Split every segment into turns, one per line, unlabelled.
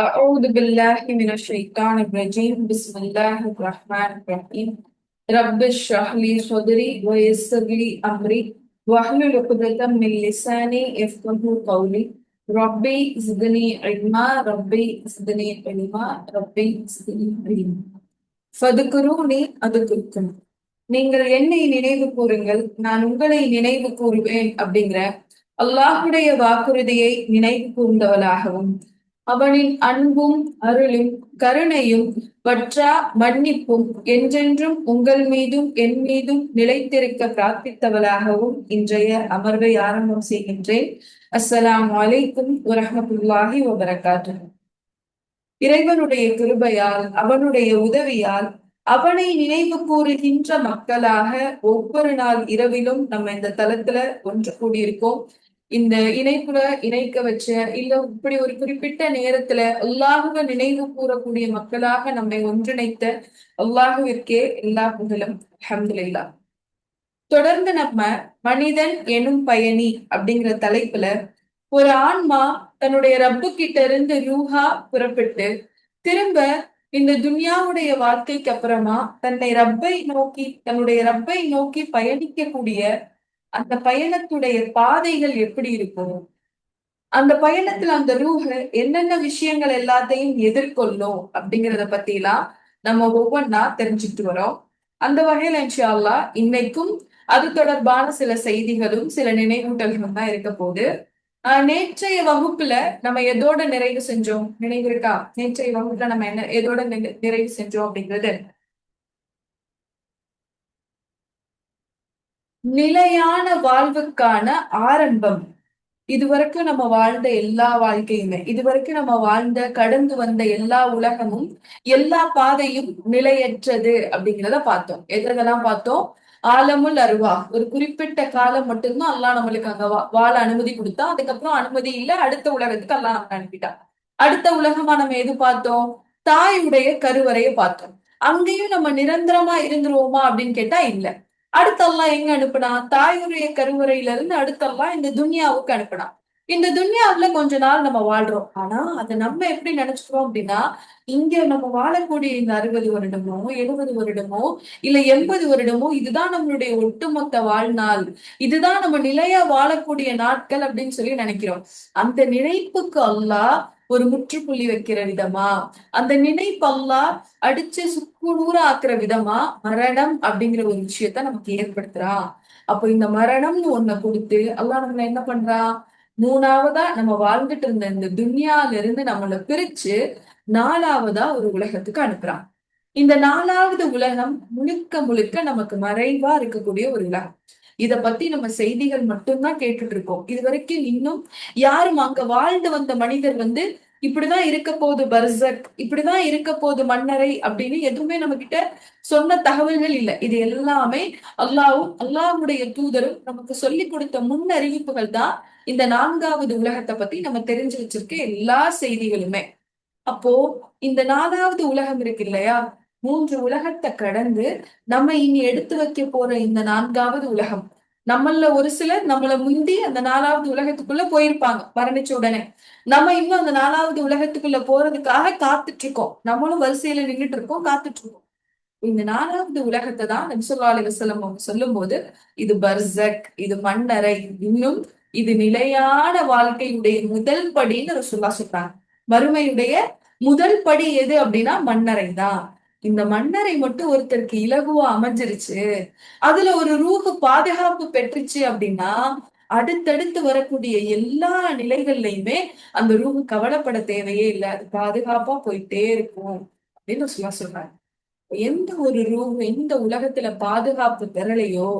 أعوذ بالله من الشيطان الرجيم بسم الله الرحمن الرحيم رب اشرح لي صدري ويسر لي أمري واحلل عقدة من لساني يفقهوا قولي ربي زدني علما ربي زدني علما ربي زدني علما فذكروني أذكركم. நீங்கள் என்னை நினைவு கூறுங்கள் நான் உங்களை நினைவு கூறுவேன் அப்படிங்கிற அல்லாஹுடைய வாக்குறுதியை நினைவு கூர்ந்தவளாகவும் அவனின் அன்பும் அருளும் கருணையும் வற்றா மன்னிப்பும் என்றென்றும் உங்கள் மீதும் என் மீதும் நிலைத்திருக்க பிரார்த்தித்தவளாகவும் இன்றைய அமர்வை ஆரம்பம் செய்கின்றேன். அஸ்ஸலாமு அலைக்கும் வரஹ்மத்துல்லாஹி வபரகாத்துஹு. இறைவனுடைய கிருபையால் அவனுடைய உதவியால் அவனை நினைவு கூறுகின்ற மக்களாக ஒவ்வொரு நாள் இரவிலும் நம்ம இந்த தளத்துல ஒன்று கூடியிருக்கோம். இந்த இணைப்புல இணைக்க வச்ச இல்ல இப்படி ஒரு குறிப்பிட்ட நேரத்துல அல்லாஹுவை நினைவு கூறக்கூடிய மக்களாக நம்மை ஒன்றிணைத்த அல்லாஹுவிற்கே எல்லா புகழும், அல்ஹம்துலில்லாஹ். தொடர்ந்து நம்ம மனிதன் எனும் பயணி அப்படிங்கிற தலைப்புல ஒரு ஆன்மா தன்னுடைய ரப்பு கிட்ட இருந்து ரூஹா புறப்பட்டு திரும்ப இந்த துன்யாவுடைய வாழ்க்கைக்கு அப்புறமா தன்னுடைய ரப்பை நோக்கி பயணிக்கக்கூடிய அந்த பயணத்துடைய பாதைகள் எப்படி இருக்கும், அந்த பயணத்துல அந்த ரூஹ என்னென்ன விஷயங்கள் எல்லாத்தையும் எதிர்கொள்ளும் அப்படிங்கிறத பத்தி எல்லாம் நம்ம ஒவ்வொன்னா தெரிஞ்சுட்டு வரோம். அந்த வகையில இன்ஷா அல்லாஹ் இன்னைக்கும் அது தொடர்பான சில செய்திகளும் சில நினைவூட்டல்களும் தான் இருக்க போகுது. நேற்றைய வகுப்புல நம்ம எதோட நிறைவு செஞ்சோம் நினைவு இருக்கா? நேற்றைய வகுப்புல நம்ம எதோட நிறைவு செஞ்சோம் அப்படிங்கிறது நிலையான வாழ்வுக்கான ஆரம்பம். இதுவரைக்கும் நம்ம வாழ்ந்த எல்லா வாழ்க்கையுமே, இதுவரைக்கும் நம்ம கடந்து வந்த எல்லா உலகமும் எல்லா பாதையும் நிலையற்றது அப்படிங்கிறத பார்த்தோம். எதெல்லாம் பார்த்தோம்? ஆலமுல் அருவா, ஒரு குறிப்பிட்ட காலம் மட்டும்தான் அல்லாஹ் நம்மளுக்கு அங்க வாழ அனுமதி கொடுத்தா. அதுக்கப்புறம் அனுமதி இல்ல, அடுத்த உலகத்துக்கு அல்லாஹ் நம்ம அனுப்பிட்டான். அடுத்த உலகமா நம்ம எது பார்த்தோம்? தாயுடைய கருவறையை பார்த்தோம். அங்கேயும் நம்ம நிரந்தரமா இருந்துருவோமா அப்படின்னு கேட்டா இல்ல. அடுத்தெல்லாம் எங்க அனுப்புனா? தாயுடைய கருவறையில இருந்து அடுத்தெல்லாம் இந்த துன்யாவுக்கு அனுப்புனா. இந்த துன்யாவுல கொஞ்ச நாள் நம்ம வாழ்றோம். ஆனா அதை நம்ம எப்படி நினைச்சுக்கிறோம் அப்படின்னா, இங்க நம்ம வாழக்கூடிய இந்த 60 வருடமோ 70 வருடமோ இல்ல 80 வருடமோ இதுதான் நம்மளுடைய ஒட்டுமொத்த வாழ்நாள், இதுதான் நம்ம நிலையா வாழக்கூடிய நாட்கள் அப்படின்னு சொல்லி நினைக்கிறோம். அந்த நினைப்புக்கு அல்லாஹ் ஒரு முற்றுப்புள்ளி வைக்கிற விதமா, அந்த நினைப்பு அல்லாஹ் அடிச்சு சுக்குநூற ஆக்குற விதமா மரணம் அப்படிங்கிற ஒரு விஷயத்த நமக்கு ஏற்படுத்துறான். அப்போ இந்த மரணம்னு ஒண்ண கொடுத்து அல்லாஹ் நம்மள என்ன பண்றான்? மூணாவதா நம்ம வாழ்ந்துட்டு இருந்த இந்த துன்யால இருந்து நம்மளை பிரிச்சு 4வதா ஒரு உலகத்துக்கு அனுப்புறான். இந்த 4வது உலகம் முழுக்க முழுக்க நமக்கு மறைவா இருக்கக்கூடிய ஒரு உலகம். இத பத்தி நம்ம செய்திகள் மட்டும்தான் கேட்டுட்டு இருக்கோம். இது வரைக்கும் இன்னும் யாரும் அங்க வாழ்ந்து வந்த மனிதர் இப்படிதான் இருக்க போகுது பர்சக், இப்படிதான் இருக்க போகுது மன்னரை அப்படின்னு எதுவுமே நம்ம கிட்ட சொன்ன தகவல்கள் இல்லை. இது எல்லாமே அல்லாவும் அல்லாஹ்வுடைய தூதரும் நமக்கு சொல்லி கொடுத்த முன்னறிவிப்புகள் தான். இந்த 4வது உலகத்தை பத்தி நம்ம தெரிஞ்சு வச்சிருக்க எல்லா செய்திகளுமே. அப்போ இந்த 4வது உலகம் இருக்கு இல்லையா, 3 உலகத்தை கடந்து நம்ம இனி எடுத்து வைக்க போற இந்த 4வது உலகம், நம்மள ஒரு சிலர் நம்மள முந்தி அந்த 4வது உலகத்துக்குள்ள போயிருப்பாங்க மரணிச்ச உடனே. நம்ம இன்னும் அந்த 4வது உலகத்துக்குள்ள போறதுக்காக காத்துட்டு இருக்கோம். நம்மளும் வரிசையில நின்றுட்டு இருக்கோம், காத்துட்டு இருக்கோம். இந்த 4வது உலகத்தை தான் நபி ஸல்லல்லாஹு அலைஹி வஸல்லம் அவங்க சொல்லும் போது இது பர்சக், இது மண்ணறை, இன்னும் இது நிலையான வாழ்க்கையுடைய முதல் படின்னு ரசூலுல்லாஹ் சொல்றாங்க. மறுமையுடைய முதல் படி எது அப்படின்னா மண்ணறை தான். இந்த மண்ணறை மட்டும் ஒருத்தருக்கு இலகுவா அமைஞ்சிருச்சு, அதுல ஒரு ரூஹு பாதுகாப்பு பெற்றுச்சு அப்படின்னா அடுத்தடுத்து வரக்கூடிய எல்லா நிலைகள்லயுமே அந்த ரூஹு கவலைப்பட தேவையே இல்லை, அது பாதுகாப்பா போயிட்டே இருக்கும் அப்படின்னு சொல்றாங்க. எந்த ஒரு ரூஹ் எந்த உலகத்துல பாதுகாப்பு பெறலையோ,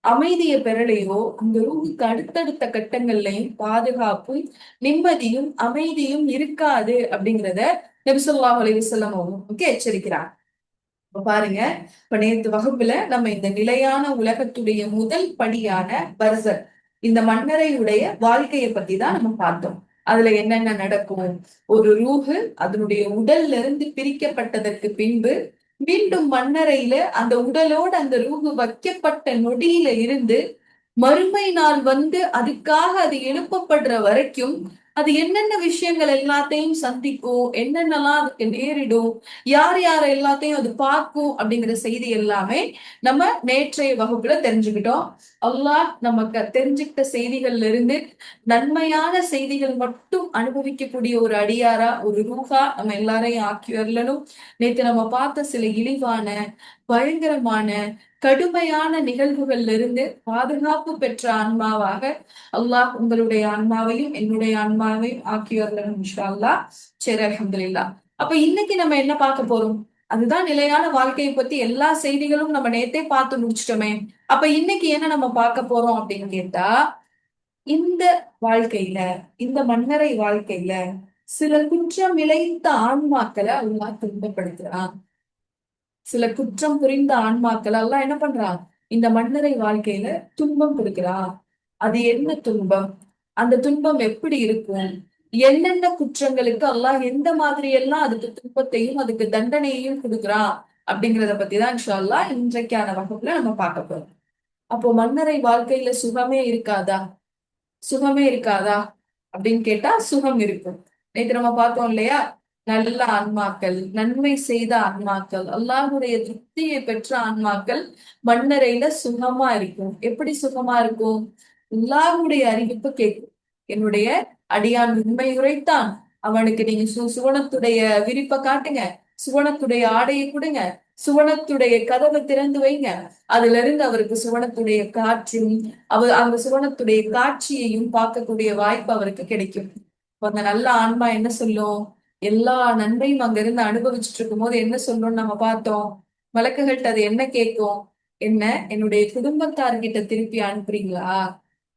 அமைதியை பெறலையோ, அந்த ரூஹுக்கு அடுத்தடுத்த கட்டங்கள்லயும் பாதுகாப்பும் நிம்மதியும் அமைதியும் இருக்காது அப்படிங்கிறத நபி ஸல்லல்லாஹு அலைஹி வஸல்லம் அவங்க எச்சரிக்கிறாங்க. இப்ப பாருங்க, இப்ப நேத்து வகுப்புல நம்ம இந்த நிலையான உலகத்துடைய முதல் படியான பர்சக், இந்த மன்னரையுடைய வாழ்க்கையை பத்தி தான் நம்ம பார்த்தோம். அதுல என்னென்ன நடக்கும்? ஒரு ரூஹு அதனுடைய உடல்ல இருந்து பிரிக்கப்பட்டதற்கு பின்பு மீண்டும் மண்ணறையில அந்த உடலோடு அந்த ரூஹு வைக்கப்பட்ட நொடியில இருந்து மறுமை நாள் அதுக்காக அது எழுப்பப்படுற வரைக்கும் அது என்னென்ன விஷயங்கள் எல்லாத்தையும் சந்திக்கும், என்னென்னலாம் அதுக்கு நேரிடும், யார் யார் எல்லாத்தையும் அது பார்க்கும் அப்படிங்கிற செய்தி எல்லாமே நம்ம நேற்றைய வகுப்புல தெரிஞ்சுக்கிட்டோம். அல்லாஹ் நமக்கு தெரிஞ்சுக்கிட்ட செய்திகள்ல இருந்து நன்மையான செய்திகள் மட்டும் அனுபவிக்கக்கூடிய ஒரு அடியாரா, ஒரு ரூஹா நம்ம எல்லாரையும் ஆக்கி வரலனும். நேத்து நம்ம பார்த்த சில இழிவான, பயங்கரமான, கடுமையான நிகழ்வுகள்ல இருந்து பாதுகாப்பு பெற்ற ஆன்மாவாக அல்லாஹ் உங்களுடைய ஆன்மாவையும் என்னுடைய ஆன்மாவையும் ஆக்கி வரலனும் இன்ஷா அல்லாஹ். சரி, அல்ஹம்துலில்லாஹ். அப்ப இன்னைக்கு நம்ம என்ன பார்க்க போறோம்? அதுதான் நிலையான வாழ்க்கையை பத்தி எல்லா செய்திகளும் நம்ம நேத்தே பார்த்து முடிச்சிட்டோமே. அப்ப இன்னைக்கு என்ன நம்ம பார்க்க போறோம் அப்படின்னு கேட்டா, இந்த வாழ்க்கையில, இந்த மன்னரை வாழ்க்கையில சில குற்றம் இழைத்த ஆன்மாக்களை அல்லாஹ் துன்பப்படுத்துறான். சில குற்றம் புரிந்த ஆன்மாக்கள் எல்லாம் என்ன பண்றான்? இந்த மன்னரை வாழ்க்கையில துன்பம் கொடுக்கிறான். அது என்ன துன்பம்? அந்த துன்பம் எப்படி இருக்கும்? என்னென்ன குற்றங்களுக்கு அல்லாஹ் எந்த மாதிரி எல்லாம் அதுக்கு துன்பத்தையும் அதுக்கு தண்டனையையும் கொடுக்குறான் அப்படிங்கிறத பத்தி தான் இன்ஷா அல்லாஹ் இன்றைக்கான வகுப்புல நம்ம பார்க்க போறோம். அப்போ மன்னரை வாழ்க்கையில சுகமே இருக்காதா? சுகமே இருக்காதா அப்படின்னு கேட்டா சுகம் இருக்கும். நேற்று நம்ம பார்த்தோம் இல்லையா? நல்ல ஆன்மாக்கள், நன்மை செய்த ஆன்மாக்கள், அல்லாஹுடைய திருப்தியை பெற்ற ஆன்மாக்கள் மண்ணறையில சுகமா இருக்கும். எப்படி சுகமா இருக்கும்? அல்லாஹுடைய அறிவிப்பு கேட்கும். என்னுடைய அடியான் உண்மை உரைத்தான், அவனுக்கு நீங்க சுவனத்துடைய விரிப்பை காட்டுங்க, சுவனத்துடைய ஆடையை கொடுங்க, சுவனத்துடைய கதவை திறந்து வைங்க, அதுல இருந்து அவருக்கு சுவனத்துடைய காற்றும் அவர் அந்த சுவனத்துடைய காட்சியையும் பார்க்கக்கூடிய வாய்ப்பு அவருக்கு கிடைக்கும். அந்த நல்ல ஆன்மா என்ன சொல்லும்? எல்லா நன்மையும் அங்க இருந்து அனுபவிச்சுட்டு இருக்கும் போது என்ன சொல்லும்னு நம்ம பார்த்தோம். மலக்குகள்கிட்ட அது என்ன கேட்கும்? என்ன என்னுடைய குடும்பத்தார்கிட்ட திருப்பி அனுப்புறீங்களா?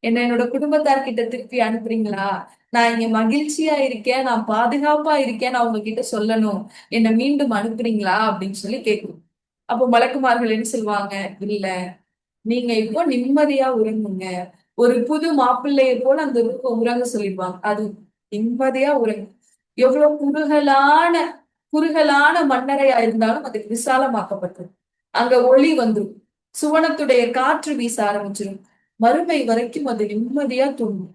என்னோட குடும்பத்தார்கிட்ட திருப்பி அனுப்புறீங்களா? நான் இங்க மகிழ்ச்சியா இருக்கேன், நான் பாதுகாப்பா இருக்கேன், நான் உங்ககிட்ட சொல்லணும், என்னை மீண்டும் அனுப்புறீங்களா அப்படின்னு சொல்லி கேட்கும். அப்போ மலக்குமார்கள் என்ன சொல்லுவாங்க? இல்ல, நீங்க இப்போ நிம்மதியா உறங்குங்க. ஒரு புது மாப்பிள்ளைய போல அந்த ரூப உறங்க சொல்லிடுவாங்க. அது நிம்மதியா உறங்கு. எவ்வளவு குறுகலான மண்ணறையா இருந்தாலும் அது விசாலமாக்கப்பட்டது. அங்க ஒளி வந்துரும். சுவனத்துடைய காற்று வீச ஆரம்பிச்சிடும். மறுமை வரைக்கும் அது நிம்மதியா தூங்கும்.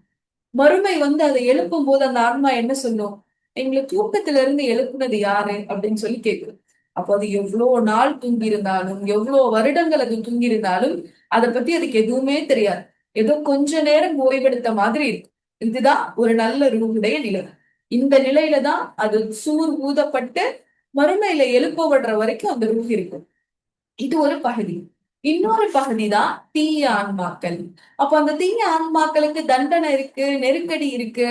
மறுமை வந்து அதை எழுப்பும் போது அந்த ஆன்மா என்ன சொல்லும்? எங்களை தூக்கத்துல இருந்து எழுப்புனது யாரு அப்படின்னு சொல்லி கேட்கும். அப்போ அது எவ்வளவு நாள் தூங்கி இருந்தாலும், எவ்வளவு வருடங்கள் அது தூங்கி இருந்தாலும் அதை பத்தி அதுக்கு எதுவுமே தெரியாது. ஏதோ கொஞ்ச நேரம் ஓய்வெடுத்த மாதிரி இருக்கும். இதுதான் ஒரு நல்ல ரூஹுடைய நிலை. இந்த நிலையில தான் அது சூர் ஊதப்பட்டு மறுமையில எழுப்பப்படுற வரைக்கும் அந்த ரூஹ் இருக்கும். இது ஒரு பகுதி. இன்னொரு பகுதிதான் தீய ஆன்மாக்கள். அப்ப அந்த தீய ஆன்மாக்களுக்கு தண்டனை இருக்கு, நெருக்கடி இருக்கு,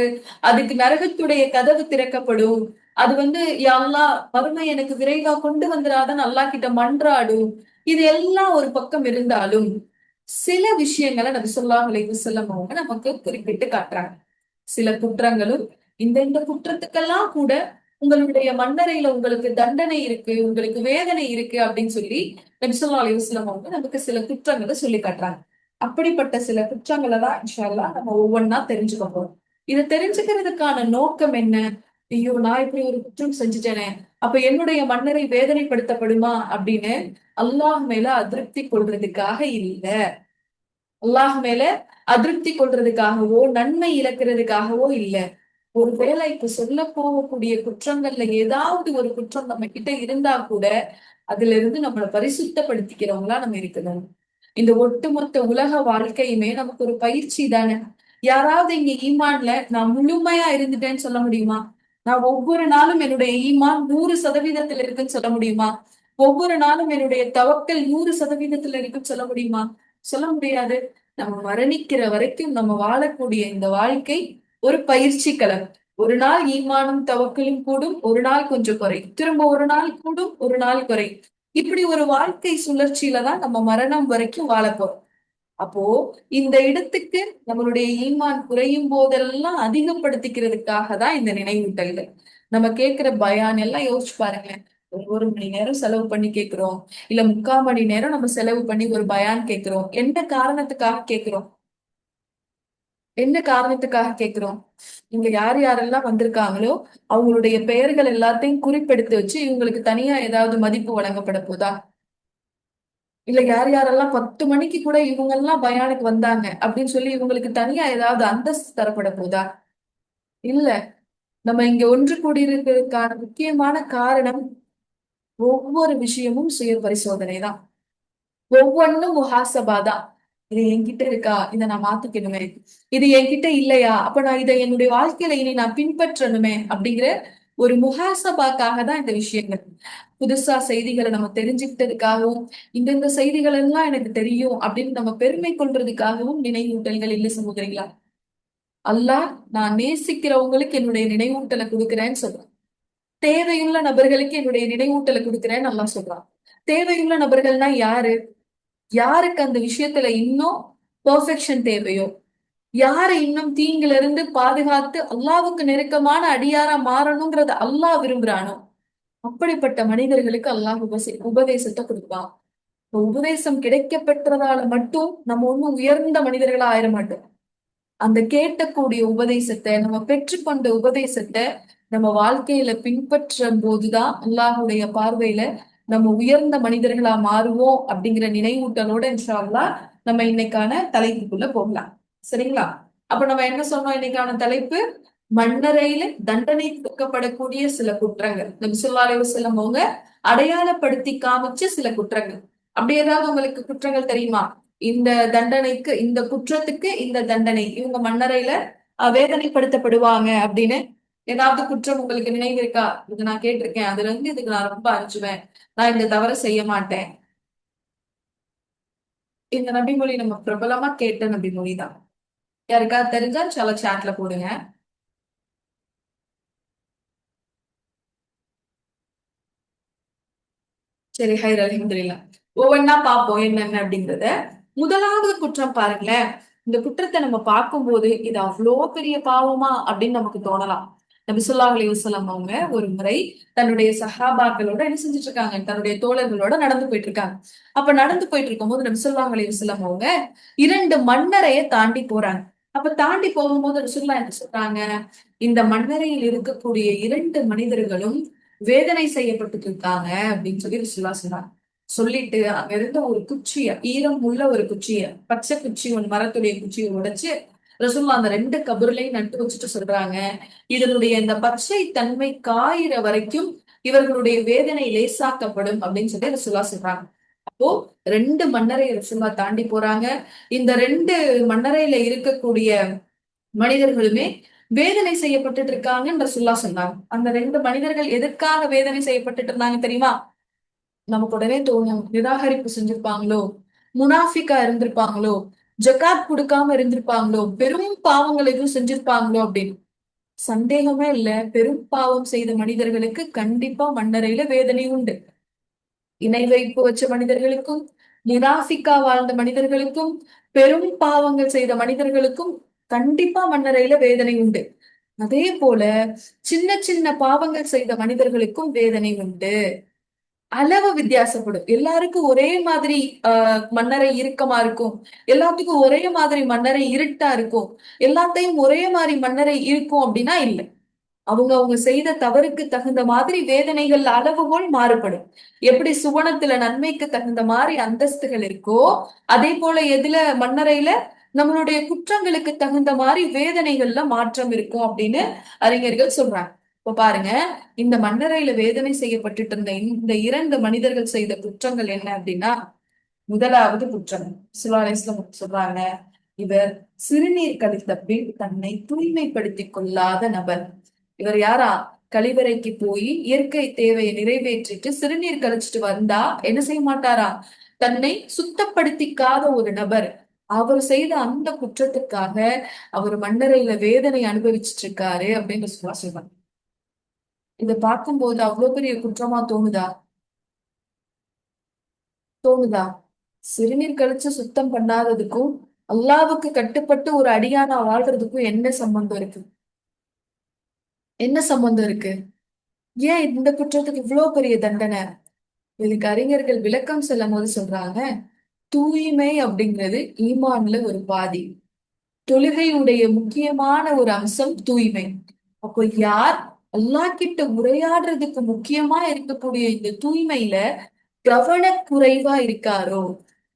அதுக்கு நரகத்துடைய கதவு திறக்கப்படும். அது வந்து யா அல்லாஹ் மறுமை எனக்கு விரைவா கொண்டு வந்துடாதன்னு அல்லாஹ் கிட்ட மன்றாடும். இது எல்லாம் ஒரு பக்கம் இருந்தாலும் சில விஷயங்களை நபி ஸல்லல்லாஹு அலைஹி வஸல்லம் அவங்க நமக்கு குறிப்பிட்டு காட்டுறாங்க. சில குற்றங்களும் இந்த குற்றத்துக்கெல்லாம் கூட உங்களுடைய மன்னரையில உங்களுக்கு தண்டனை இருக்கு, உங்களுக்கு வேதனை இருக்கு அப்படின்னு சொல்லி நபி ஸல்லல்லாஹு அலைஹி வஸல்லம் அவங்க நமக்கு சில குற்றங்களை சொல்லி காட்டுறாங்க. அப்படிப்பட்ட சில குற்றங்களை தான் இன்ஷா அல்லாஹ் நம்ம ஒவ்வொன்னா தெரிஞ்சுக்க போறோம். இதை தெரிஞ்சுக்கிறதுக்கான நோக்கம் என்ன? ஐயோ, நான் இப்படி ஒரு குற்றம் செஞ்சுட்டேனே, அப்ப என்னுடைய மன்னரை வேதனைப்படுத்தப்படுமா அப்படின்னு அல்லாஹ் மேல அதிருப்தி கொள்றதுக்காக இல்ல. அல்லாஹ் மேல அதிருப்தி கொள்றதுக்காகவோ நன்மை இழக்கிறதுக்காகவோ இல்ல. ஒருவேளை இப்ப சொல்ல போகக்கூடிய குற்றங்கள்ல ஏதாவது ஒரு குற்றம் நம்ம கிட்ட இருந்தா கூட அதுல இருந்து நம்மளை பரிசுத்தப்படுத்திக்கிறவங்களா நம்ம இருக்கணும். இந்த ஒட்டுமொத்த உலக வாழ்க்கையுமே நமக்கு ஒரு பயிற்சி தானே. யாராவது இங்க ஈமான்ல நான் முழுமையா இருந்துட்டேன்னு சொல்ல முடியுமா? நான் ஒவ்வொரு நாளும் என்னுடைய ஈமான் 100% இருக்குன்னு சொல்ல முடியுமா? ஒவ்வொரு நாளும் என்னுடைய தவக்கல் 100% இருக்குன்னு சொல்ல முடியுமா? சொல்ல முடியாது. நம்ம மரணிக்கிற வரைக்கும் நம்ம வாழக்கூடிய இந்த வாழ்க்கை ஒரு பயிற்சி களம். ஒரு நாள் ஈமானும் தவக்கலும் கூடும், ஒரு நாள் கொஞ்சம் குறை, திரும்ப ஒரு நாள் கூடும், ஒரு நாள் குறை. இப்படி ஒரு வாழ்க்கை சுழற்சியில தான் நம்ம மரணம் வரைக்கும் வாழ போறோம். அப்போ இந்த இடத்துக்கு நம்மளுடைய ஈமான் குறையும் போதெல்லாம் அதிகப்படுத்திக்கிறதுக்காக தான் இந்த நினைவூட்டல்கள். நம்ம கேட்கிற பயான் எல்லாம் யோசிச்சு பாருங்க. ஒரு மணி நேரம் செலவு பண்ணி கேட்கிறோம், இல்ல 3/4 மணி நேரம் நம்ம செலவு பண்ணி ஒரு பயான் கேட்கிறோம். என்ன காரணத்துக்காக கேட்கிறோம்? என்ன காரணத்துக்காக கேட்கிறோம்? இங்க யார் யாரெல்லாம் வந்திருக்காங்களோ அவங்களுடைய பெயர்கள் எல்லாத்தையும் குறிப்பெடுத்து வச்சு இவங்களுக்கு தனியா ஏதாவது மதிப்பு வழங்கப்பட போதா? இல்ல யார் யாரெல்லாம் 10 மணிக்கு கூட இவங்க எல்லாம் பயானுக்கு வந்தாங்க அப்படின்னு சொல்லி இவங்களுக்கு தனியா ஏதாவது அந்தஸ்து தரப்பட போதா? இல்ல. நம்ம இங்க ஒன்று கூடியிருக்கிறதுக்கான முக்கியமான காரணம் ஒவ்வொரு விஷயமும் சுய பரிசோதனை தான். ஒவ்வொன்னும் முஹாசபா தான். இது என்கிட்ட இருக்கா? இத நான் மாத்திக்கணுமே. இது என்கிட்ட இல்லையா? அப்ப நான் இதை என்னுடைய வாழ்க்கையில இனி நான் பின்பற்றணுமே அப்படிங்கிற ஒரு முஹாசபாக்காக தான் இந்த விஷயங்கள். புதுசா செய்திகளை நம்ம தெரிஞ்சுக்கிட்டதுக்காகவும், இந்த செய்திகள் எல்லாம் எனக்கு தெரியும் அப்படின்னு நம்ம பெருமை கொள்றதுக்காகவும் நினைவூட்டல்கள் இல்லை சகோதரிகளா. அல்லாஹ் நான் நேசிக்கிறவங்களுக்கு என்னுடைய நினைவூட்டலை கொடுக்கிறேன்னு சொல்றான். தேவையுள்ள நபர்களுக்கு என்னுடைய நினைவூட்டலை கொடுக்கிறேன்னு அல்லாஹ் சொல்றான். தேவையுள்ள நபர்கள்னா யாரு? யாருக்கு அந்த விஷயத்துல இன்னும் பெர்ஃபெக்ஷன் தேவையோ, யாரை இன்னும் தீங்குல இருந்து பாதுகாத்து அல்லாவுக்கு நெருக்கமான அடியாரா மாறணுங்கிறத அல்லாஹ் விரும்புறானோ, அப்படிப்பட்ட மனிதர்களுக்கு அல்லாஹ் உபதேசத்தை கொடுப்பான். இப்ப உபதேசம் கிடைக்க பெற்றதால மட்டும் நம்ம ஒண்ணும் உயர்ந்த மனிதர்களா ஆயிட மாட்டோம். அந்த கேட்கக்கூடிய உபதேசத்தை, நம்ம பெற்றுக்கொண்ட உபதேசத்தை நம்ம வாழ்க்கையில பின்பற்றும் போதுதான் அல்லாஹுடைய பார்வையில நம்ம உயர்ந்த மனிதர்களா மாறுவோம் அப்படிங்கிற நினைவூட்டலோட இன்ஷா அல்லாஹ் நம்ம இன்னைக்கான தலைப்புக்குள்ள போகலாம். சரிங்களா? அப்ப நம்ம என்ன சொன்னோம்? இன்னைக்கான தலைப்பு மண்ணறையில தண்டனை கொடுக்கப்படக்கூடிய சில குற்றங்கள். நபி ஸல்லல்லாஹு அலைஹி வஸல்லம் அவங்க அடையாளப்படுத்தி காமிச்ச சில குற்றங்கள். அப்படி ஏதாவது உங்களுக்கு குற்றங்கள் தெரியுமா? இந்த தண்டனைக்கு, இந்த குற்றத்துக்கு இந்த தண்டனை, இவங்க மண்ணறையில வேதனைப்படுத்தப்படுவாங்க அப்படின்னு ஏதாவது குற்றம் உங்களுக்கு நினைவு இருக்கா? இது நான் கேட்டிருக்கேன், அதுல இருந்து இதுக்கு நான் ரொம்ப அஞ்சுவேன், நான் இந்த தவறை செய்ய மாட்டேன். இந்த நபிமொழி நம்ம பிரபலமா கேட்ட நபிமொழி தான். யாருக்காவது தெரிஞ்சா சில சாட்ல போடுங்க. சரி, ஹைர் அல்ஹம்துலில்லாஹ். ஒவ்வொன்னா பார்ப்போம் என்னென்ன அப்படிங்கறத. முதலாவது குற்றம் பாருங்களேன். இந்த குற்றத்தை நம்ம பார்க்கும்போது இது அவ்வளோ பெரிய பாவமா அப்படின்னு நமக்கு தோணலாம். நபி ஸல்லல்லாஹு அலைஹி வஸல்லம் அவங்க ஒரு முறை தன்னுடைய சஹாபாக்களோட என்ன செஞ்சுட்டு இருக்காங்க? தன்னுடைய தோழர்களோட நடந்து போயிட்டு இருக்காங்க. அப்ப நடந்து போயிட்டு இருக்கும்போது நபி ஸல்லல்லாஹு அலைஹி வஸல்லம் அவங்க 2 மண்ணறைய தாண்டி போறாங்க. அப்ப தாண்டி போகும்போது ரசூலுல்லாஹ் என்ன சொல்றாங்க? இந்த மண்ணறையில் இருக்கக்கூடிய 2 மனிதர்களும் வேதனை செய்யப்பட்டு இருக்காங்க அப்படின்னு சொல்லி ரசூலுல்லாஹ் சொன்னாங்க. சொல்லிட்டு அங்க இருந்த ஒரு குச்சிய, ஈரம் உள்ள ஒரு குச்சிய, பச்சை குச்சி, ஒன்று மரத்துடைய குச்சியை உடைச்சு ரசூலுல்லாஹ் அந்த 2 கபர்லையும் நட்டு வச்சுட்டு சொல்றாங்க, இதனுடைய இந்த பச்சை தன்மை காயிற வரைக்கும் இவர்களுடைய வேதனை லேசாக்கப்படும் அப்படின்னு சொல்லி ரசூலுல்லாஹ் சொல்றாங்க. அப்போ 2 மன்னரை ரசூலுல்லாஹ் தாண்டி போறாங்க. இந்த 2 மன்னரையில இருக்கக்கூடிய மனிதர்களுமே வேதனை செய்யப்பட்டுட்டு இருக்காங்கன்னு ரசூலுல்லாஹ் சொன்னாங்க. அந்த 2 மனிதர்கள் எதற்காக வேதனை செய்யப்பட்டுட்டு இருந்தாங்க தெரியுமா? நமக்கு உடனே தோணும், நிராகரிப்பு செஞ்சிருப்பாங்களோ, முனாஃபிக்கா இருந்திருப்பாங்களோ, ஜகாத் கொடுக்காம இருந்திருப்பாங்களோ, பெரும் பாவங்கள் எதுவும் செஞ்சிருப்பாங்களோ அப்படின்னு. சந்தேகமே இல்ல, பெரும் பாவம் செய்த மனிதர்களுக்கு கண்டிப்பா மண்ணறையில வேதனை உண்டு. இணை வைப்பு வச்ச மனிதர்களுக்கும், முனாஃபிக்கா வாழ்ந்த மனிதர்களுக்கும், பெரும் பாவங்கள் செய்த மனிதர்களுக்கும் கண்டிப்பா மண்ணறையில வேதனை உண்டு. அதே போல சின்ன சின்ன பாவங்கள் செய்த மனிதர்களுக்கும் வேதனை உண்டு. அளவு வித்தியாசப்படும். எல்லாருக்கும் ஒரே மாதிரி மண்ணறை இறுக்கமா இருக்கும். எல்லாத்துக்கும் ஒரே மாதிரி மண்ணறை இருட்டா இருக்கும். எல்லாத்தையும் ஒரே மாதிரி மண்ணறை இருக்கும் அப்படின்னா இல்ல. அவங்க அவங்க செய்த தவறுக்கு தகுந்த மாதிரி வேதனைகள் அளவுகோல் மாறுபடும். எப்படி சுவனத்துல நன்மைக்கு தகுந்த மாதிரி அந்தஸ்துகள் இருக்கோ, அதே போல எதுல மண்ணறையில நம்மளுடைய குற்றங்களுக்கு தகுந்த மாதிரி வேதனைகள்ல மாற்றம் இருக்கும் அப்படின்னு அறிஞர்கள் சொல்றாங்க. இப்ப பாருங்க, இந்த மண்ணறையில வேதனை செய்யப்பட்டுட்டு இருந்த இந்த 2 மனிதர்கள் செய்த குற்றங்கள் என்ன அப்படின்னா, முதலாவது குற்றம் சுல்லாஸ்லம் சொல்றாங்க, இவர் சிறுநீர் கழித்த பின் தன்னை தூய்மைப்படுத்திக் கொள்ளாத நபர். இவர் யாரா? கழிவறைக்கு போய் இயற்கை தேவையை நிறைவேற்றிட்டு சிறுநீர் கழிச்சிட்டு வந்தா என்ன செய்ய மாட்டாரா? தன்னை சுத்தப்படுத்திக்காத ஒரு நபர். அவர் செய்த அந்த குற்றத்துக்காக அவர் மண்ணறையில வேதனை அனுபவிச்சுட்டு இருக்காரு அப்படின்னு சொல்றாங்க. இதை பார்க்கும்போது அவ்வளவு பெரிய குற்றமா தோணுதா? தோணுதா? சிறுநீர் கழிச்சு சுத்தம் பண்ணாததுக்கும் அல்லாவுக்கு கட்டுப்பட்டு ஒரு அடியானா வாழ்றதுக்கும் என்ன சம்பந்தம் இருக்கு? என்ன சம்பந்தம் இருக்கு? ஏன் இந்த குற்றத்துக்கு இவ்வளவு பெரிய தண்டனை? இதுக்கு அறிஞர்கள் விளக்கம் சொல்லும் போது சொல்றாங்க, தூய்மை அப்படிங்கிறது ஈமான்ல ஒரு பாதி. தொழுகையுடைய முக்கியமான ஒரு அம்சம் தூய்மை. அப்போ யார் அல்லாஹ் கிட்ட உரையாடுறதுக்கு முக்கியமா இருக்கக்கூடிய இந்த தூய்மையில கவனக்குறைவா இருக்காரோ,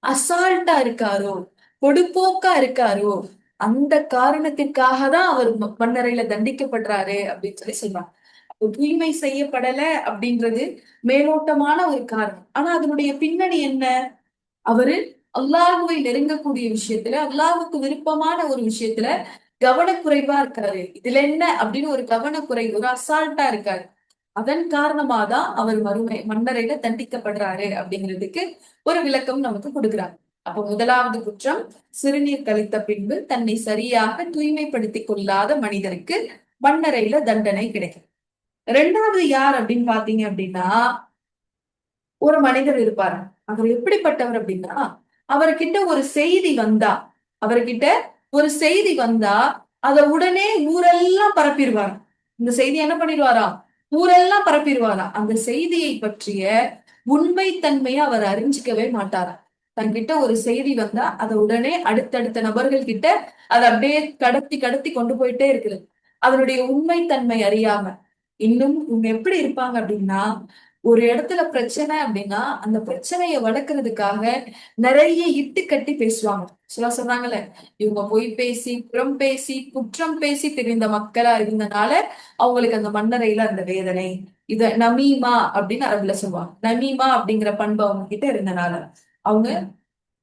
அசால்ட்டா இருக்காரோ, பொடுப்போக்கா இருக்காரோ, அந்த காரணத்திற்காக தான் அவர் மண்ணறையில தண்டிக்கப்படுறாரு அப்படின்னு சொல்லி சொல்றாங்க. அப்போ தூய்மை செய்யப்படல அப்படின்றது மேலோட்டமான ஒரு காரணம். ஆனா அதனுடைய பின்னணி என்ன? அவரு அல்லாஹுவை நெருங்கக்கூடிய விஷயத்துல, அல்லாஹுக்கு விருப்பமான ஒரு விஷயத்துல கவனக்குறைவா இருக்காரு. இதுல என்ன அப்படின்னு ஒரு கவனக்குறை, ஒரு அசால்ட்டா இருக்காரு. அதன் காரணமா தான் அவர் மன்னரையில தண்டிக்கப்படுறாரு அப்படிங்கிறதுக்கு ஒரு விளக்கம் நமக்கு கொடுக்கிறார். அப்ப முதலாவது குற்றம், சிறுநீர் கழித்த பின்பு தன்னை சரியாக தூய்மைப்படுத்திக் கொள்ளாத மனிதருக்கு மண்ணறையில தண்டனை கிடைக்கும். ரெண்டாவது யார் அப்படின்னு பாத்தீங்க அப்படின்னா, ஒரு மனிதர் இருப்பாரு. அவர் எப்படிப்பட்டவர் அப்படின்னா, அவர்கிட்ட ஒரு செய்தி வந்தா அவர்கிட்ட ஒரு செய்தி வந்தா அத உடனே ஊரெல்லாம் பரப்பிடுவார். இந்த செய்தி என்ன பண்ணிடுவாராம்? ஊரெல்லாம் பரப்பிடுவாராம். அந்த செய்தியை பற்றிய உண்மை தன்மையை அவர் அறிஞ்சிக்கவே மாட்டாராம். தன்கிட்ட ஒரு செய்தி வந்தா அதை உடனே அடுத்தடுத்த நபர்கள் கிட்ட அதை அப்படியே கடத்தி கடத்தி கொண்டு போயிட்டே இருக்குது. அதனுடைய உண்மை தன்மை அறியாம. இன்னும் இவங்க எப்படி இருப்பாங்க அப்படின்னா, ஒரு இடத்துல பிரச்சனை அப்படின்னா அந்த பிரச்சனையை வளர்க்கறதுக்காக நிறைய இட்டு கட்டி பேசுவாங்க. சொல்றாங்கல்ல, இவங்க பொய் பேசி புறம் பேசி குற்றம் பேசி தெரிந்த மக்களா இருந்தனால அவங்களுக்கு அந்த மண்ணறையில அந்த வேதனை. இத நமீமா அப்படின்னு அரபுல சொல்லுவாங்க. நமீமா அப்படிங்கிற பண்பு அவங்க கிட்ட இருந்தனால அவங்க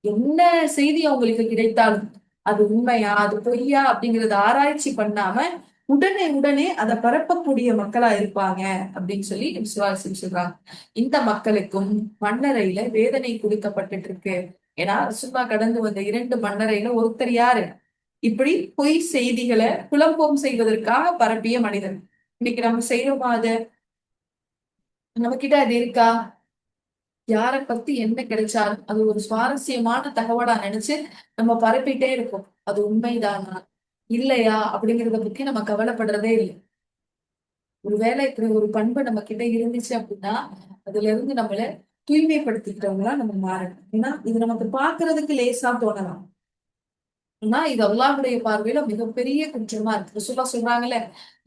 என்ன செய்தி அவங்களுக்கு கிடைத்தாலும் அது உண்மையா அது பொய்யா அப்படிங்கறத ஆராய்ச்சி பண்ணாம உடனே உடனே அதை பரப்பக்கூடிய மக்களா இருப்பாங்க அப்படின்னு சொல்லி விசுவாசி சொல்றாங்க. இந்த மக்களுக்கும் மண்ணறையில வேதனை கொடுக்கப்பட்டுட்டு இருக்கு. ஏன்னா சும்மா கடந்து வந்த 2 மண்ணறையில ஒருத்தர் யாரு? இப்படி பொய் செய்திகளை குழப்பம் செய்வதற்காக பரப்பிய மனிதன். இன்னைக்கு நம்ம செய்யறோமா? அது நம்ம கிட்ட அது இருக்கா? யார பத்தி என்ன கிடைச்சாலும் அது ஒரு சுவாரஸ்யமான தகவலா நினைச்சு நம்ம பரப்பிட்டே இருக்கோம். அது உண்மைதானா இல்லையா அப்படிங்கறத பத்தி நம்ம கவலைப்படுறதே இல்லை. ஒருவேளை இப்படி ஒரு பண்பு நம்ம கிட்ட இருந்துச்சு அப்படின்னா அதுல இருந்து நம்மள தூய்மைப்படுத்திக்கிறவங்களா நம்ம மாறணும். ஏன்னா இது நமக்கு பாக்குறதுக்கு லேசா தோணலாம். ஆனா இது அல்லாஹ்வுடைய பார்வையில மிகப்பெரிய குற்றமா இருக்கு. ரசூலுல்லாஹ் சொல்றாங்கல்ல,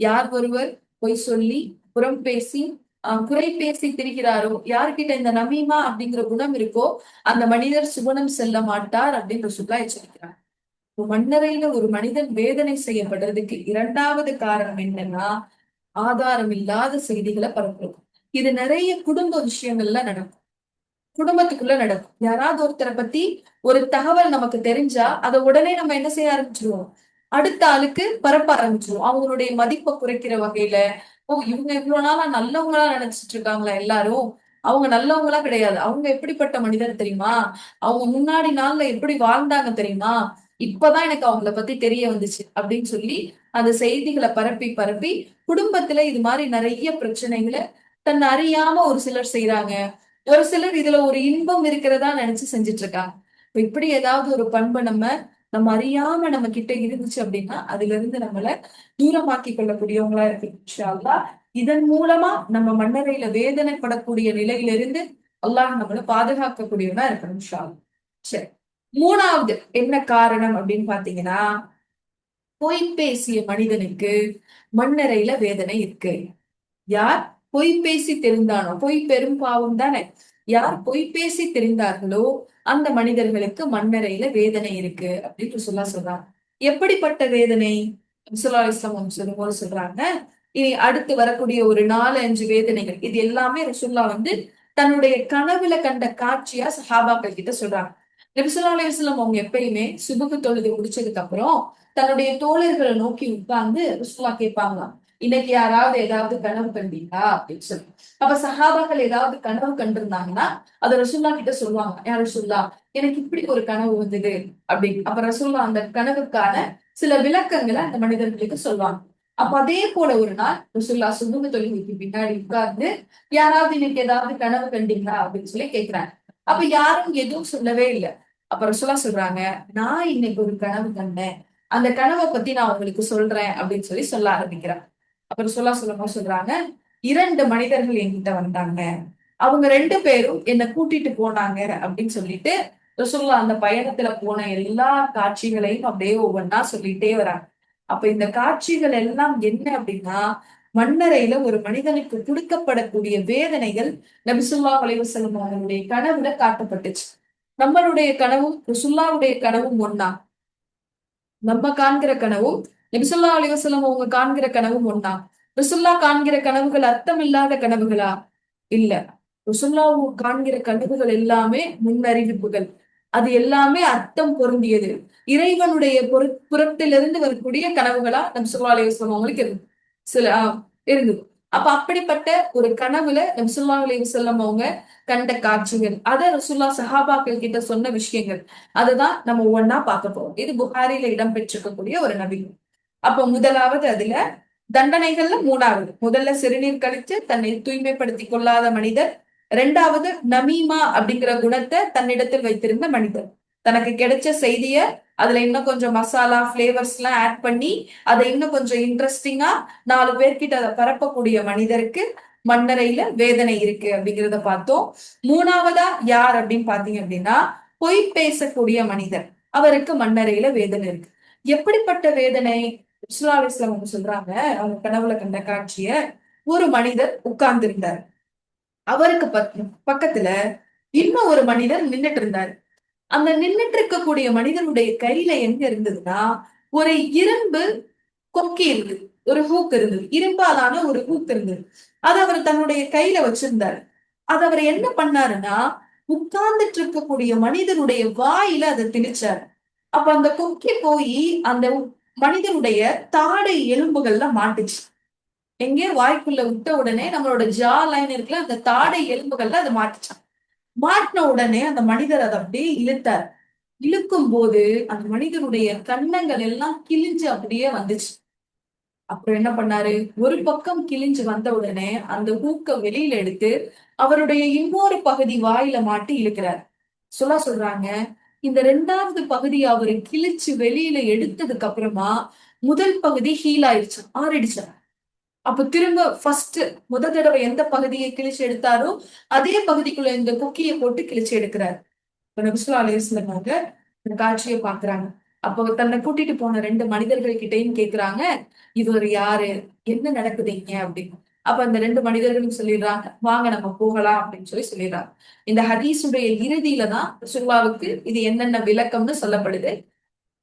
யார் ஒருவர் பொய் சொல்லி புறம் பேசி குறை பேசி திரிகிறாரோ, யார்கிட்ட இந்த நமீமா அப்படிங்கிற குணம் இருக்கோ அந்த மனிதர் சுவனம் செல்ல மாட்டார் அப்படின்னு ரசூலுல்லாஹ் எச்சரிக்கிறாங்க. இப்போ மண்ணறையில ஒரு மனிதன் வேதனை செய்யப்படுறதுக்கு இரண்டாவது காரணம் என்னன்னா, ஆதாரம் இல்லாத செய்திகளை பரப்புறது. இது நிறைய குடும்ப விஷயங்கள்ல நடக்கும். குடும்பத்துக்குள்ள நடக்கும். யாராவது ஒருத்தரை பத்தி ஒரு தகவல் நமக்கு தெரிஞ்சா அதை உடனே நம்ம என்ன செய்ய ஆரம்பிச்சிருவோம்? அடுத்த ஆளுக்கு பரப்ப ஆரம்பிச்சிருவோம். அவங்களுடைய மதிப்பை குறைக்கிற வகையில, ஓ இவங்க இவ்வளவு நாளா நல்லவங்களா நினைச்சிட்டு இருக்காங்களா எல்லாரும்? அவங்க நல்லவங்களா கிடையாது. அவங்க எப்படிப்பட்ட மனிதர் தெரியுமா? அவங்க முன்னாடி நாள்ல எப்படி வாழ்ந்தாங்க தெரியுமா? இப்பதான் எனக்கு அவங்கள பத்தி தெரிய வந்துச்சு அப்படின்னு சொல்லி அந்த செய்திகளை பரப்பி பரப்பி குடும்பத்துல இது மாதிரி நிறைய பிரச்சனைகளை தன்னை அறியாம ஒரு சிலர் செய்யறாங்க. ஒரு சிலர் இதுல ஒரு இன்பம் இருக்கிறதா நினைச்சு செஞ்சுட்டு இருக்காங்க. இப்ப இப்படி ஏதாவது ஒரு பண்பை நம்ம அறியாம நம்ம கிட்ட இருந்துச்சு அப்படின்னா அதுல இருந்து நம்மள தூரமாக்கி கொள்ளக்கூடியவங்களா இருக்கு இன்ஷா அல்லாஹ். இதன் மூலமா நம்ம மண்ணறையில வேதனைப்படக்கூடிய நிலையிலிருந்து அல்லாஹ் நம்மள பாதுகாக்கக்கூடியவனா இருக்கணும் இன்ஷா அல்லாஹ். சரி, மூணாவது என்ன காரணம் அப்படின்னு பாத்தீங்கன்னா, பொய் பேசிய மனிதனுக்கு மண்ணறையில வேதனை இருக்கு. யார் பொய் பேசி தெரிந்தானோ, பொய் பெரும் பாவம் தானே. யார் பொய் பேசி தெரிந்தார்களோ அந்த மனிதர்களுக்கு மண்ணறையில வேதனை இருக்கு அப்படின்னு சொல்றாங்க. எப்படிப்பட்ட வேதனை? ஸல்லல்லாஹு அலைஹி வஸல்லம் சொல்லும்போது சொல்றாங்க, இனி அடுத்து வரக்கூடிய ஒரு 4-5 வேதனைகள் இது எல்லாமே ரசூலுல்லாஹ் தன்னுடைய கனவுல கண்ட காட்சியா சஹாபாக்கள் கிட்ட சொல்றாங்க. நபி ஸல்லல்லாஹு அலைஹி வஸல்லம் அவங்க எப்பயுமே சுபுகு தொழுது முடிச்சதுக்கு அப்புறம் தன்னுடைய தோழர்களை நோக்கி உட்கார்ந்து ரசூலுல்லாஹ் கேட்பாங்களாம், இன்னைக்கு யாராவது ஏதாவது கனவு கண்டீங்களா அப்படின்னு சொல்லி. அப்ப சஹாபாக்கள் ஏதாவது கனவு கண்டிருந்தாங்கன்னா அத ரசூலுல்லாஹ் கிட்ட சொல்லுவாங்க. யார் ரசூலுல்லாஹ், எனக்கு இப்படி ஒரு கனவு வந்தது அப்படின்னு. அப்ப ரசூலுல்லாஹ் அந்த கனவுக்கான சில விளக்கங்களை அந்த மனிதர்களுக்கு சொல்லுவாங்க. அப்ப அதே போல ஒரு நாள் ரசூலுல்லாஹ் சுபுஹ் தொழுகைக்கு பின்னாடி உட்கார்ந்து யாராவது இன்னைக்கு ஏதாவது கனவு கண்டீங்களா அப்படின்னு சொல்லி கேட்கிறாங்க. அப்ப யாரும் எதுவும் சொல்லவே இல்லை. அப்ப ரசூலுல்லாஹ் சொல்றாங்க, நான் இன்னைக்கு ஒரு கனவு கண்டேன், அந்த கனவை பத்தி நான் உங்களுக்கு சொல்றேன் அப்படின்னு சொல்லி சொல்ல ஆரம்பிக்கிறேன். அப்புறம் சொல்லும்போது சொல்றாங்க, 2 மனிதர்கள் என்கிட்ட வந்தாங்க, அவங்க 2 பேரும் என்னை கூட்டிட்டு போனாங்க அப்படின்னு சொல்லிட்டு ரசூலுல்லாஹ் அந்த பயணத்துல போன எல்லா காட்சிகளையும் அப்படியே ஒவ்வொன்னா சொல்லிட்டே வராங்க. அப்ப இந்த காட்சிகள் எல்லாம் என்ன அப்படின்னா, மண்ணறையில ஒரு மனிதனுக்கு கொடுக்கப்படக்கூடிய வேதனைகள் நபி ஸல்லல்லாஹு அலைஹி வஸல்லம் அவர்களுடைய கனவுல காட்டப்பட்டுச்சு. நம்மளுடைய கனவும் ரசூலுல்லாஹ்வுடைய கனவும் ஒண்ணா? நம்ம காண்கிற கனவும் நபிசுல்லா அலைஹி வஸல்லம் அவங்க காண்கிற கனவும் ஒண்ணா? ரசுல்லா காண்கிற கனவுகள் அர்த்தம் இல்லாத கனவுகளா? இல்ல. ரசுல்லா காண்கிற கனவுகள் எல்லாமே முன்னறிவிப்புகள். அது எல்லாமே அர்த்தம் பொருந்தியது. இறைவனுடைய புறத்திலிருந்து வரக்கூடிய கனவுகளா நபிசுல்லா அலைஹி வஸல்லம் அவங்களுக்கு இருந்து சில இருந்தது. அப்ப அப்படிப்பட்ட ஒரு கனவுல நபிசுல்லா அலைஹி வஸல்லம் அவங்க கண்ட காட்சிகள், அத ரசூல்லா சஹாபாக்கள் கிட்ட சொன்ன விஷயங்கள், அதுதான் நம்ம ஒவ்வொன்னா பார்க்க போறோம். இது புகாரில இடம்பெற்றிருக்கக்கூடிய ஒரு நபி. அப்ப முதலாவது அதுல தண்டனைகள்ல மூணாவது. முதல்ல சிறுநீர் கழித்து தன்னை தூய்மைப்படுத்திக் கொள்ளாத மனிதர். இரண்டாவது நமீமா அப்படிங்கிற குணத்தை தன்னிடத்தில் வைத்திருந்த மனிதர். தனக்கு கிடைச்ச செய்திய அதுல இன்னும் கொஞ்சம் மசாலா பிளேவர்ஸ் எல்லாம் ஆட் பண்ணி அதை இன்னும் கொஞ்சம் இன்ட்ரெஸ்டிங்கா 4 பேர்கிட்ட அதை பரப்பக்கூடிய மனிதருக்கு மண்ணறையில வேதனை இருக்கு அப்படிங்கிறத பார்த்தோம். மூணாவதா யார் அப்படின்னு பாத்தீங்க அப்படின்னா பொய் பேசக்கூடிய மனிதர். அவருக்கு மண்ணறையில வேதனை இருக்கு. எப்படிப்பட்ட வேதனை? அவங்க சொல்றாங்க, அவங்க கனவுல கண்ட காட்சிய, ஒரு மனிதர் உட்கார்ந்து இருந்தார். அவருக்கு பக்கத்துல இன்னும் ஒரு மனிதர் நின்னுட்டு இருந்தாரு. அந்த நின்னுட்டு இருக்கக்கூடிய மனிதனுடைய கையில எங்க இருந்ததுன்னா ஒரு இரும்பு கொக்கி இருக்கு, ஒரு ஹூக் இருந்தது, இரும்பாலான ஒரு ஹூக் இருந்தது. அது அவர் தன்னுடைய கையில வச்சிருந்தாரு. அது அவர் என்ன பண்ணாருன்னா உட்கார்ந்துட்டு இருக்கக்கூடிய மனிதனுடைய வாயில அதை திணிச்சாரு. அப்ப அந்த கொக்கி போய் அந்த மனிதனுடைய தாடை எலும்புகள்ல மாட்டுச்சு. எங்கேயோ வாய்க்குள்ள விட்ட உடனே நம்மளோட ஜா லைன் இருக்குல்ல, அந்த தாடை எலும்புகள்ல அது மாட்டுச்சான். மாட்டின உடனே அந்த மனிதர் அதை அப்படியே இழுத்தார். இழுக்கும் போது அந்த மனிதனுடைய கன்னங்கள் எல்லாம் கிழிஞ்சு அப்படியே வந்துச்சு. அப்புறம் என்ன பண்ணாரு? ஒரு பக்கம் கிழிஞ்சு வந்த உடனே அந்த ஹூக்க வெளியில எடுத்து அவருடைய இன்னொரு பகுதி வாயில மாட்டி இழுக்கிறார். சொல்றாங்க, இந்த 2வது பகுதியை அவரு கிழிச்சு வெளியில எடுத்ததுக்கு அப்புறமா முதல் பகுதி ஹீல் ஆயிடுச்சு, ஆறிடுச்சு. அப்ப திரும்ப ஃபர்ஸ்ட் தடவை எந்த பகுதியை கிழிச்சு எடுத்தாரோ அதே பகுதிக்குள்ள இந்த குக்கியை போட்டு கிழிச்சு எடுக்கிறார். நபிசுல்லா அலைஹி வஸல்லம் அவங்க இந்த காட்சியை பாக்குறாங்க. அப்போ தன்னை கூட்டிட்டு போன 2 மனிதர்கள் கிட்டையும் கேக்குறாங்க, இவர் யாரு, என்ன நடக்குதுங்க அப்படின்னு. அப்ப அந்த 2 மனிதர்களும் சொல்லிடுறாங்க, வாங்க நம்ம போகலாம் அப்படின்னு சொல்லிடுறாங்க. இந்த ஹதீஸுடைய இறுதியில தான் ரசூலுல்லாவுக்கு இது என்னென்ன விளக்கம்னு சொல்லப்படுது.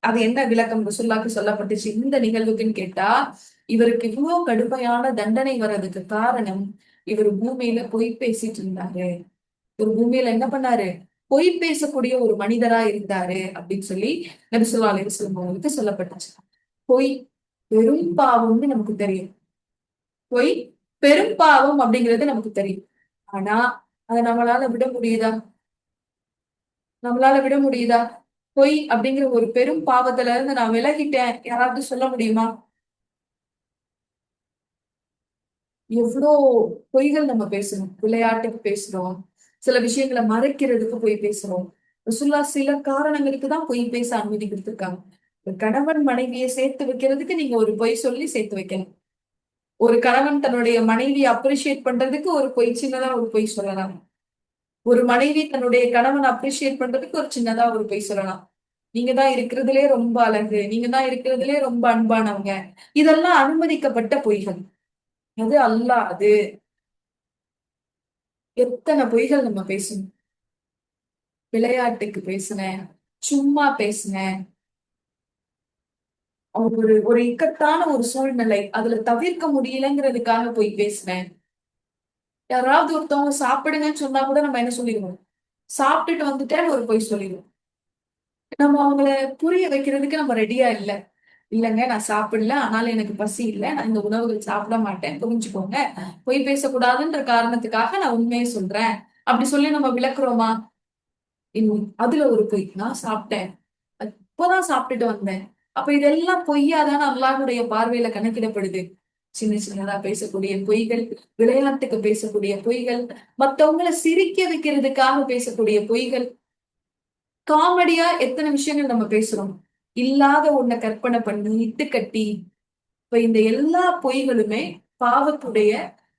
அது என்ன விளக்கம் ரசூலுல்லாக்கு சொல்லப்பட்டுச்சு இந்த நிகழ்வுக்குன்னு கேட்டா, இவருக்கு இவ்வளவு கடுமையான தண்டனை வர்றதுக்கு காரணம் இவர் பூமியில பொய் பேசிட்டு இருந்தாரு. ஒரு பூமியில என்ன பண்ணாரு? பொய் பேசக்கூடிய ஒரு மனிதரா இருந்தாரு அப்படின்னு சொல்லி நபி ஸல்லல்லாஹு அலைஹி வஸல்லம் அவங்களுக்கு சொல்லப்பட்டுச்சு. பொய் பெரும் பாவம்னு நமக்கு தெரியும். பொய் பெரும் பாவம் அப்படிங்கிறது நமக்கு தெரியும். ஆனா அதை நம்மளால விட முடியுதா? நம்மளால விட முடியுதா? பொய் அப்படிங்கிற ஒரு பெரும் பாவத்துல இருந்து நான் விலகிட்டேன் யாராவது சொல்ல முடியுமா? எவ்வளோ பொய்கள் நம்ம பேசணும். விளையாட்டுக்கு பேசுறோம், சில விஷயங்களை மறைக்கிறதுக்கு பொய் பேசுறோம். ரசூலுல்லாஹ் சில காரணங்களுக்கு தான் பொய் பேச அனுமதி கொடுத்திருக்காங்க. ஒரு கணவன் மனைவியை சேர்த்து வைக்கிறதுக்கு நீங்க ஒரு பொய் சொல்லி சேர்த்து வைக்கணும். ஒரு கணவன் தன்னுடைய மனைவியை அப்ரிஷியேட் பண்றதுக்கு ஒரு பொய், சின்னதா ஒரு பொய் சொல்லலாம். ஒரு மனைவி தன்னுடைய கணவன் அப்ரிஷியேட் பண்றதுக்கு ஒரு சின்னதா ஒரு பொய் சொல்லலாம். நீங்க தான் இருக்கிறதுலே ரொம்ப அழகு, நீங்க தான் இருக்கிறதுலே ரொம்ப அன்பானவங்க. இதெல்லாம் அனுமதிக்கப்பட்ட பொய்கள். அது அல்லாது எத்தனை பொய்கள் நம்ம பேசணும். விளையாட்டுக்கு பேசினேன், சும்மா பேசினேன், ஒரு ஒரு இக்கட்டான ஒரு சூழ்நிலை அதுல தவிர்க்க முடியலங்கிறதுக்காக போய் பேசினேன். யாராவது ஒருத்தவங்க சாப்பிடுங்கன்னு சொன்னா கூட நம்ம என்ன சொல்லிடுவோம்? சாப்பிட்டுட்டு வந்துட்டேன்னு ஒரு பொய் சொல்லிடுவோம். நம்ம அவங்கள புரிய வைக்கிறதுக்கு நம்ம ரெடியா இல்ல. இல்லங்க நான் சாப்பிடல, ஆனாலும் எனக்கு பசி இல்ல, நான் இந்த உணவுகள் சாப்பிட மாட்டேன், புரிஞ்சுக்கோங்க. பொய் பேசக்கூடாதுன்ற காரணத்துக்காக நான் உண்மையை சொல்றேன் அப்படி சொல்லி நம்ம விளக்குறோமா? அதுல ஒரு பொய், நான் சாப்பிட்டேன், இப்பதான் சாப்பிட்டுட்டு வந்தேன். அப்ப இதெல்லாம் பொய்யாதான அல்லாஹ்வுடைய பார்வையில கணக்கிடப்படுது. சின்ன சின்னதா பேசக்கூடிய பொய்கள், விளையாட்டுக்கு பேசக்கூடிய பொய்கள், மத்தவங்கள சிரிக்க வைக்கிறதுக்காக பேசக்கூடிய பொய்கள், காமெடியா எத்தனை விஷயங்கள் நம்ம பேசுறோம். இல்லாத ஒண்ண கற்பனை பண்ணி இட்டு கட்டி, இப்ப இந்த எல்லா பொய்களுமே பாவத்துடைய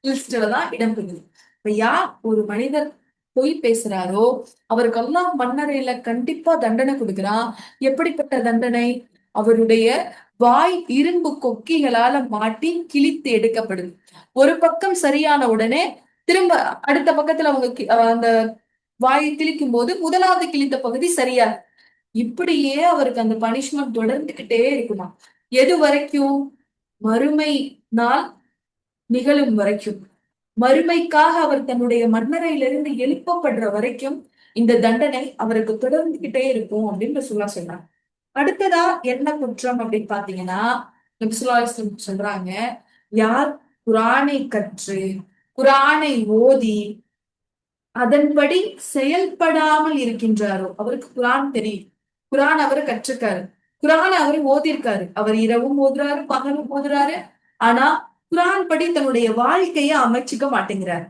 லிஸ்ட்ல தான் இடம்பெறுது. இப்ப யார் ஒரு மனிதர் பொய் பேசுறாரோ அவருக்கு அல்லாஹ் மன்னரையில கண்டிப்பா தண்டனை கொடுக்கிறான். எப்படிப்பட்ட தண்டனை? அவருடைய வாய் இரும்பு கொக்கிகளால மாட்டி கிழித்து எடுக்கப்படுது. ஒரு பக்கம் சரியான உடனே திரும்ப அடுத்த பக்கத்துல அவங்க அந்த வாயை கிழிக்கும் போது முதலாவது கிழித்த பகுதி சரியா இப்படியே அவருக்கு அந்த பனிஷ்மெண்ட் தொடர்ந்துகிட்டே இருக்குமா. எது வரைக்கும்? மறுமை நாள் நிகழும் வரைக்கும். மறுமைக்காக அவர் தன்னுடைய மன்னரையிலிருந்து எழுப்பப்படுற வரைக்கும் இந்த தண்டனை அவருக்கு தொடர்ந்துகிட்டே இருக்கும் அப்படின்னு ரசூலுல்லாஹ் சொல்றாங்க. அடுத்ததா என்ன குற்றம் அப்படின்னு பாத்தீங்கன்னா, நபி ஸல்லல்லாஹு அலைஹி வஸல்லம் சொல்றாங்க, யார் குர்ஆனை கற்று, குர்ஆனை ஓதி, அதன்படி செயல்படாமல் இருக்கின்றாரோ, அவருக்கு குர்ஆன் தெரியும். குர்ஆன் அவரு கற்றிருக்காரு. குர்ஆன் அவரு ஓதியிருக்காரு. அவர் இரவும் ஓதுறாரு, பகலும் ஓதுறாரு. ஆனா குர்ஆன் படி தன்னுடைய வாழ்க்கைய அமைச்சுக்க மாட்டேங்கிறார்.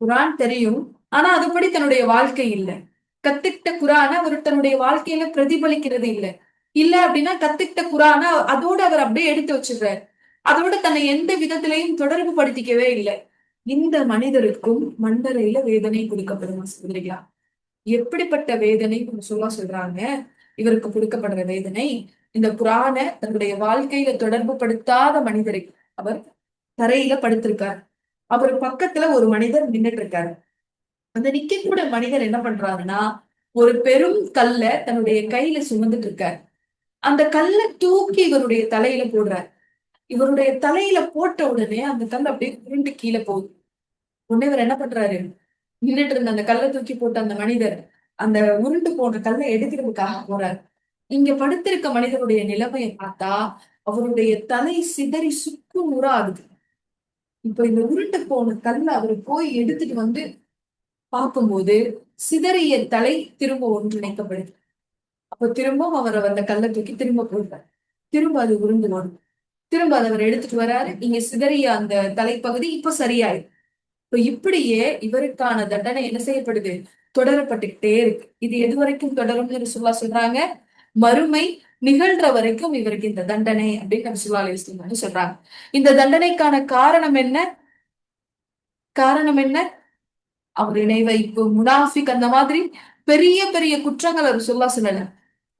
குர்ஆன் தெரியும். ஆனா அதுபடி தன்னுடைய வாழ்க்கை இல்ல. கத்துக்கிட்ட குர்ஆன அவர் தன்னுடைய வாழ்க்கையில பிரதிபலிக்கிறது இல்ல. இல்ல அப்படின்னா கத்துக்கிட்ட குர்ஆன அதோட அவர் அப்படியே எடுத்து வச்சிடுறாரு. அதோட தன்னை எந்த விதத்திலையும் தொடர்பு படுத்திக்கவே இல்ல. இந்த மனிதருக்கும் மண்டரையில வேதனை கொடுக்கப்படும் சகோதரிகளா. எப்படிப்பட்ட வேதனை சொல்றாங்க. இவருக்கு கொடுக்கப்படுற வேதனை, இந்த குர்ஆன தன்னுடைய வாழ்க்கையில தொடர்பு படுத்தாத மனிதரை அவர் தரையில படுத்திருக்கார். அவர் பக்கத்துல ஒரு மனிதர் நின்னுட்டு இருக்காரு. அந்த நிக்கக்கூட மனிதர் என்ன பண்றாருன்னா, ஒரு பெரும் கல்ல தன்னுடைய கையில சுமந்துட்டு இருக்காரு. அந்த கல்ல தூக்கி இவருடைய தலையில போடுறார். இவருடைய தலையில போட்ட உடனே அந்த கல் அப்படியே உருண்டு கீழே போகுது. உடனே இவர் என்ன பண்றாரு? நின்னுட்டு இருந்த அந்த கல்லை தூக்கி போட்ட அந்த மனிதர் அந்த உருண்டு போன கல்லை எடுக்கிறதுக்காக போறாரு. இங்க படுத்திருக்க மனிதருடைய நிலைமையை பார்த்தா அவருடைய தலை சிதறி சுக்கு நூறா ஆகுது. இப்ப இந்த உருண்டு போன கல்ல அவரு போய் எடுத்துட்டு வந்து பார்க்கும்போது சிதறிய தலை திரும்ப ஒன்றிணைக்கப்படுது. அப்ப திரும்பவும் அவர் அந்த கல்லை தூக்கி திரும்ப போடுறார். திரும்ப அது உருண்டு வரும். திரும்ப அதை அவர் எடுத்துட்டு வராரு. இங்க சிதறிய அந்த தலைப்பகுதி இப்ப சரியாயிரு. இப்ப இப்படியே இவருக்கான தண்டனை என்ன செய்யப்படுது? தொடரப்பட்டுக்கிட்டே இருக்கு. இது எது வரைக்கும் தொடரும்னு ரசூலுல்லாஹ் சொல்றாங்க? மறுமை நிகழ்ற வரைக்கும் இவருக்கு இந்த தண்டனை அப்படின்னு ரசூலுல்லாஹி அலைஹி வஸல்லம் சொல்றாங்க. இந்த தண்டனைக்கான காரணம் என்ன? காரணம் என்ன? அவர் இணை வைப்பு, முனாஃபிக் அந்த மாதிரி பெரிய பெரிய குற்றங்களை ரசூலுல்லாஹ் சொல்லல.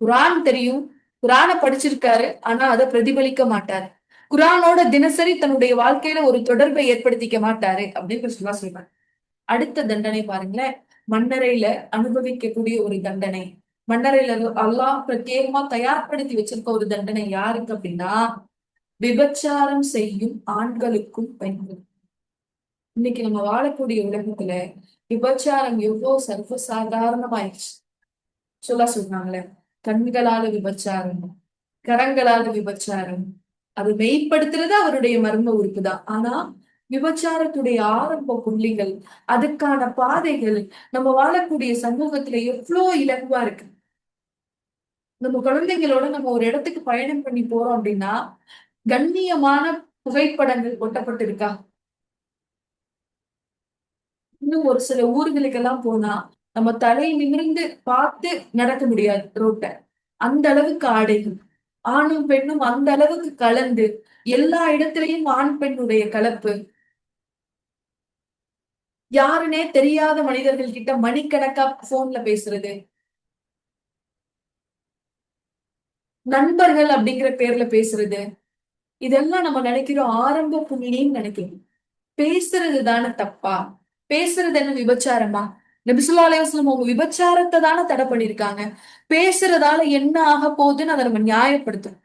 குர்ஆன் தெரியும். குர்ஆன படிச்சிருக்காரு. ஆனா அதை பிரதிபலிக்க மாட்டாரு. குர்ஆனோட தினசரி தன்னுடைய வாழ்க்கையில ஒரு தொடர்பை ஏற்படுத்திக்க மாட்டாரு அப்படின்னு ரசூலுல்லாஹ் சொல்றாங்க. அடுத்த தண்டனை பாருங்களேன். மன்னரையில அனுபவிக்கக்கூடிய ஒரு தண்டனை. மன்னரையில அல்லாஹ் பிரத்யேகமா தயார்படுத்தி வச்சிருக்க ஒரு தண்டனை யாருக்கு அப்படின்னா, விபச்சாரம் செய்யும் ஆண்களுக்கும் பெண்களுக்கும். இன்னைக்கு நம்ம வாழக்கூடிய உலகத்துல விபச்சாரம் எவ்வளவு சர்வசாதாரணமாயிடுச்சு. சொல்றாங்களே, கண்களால விபச்சாரம், கரங்களால விபச்சாரம். அது மெய்ப்படுத்துறது அவருடைய மர்ம உறுப்பு தான். ஆனா விபச்சாரத்துடைய ஆரம்ப புள்ளிகள், அதுக்கான பாதைகள் நம்ம வாழக்கூடிய சமூகத்துல எவ்வளவு இலகுவா இருக்கு. நம்ம குழந்தைங்களோட நம்ம ஒரு இடத்துக்கு பயணம் பண்ணி போறோம் அப்படின்னா கண்ணியமான புகைப்படங்கள் ஒட்டப்பட்டிருக்கா? இன்னும் ஒரு சில ஊர்களுக்கெல்லாம் போனா நம்ம தலை நிமிர்ந்து பார்த்து நடக்க முடியாது ரோட்ட. அந்த அளவுக்கு ஆடைகள். ஆணும் பெண்ணும் அந்த அளவுக்கு கலந்து எல்லா இடத்திலையும் ஆண் பெண்ணுடைய கலப்பு. யாருன்னே தெரியாத மனிதர்கள் கிட்ட மணிக்கணக்கா போன்ல பேசுறது, நண்பர்கள் அப்படிங்கிற பேர்ல பேசுறது, இதெல்லாம் நம்ம நினைக்கிறோம் ஆரம்ப புள்ளின்னு நினைக்கிறோம். பேசுறது தானே தப்பா? பேசுறது என்ன விபச்சாரமா? நபி ஸல்லல்லாஹு அலைஹி வஸல்லம் அவங்க விபச்சாரத்தை தானே தடை பண்ணிருக்காங்க. பேசுறதால என்ன ஆக போகுதுன்னு அதை நம்ம நியாயப்படுத்தும்.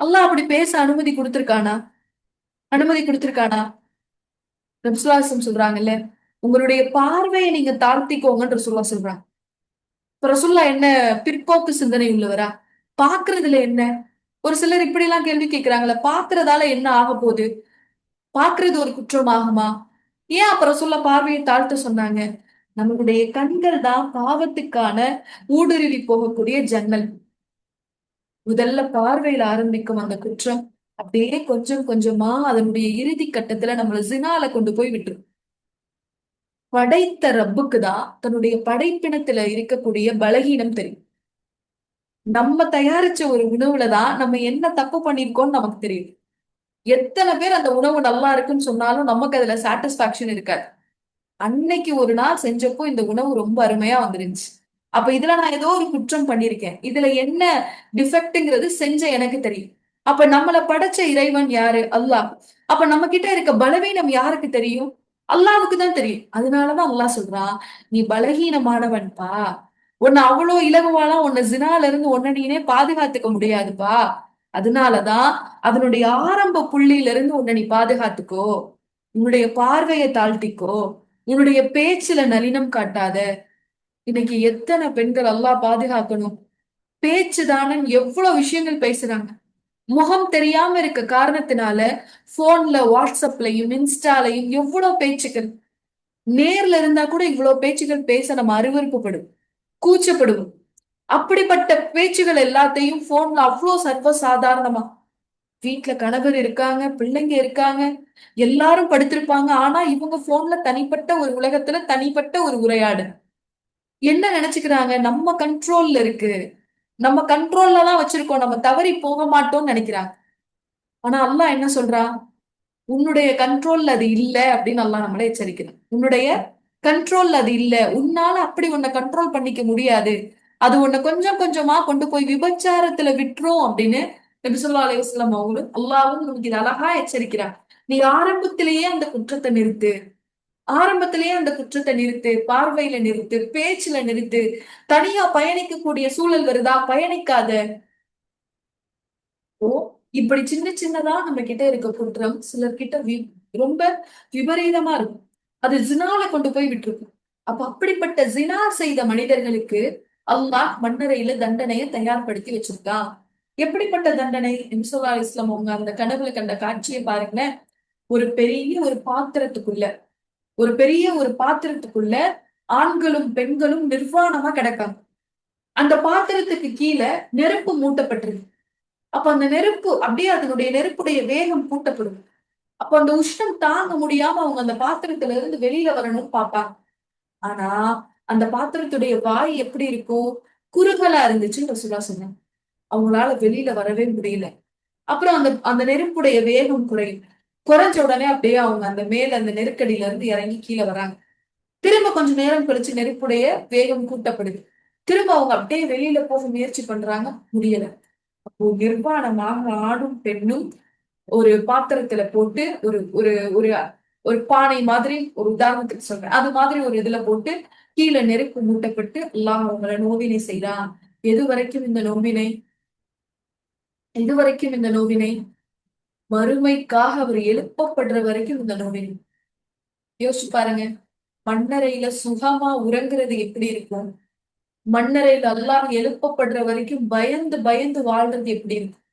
அல்லாஹ் அப்படி பேச அனுமதி கொடுத்திருக்கானா? அனுமதி கொடுத்திருக்கானா? நபி ஸல்லல்லாஹு அலைஹி வஸல்லம் சொல்றாங்கல்ல, உங்களுடைய பார்வையை நீங்க தாழ்த்திக்கோங்கன்னு ரசூலுல்லாஹ் சொல்றாங்க. இப்ப ரசூலுல்லாஹ் என்ன பிற்போக்கு சிந்தனை உள்ளவரா? பாக்குறதுல என்ன? ஒரு சிலர் இப்படி எல்லாம் கேள்வி கேட்கிறாங்கல்ல, பாக்குறதால என்ன ஆக போகுது? பாக்குறது ஒரு குற்றம் ஆகுமா? ஏன் அப்புறம் சொல்ல பார்வையை தாழ்த்த சொன்னாங்க? நம்மளுடைய கண்கள் தான் பாவத்துக்கான ஊடுருவி போகக்கூடிய ஜன்னல். முதல்ல பார்வையில ஆரம்பிக்கும் அந்த குற்றம் அப்படியே கொஞ்சம் கொஞ்சமா அதனுடைய இறுதி கட்டத்துல நம்மள ஜினால கொண்டு போய் விட்டுரும். படைத்த ரப்புக்கு தான் தன்னுடைய படைப்பினத்துல இருக்கக்கூடிய பலகீனம் தெரியும். நம்ம தயாரிச்ச ஒரு உணவுல தான் நம்ம என்ன தப்பு பண்ணிருக்கோம்னு நமக்கு தெரியும். எத்தனை பேர் அந்த உணவு நல்லா இருக்குன்னு சொன்னாலும் நமக்கு அதுல சாட்டிஸ்பாக்சன் இருக்காது. அன்னைக்கு ஒரு நாள் செஞ்சப்போ இந்த உணவு ரொம்ப அருமையா வந்துருந்துச்சு. அப்ப இதுல நான் ஏதோ ஒரு குற்றம் பண்ணிருக்கேன். இதுல என்ன டிஃபெக்ட்ங்கிறது செஞ்ச எனக்கு தெரியும். அப்ப நம்மள படைச்ச இறைவன் யாரு? அல்லாஹ். அப்ப நம்ம கிட்ட இருக்க பலவீனம் யாருக்கு தெரியும்? அல்லாஹ்வுக்கு தான் தெரியும். அதனாலதான் அல்லாஹ் சொல்றான், நீ பலகீனமானவன்பா. உன்னை அவ்வளோ இலகுவாலாம் உன்னை ஜினால இருந்து உன்னை நீனே பாதுகாத்துக்க முடியாதுப்பா. அதனாலதான் அதனுடைய ஆரம்ப புள்ளியில இருந்து உன்னை நீ பாதுகாத்துக்கோ. உன்னுடைய பார்வையை தாழ்த்திக்கோ. உன்னுடைய பேச்சுல நளினம் காட்டாத. இன்னைக்கு எத்தனை பெண்கள் அல்லாஹ் பாதுகாக்கணும். பேச்சுதானன்னு எவ்வளவு விஷயங்கள் பேசுறாங்க. முகம் தெரியாம இருக்க காரணத்தினால போன்ல வாட்ஸ்அப்லயும் இன்ஸ்டாலையும் எவ்வளவு பேச்சுக்கள். நேர்ல இருந்தா கூட இவ்வளவு பேச்சுகள் பேச நம்ம அருவருப்புப்படும், கூச்சப்படுவோம். அப்படிப்பட்ட பேச்சுகள் எல்லாத்தையும் போன்ல அவ்வளவு சர்வ சாதாரணமா, வீட்டுல கணவர் இருக்காங்க, பிள்ளைங்க இருக்காங்க, எல்லாரும் படுத்திருப்பாங்க. ஆனா இவங்க போன்ல தனிப்பட்ட ஒரு உலகத்துல தனிப்பட்ட ஒரு உரையாடு. என்ன நினைச்சுக்கிறாங்க? நம்ம கண்ட்ரோல்ல இருக்கு, நம்ம கண்ட்ரோல்ல தான் வச்சிருக்கோம், நம்ம தவறி போக மாட்டோம்னு நினைக்கிறாங்க. ஆனா அல்லாஹ் என்ன சொல்றான்? உன்னுடைய கண்ட்ரோல்ல அது இல்ல அப்படின்னு அல்லாஹ் நம்மளை எச்சரிக்கிறான். உன்னுடைய கண்ட்ரோல்ல அது இல்ல. உன்னால அப்படி உன்னை கண்ட்ரோல் பண்ணிக்க முடியாது. அது உன்னை கொஞ்சம் கொஞ்சமா கொண்டு போய் விபச்சாரத்துல விட்டுரும் அப்படின்னு நபி ஸல்லல்லாஹு அலைஹி வஸல்லம் அவங்களும் அல்லாஹ்வும் நமக்கு இது அழகா எச்சரிக்கிறான். நீ ஆரம்பத்திலேயே அந்த குற்றத்தை நிறுத்து. ஆரம்பத்திலேயே அந்த குற்றத்தை நிறுத்து. பார்வையில நிறுத்து, பேச்சுல நிறுத்து. தனியா பயணிக்கக்கூடிய சூழல் வருதா? பயணிக்காத. ஓ, இப்படி சின்ன சின்னதா நம்ம கிட்ட இருக்க குற்றம் சிலர்கிட்ட ரொம்ப விபரீதமா இருக்கும். அது ஜினால கொண்டு போய் விட்டுருக்கும். அப்ப அப்படிப்பட்ட ஜினா செய்த மனிதர்களுக்கு அல்லாஹ் மன்னரையில தண்டனையை தயார்படுத்தி வச்சிருக்கான். எப்படிப்பட்ட தண்டனை? நபி ஸல்லல்லாஹு அலைஹி வஸல்லம் அவங்க அந்த கனவுல கண்ட காட்சியை பாருங்களேன். ஒரு பெரிய ஒரு பாத்திரத்துக்குள்ள ஒரு பாத்திரத்துக்குள்ள ஆண்களும் பெண்களும் நிர்வாணமா கிடக்காங்க. அந்த பாத்திரத்துக்கு கீழே நெருப்பு மூட்டப்பட்டிருக்கு. அப்ப அந்த நெருப்பு அப்படியே அதனுடைய நெருப்புடைய வேகம் கூட்டப்படும். அப்ப அந்த உஷ்ணம் தாங்க முடியாம அவங்க அந்த பாத்திரத்துல இருந்து வெளியில வரணும்னு பாப்பாங்க. ஆனா அந்த பாத்திரத்துடைய வாய் எப்படி இருக்கும்? குறுகலா இருந்துச்சுன்னு ரசூலா சொன்னாங்க. அவங்களால வெளியில வரவே முடியல. அப்புறம் அந்த அந்த நெருப்புடைய வேகம் குறையும். குறைஞ்ச உடனே அப்படியே அவங்க அந்த மேல அந்த நெருக்கடியில இருந்து இறங்கி கீழே வராங்க. திரும்ப கொஞ்ச நேரம் கழிச்சு நெருப்புடைய வேகம் கூட்டப்படுது. திரும்ப அவங்க அப்படியே வெளியில போக முயற்சி பண்றாங்க, முடியல. அப்போ நிர்வாணமாக ஆணும் பெண்ணும் ஒரு பாத்திரத்துல போட்டு ஒரு ஒரு ஒரு ஒரு பானை மாதிரி, ஒரு உதாரணத்துக்கு சொல்றேன், அது மாதிரி ஒரு இதுல போட்டு கீழே நெருப்பு மூட்டப்பட்டு அல்லாஹ் அவங்களை நோவினை செய்றான். எது வரைக்கும் இந்த நோவினை? எது வரைக்கும் இந்த நோவினை? மறுமைக்காக அவர் எழுப்பப்படுற வரைக்கும் இந்த நோவினை. யோசிச்சு பாருங்க. மண்ணறையில சுகமா உறங்குறது எப்படி இருக்கும்? மண்ணறையில அல்லாஹ் எழுப்பப்படுற வரைக்கும் பயந்து பயந்து வாழ்றது எப்படி இருக்கும்?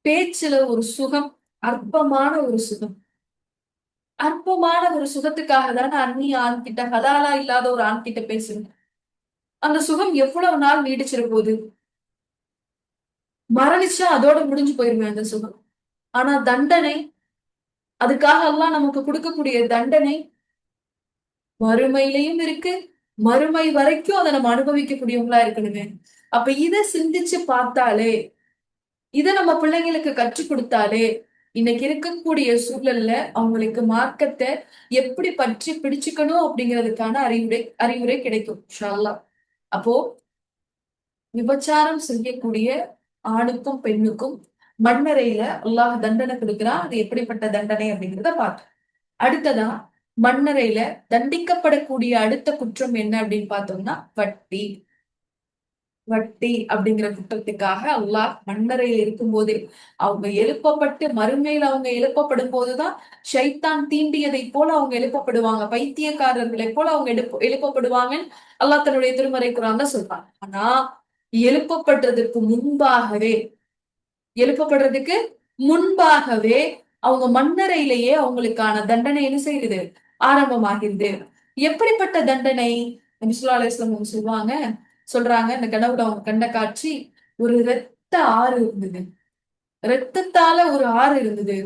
பேச்சுல ஒரு சுகம், அற்பமான ஒரு சுகம். அற்பமான ஒரு சுகத்துக்காக தானே அந்நிய ஆண் கிட்ட, ஹலாலா இல்லாத ஒரு ஆண் கிட்ட பேசுறோம். அந்த சுகம் எவ்வளவு நாள் நீடிச்சிட போகுது? மரணிச்சா அதோட முடிஞ்சு போயிருமே அந்த சுகம். ஆனா தண்டனை, அதுக்காக அல்லாஹ் நமக்கு கொடுக்கக்கூடிய தண்டனை மறுமையிலையும் இருக்கு. மறுமை வரைக்கும் அதை நம்ம அனுபவிக்கக்கூடியவங்களா இருக்கணுமே. அப்ப இதை சிந்திச்சு பார்த்தாலே, இதை நம்ம பிள்ளைங்களுக்கு கற்றுக் கொடுத்தாலே, இன்னைக்கு இருக்கக்கூடிய சூழல்ல அவங்களுக்கு மார்க்கத்தை எப்படி பற்றி பிடிச்சுக்கணும் அப்படிங்கிறதுக்கான அறிவுரை அறிவுரை கிடைக்கும் இன்ஷா அல்லாஹ். அப்போ விபச்சாரம் செய்யக்கூடிய ஆணுக்கும் பெண்ணுக்கும் மண்ணறையில அல்லாஹ் தண்டனை கொடுக்கிறான். அது எப்படிப்பட்ட தண்டனை அப்படிங்கிறத பார்த்தோம். அடுத்ததா மண்ணறையில தண்டிக்கப்படக்கூடிய அடுத்த குற்றம் என்ன அப்படின்னு பார்த்தோம்னா வட்டி. வட்டி அப்படிங்கிற குற்றத்துக்காக அல்லாஹ் மண்ணறையில் இருக்கும் போதே, அவங்க எழுப்பப்பட்டு மறுமையில அவங்க எழுப்பப்படும் போதுதான் ஷைத்தான் தீண்டியதை போல அவங்க எழுப்பப்படுவாங்க. பைத்தியக்காரர்களை போல அவங்க எழுப்பப்படுவாங்கன்னு அல்லாஹ் தன்னுடைய திருமறை குர்ஆன்ல சொல்றாங்க. ஆனா எழுப்பப்படுறதுக்கு முன்பாகவே எழுப்பப்படுறதுக்கு முன்பாகவே அவங்க மண்ணறையிலேயே அவங்களுக்கான தண்டனை என்ன செய்யுது? ஆரம்பமாகிறது. எப்படிப்பட்ட தண்டனை? நபி ஸல்லல்லாஹு அலைஹி வஸல்லம் அவங்க சொல்றாங்க, இந்த கனவுல அவங்க கண்ட காட்சி, ஒரு இரத்த ஆறு இருந்தது. இரத்தத்தால ஒரு ஆறு இருந்தது.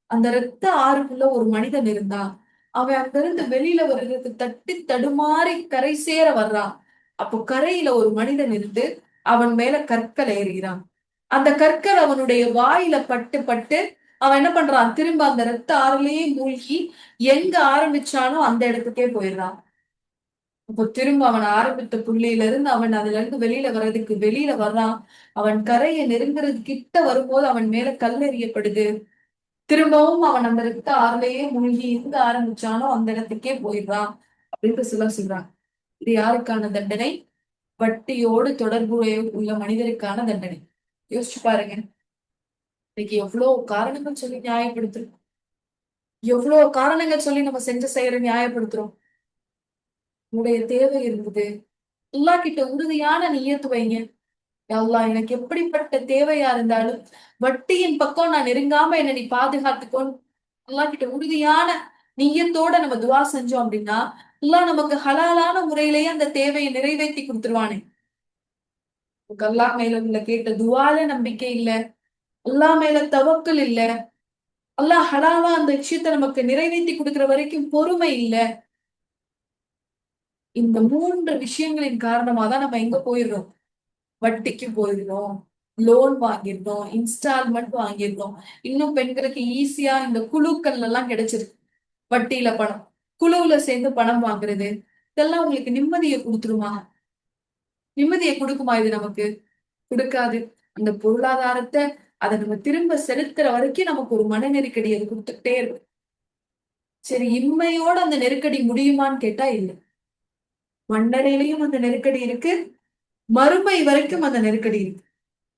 அந்த இரத்த ஆறுக்குள்ள ஒரு மனிதன் இருந்தான். அவன் அங்கிருந்து வெளியில வர்றதுக்கு தட்டி தடுமாறி கரை சேர வர்றான். அப்போ கரையில ஒரு மனிதன் இருந்து அவன் மேல கற்கள் ஏறுகிறான். அந்த கற்கள் அவனுடைய வாயில பட்டு பட்டு அவன் என்ன பண்றான்? திரும்ப அந்த ரத்த ஆறுலயே மூழ்கி எங்க ஆரம்பிச்சானோ அந்த இடத்துக்கே போயிடுறான். அப்போ திரும்ப அவன் ஆரம்பித்த புள்ளியில இருந்து அவன் அதுல இருந்து வெளியில வர்றதுக்கு வெளியில வர்றான். அவன் கரையை நெருங்குறது கிட்ட வரும்போது அவன் மேல கல் எறியப்படுது. திரும்பவும் அவன் அந்த ரத்த ஆறுலயே மூழ்கி எங்க ஆரம்பிச்சானோ அந்த இடத்துக்கே போயிடுறான் அப்படின்னு சொல்றாங்க. இது யாருக்கான தண்டனை? வட்டியோடு தொடர்பு உள்ள மனிதருக்கான தண்டனை. யோசிச்சு பாருங்க. இன்னைக்கு எவ்வளவு காரணங்கள் சொல்லி நியாயப்படுத்துறோம், எவ்வளவு காரணங்கள் சொல்லி நம்ம செஞ்ச செயலை நியாயப்படுத்துறோம். உங்களுடைய தேவை இருக்குது, அல்லாஹ் கிட்ட உறுதியான நியத்து வைங்க. யா அல்லாஹ் எனக்கு எப்படிப்பட்ட தேவையா இருந்தாலும் வட்டியின் பக்கம் நான் நெருங்காம என்ன நீ பாதுகாத்துக்கோன்னு அல்லாஹ் கிட்ட உறுதியான நியத்தோட நம்ம துவா செஞ்சோம் அப்படின்னா அல்லாஹ் நமக்கு ஹலாலான முறையிலேயே அந்த தேவையை நிறைவேற்றி கொடுத்துருவானே. அல்லாஹ் மேல உள்ள கேட்ட துவால நம்பிக்கை இல்ல, அல்லாஹ் மேல தவக்கல் இல்ல, அல்லாஹ் ஹலாலா அந்த விஷயத்த நமக்கு நிறைவேற்றி கொடுக்கிற வரைக்கும் பொறுமை இல்ல. இந்த 3 விஷயங்களின் காரணமா தான் நம்ம எங்க போயிடுறோம்? வட்டிக்கு போயிடுறோம், லோன் வாங்கிருந்தோம், இன்ஸ்டால்மெண்ட் வாங்கிருந்தோம். இன்னும் பெண்களுக்கு ஈஸியா இந்த குழுக்கள்ல எல்லாம் கிடைச்சிருக்கு வட்டியில பணம். குழுவுல சேர்ந்து பணம் வாங்குறது இதெல்லாம் உங்களுக்கு நிம்மதியை கொடுத்துருமா? நிம்மதியை கொடுக்குமா இது நமக்கு? கொடுக்காது. அந்த பொருளாதாரத்தை அதை நம்ம திரும்ப செலுத்துற வரைக்கும் நமக்கு ஒரு மன நெருக்கடி அது கொடுத்துட்டே இருக்கு. சரி, இம்மையோட அந்த நெருக்கடி முடியுமான்னு கேட்டா இல்ல. மண்ணறையிலையும் அந்த நெருக்கடி இருக்கு, மறுமை வரைக்கும் அந்த நெருக்கடி இருக்கு.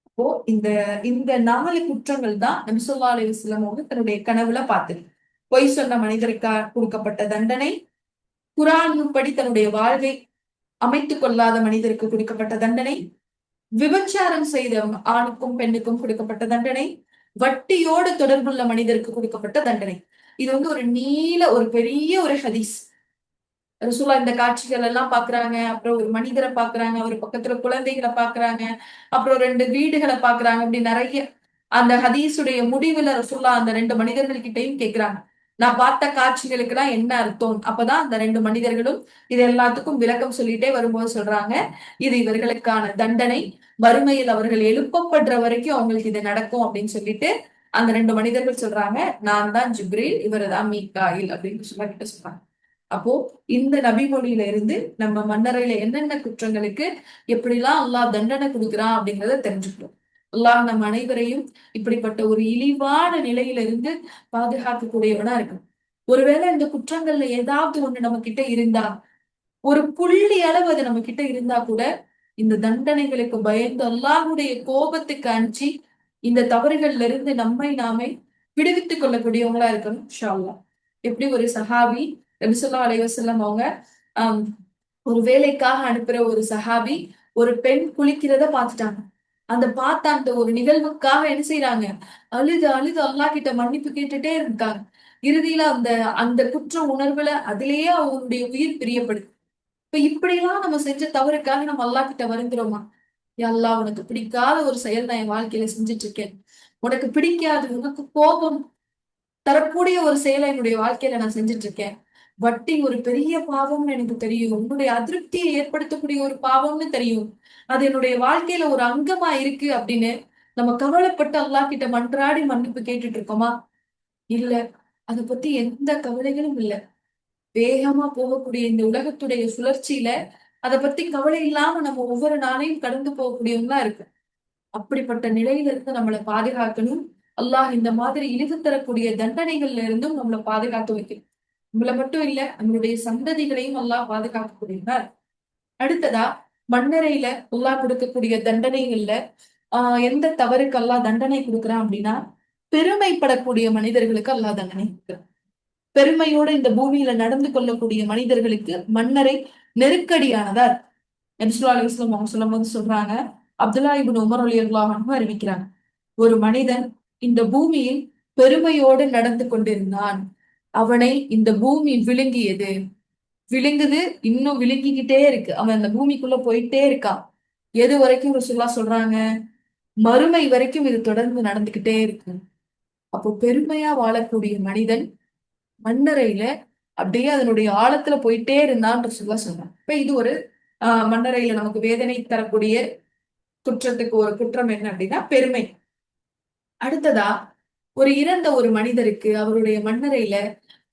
அப்போ இந்த இந்த 4 குற்றங்கள் தான் நபி ஸல்லல்லாஹு அலைஹி வஸல்லம் அவங்க தன்னுடைய கனவுல பார்த்தது. பொய் சொன்ன மனிதருக்கா கொடுக்கப்பட்ட தண்டனை, குர்ஆன் படி தன்னுடைய வாழ்வை அமைத்துக் கொள்ளாத மனிதருக்கு கொடுக்கப்பட்ட தண்டனை, விபச்சாரம் செய்த ஆணுக்கும் பெண்ணுக்கும் கொடுக்கப்பட்ட தண்டனை, வட்டியோடு தொடர்புள்ள மனிதருக்கு கொடுக்கப்பட்ட தண்டனை. இது ஒரு நீல ஒரு பெரிய ஒரு ஹதீஸ். ரசூலா இந்த காட்சிகள் எல்லாம் பாக்குறாங்க. அப்புறம் ஒரு மனிதரை பாக்குறாங்க, ஒரு பக்கத்துல குழந்தைகளை பாக்குறாங்க, அப்புறம் 2 வீடுகளை பாக்குறாங்க. அப்படி நிறைய அந்த ஹதீஸுடைய முடிவுல ரசூலா அந்த 2 மனிதர்கள் கிட்டையும் கேக்குறாங்க, நான் பார்த்த காட்சிகளுக்கு எல்லாம் என்ன அர்த்தம்? அப்பதான் அந்த 2 மனிதர்களும் இது எல்லாத்துக்கும் விளக்கம் சொல்லிட்டே வரும்போது சொல்றாங்க, இது இவர்களுக்கான தண்டனை, வறுமையில் அவர்கள் எழுப்பப்படுற வரைக்கும் அவங்களுக்கு இது நடக்கும் அப்படின்னு சொல்லிட்டு அந்த 2 மனிதர்கள் சொல்றாங்க, நான் தான் ஜிப்ரீல், இவர் தான் மீகாயில் அப்படின்னு சொல்றாங்க. அப்போ இந்த நபிமொழியில இருந்து நம்ம மன்னரையில என்னென்ன குற்றங்களுக்கு எப்படிலாம் அல்லாஹ் தண்டனை கொடுக்குறான் அப்படிங்கிறத தெரிஞ்சுக்கிறோம். அல்லாஹ் நம் அனைவரையும் இப்படிப்பட்ட ஒரு இழிவான நிலையில இருந்து பாதுகாக்கக்கூடியவனா இருக்கும். ஒருவேளை இந்த குற்றங்கள்ல ஏதாவது ஒண்ணு நம்ம கிட்ட இருந்தா, ஒரு புள்ளி அளவு அது நம்ம கிட்ட இருந்தா கூட இந்த தண்டனைகளுக்கு பயந்து அல்லாஹ்வுடைய கோபத்துக்கு அஞ்சி இந்த தவறுகள்ல இருந்து நம்மை நாமே விடுவித்துக் கொள்ளக்கூடியவங்களா இருக்கணும் இன்ஷா அல்லாஹ். எப்படி ஒரு சஹாபி நபி ஸல்லல்லாஹு அலைஹி வஸல்லம் அவங்க ஆஹ் ஒரு வேலைக்காக அனுப்புற ஒரு சஹாபி ஒரு பெண் குளிக்கிறத பார்த்துட்டாங்க. அந்த பார்த்த அந்த ஒரு நிகழ்வுக்காக என்ன செய்யறாங்க? அழுது அழுது அல்லாஹ் கிட்ட மன்னிப்பு கேட்டுட்டே இருக்காங்க. இறுதியில அந்த அந்த குற்ற உணர்வுல அதிலேயே அவங்களுடைய உயிர் பிரியப்படுது. இப்ப இப்படியெல்லாம் நம்ம செஞ்ச தவறுக்காக நம்ம அல்லாஹ் கிட்ட வருந்துறோமா? யா அல்லாஹ், உனக்கு பிடிக்காத ஒரு செயல் நான் என் வாழ்க்கையில செஞ்சுட்டு இருக்கேன், உனக்கு பிடிக்காது, உனக்கு கோபம் தரக்கூடிய ஒரு செயலை என்னுடைய வாழ்க்கையில நான் செஞ்சுட்டு இருக்கேன், வட்டி ஒரு பெரிய பாவம்னு எனக்கு தெரியும், உன்னுடைய அதிருப்தியை ஏற்படுத்தக்கூடிய ஒரு பாவம்னு தெரியும், அது என்னுடைய வாழ்க்கையில ஒரு அங்கமா இருக்கு அப்படின்னு நம்ம கவலைப்பட்டு அல்லாஹ் கிட்ட மன்றாடி மன்னிப்பு கேட்டுட்டு இருக்கோமா? இல்ல. அதை பத்தி எந்த கவலைகளும் இல்ல. வேகமா போகக்கூடிய இந்த உலகத்துடைய சுழற்சியில அதை பத்தி கவலை இல்லாம நம்ம ஒவ்வொரு நாளையும் கடந்து போகக்கூடியவங்களா இருக்கு. அப்படிப்பட்ட நிலையில இருந்து நம்மளை பாதுகாக்கணும். அல்லாஹ் இந்த மாதிரி இழிவு தரக்கூடிய தண்டனைகள்ல இருந்தும் நம்மளை பாதுகாத்து வைக்கணும். நம்மள மட்டும் இல்ல, நம்மளுடைய சந்ததிகளையும் அல்லாஹ் பாதுகாக்கக்கூடியவர். அடுத்ததா, மண்ணறையில அல்லாஹ் கொடுக்கக்கூடிய தண்டனைகள்ல எந்த தவறுக்கு அல்லாஹ் தண்டனை கொடுக்குறான் அப்படின்னா, பெருமைப்படக்கூடிய மனிதர்களுக்கு அல்லாஹ் தண்டனை கொடுக்குறான். பெருமையோட இந்த பூமியில நடந்து கொள்ளக்கூடிய மனிதர்களுக்கு மன்னரை நெருக்கடியானதா இருக்கு. நபி ஸல்லல்லாஹு அலைஹி வஸல்லம் அவங்க சொல்லும்போது சொல்றாங்க, அப்துல்லா இப்னு உமர் ரலியல்லாஹு அன்ஹு அறிவிக்கிறாங்க, ஒரு மனிதன் இந்த பூமியில் பெருமையோடு நடந்து கொண்டிருந்தான், அவனை இந்த பூமி விழுங்கியது, விழுங்குது, இன்னும் விழுங்கிக்கிட்டே இருக்கு, அவன் அந்த பூமிக்குள்ள போயிட்டே இருக்கான். எது வரைக்கும் ரசூலுல்லாஹ் சொல்றாங்க? மறுமை வரைக்கும் இது தொடர்ந்து நடந்துகிட்டே இருக்கு. அப்போ பெருமையா வாழக்கூடிய மனிதன் மண்ணறையில அப்படியே அதனுடைய ஆழத்துல போயிட்டே இருந்தான்னு ரசூலுல்லாஹ் சொன்னாங்க. இப்ப இது ஒரு மண்ணறையில நமக்கு வேதனை தரக்கூடிய குற்றத்துக்கு ஒரு குற்றம் என்ன அப்படின்னா பெருமை. அடுத்ததா, ஒரு இறந்த ஒரு மனிதருக்கு அவருடைய மண்ணறையில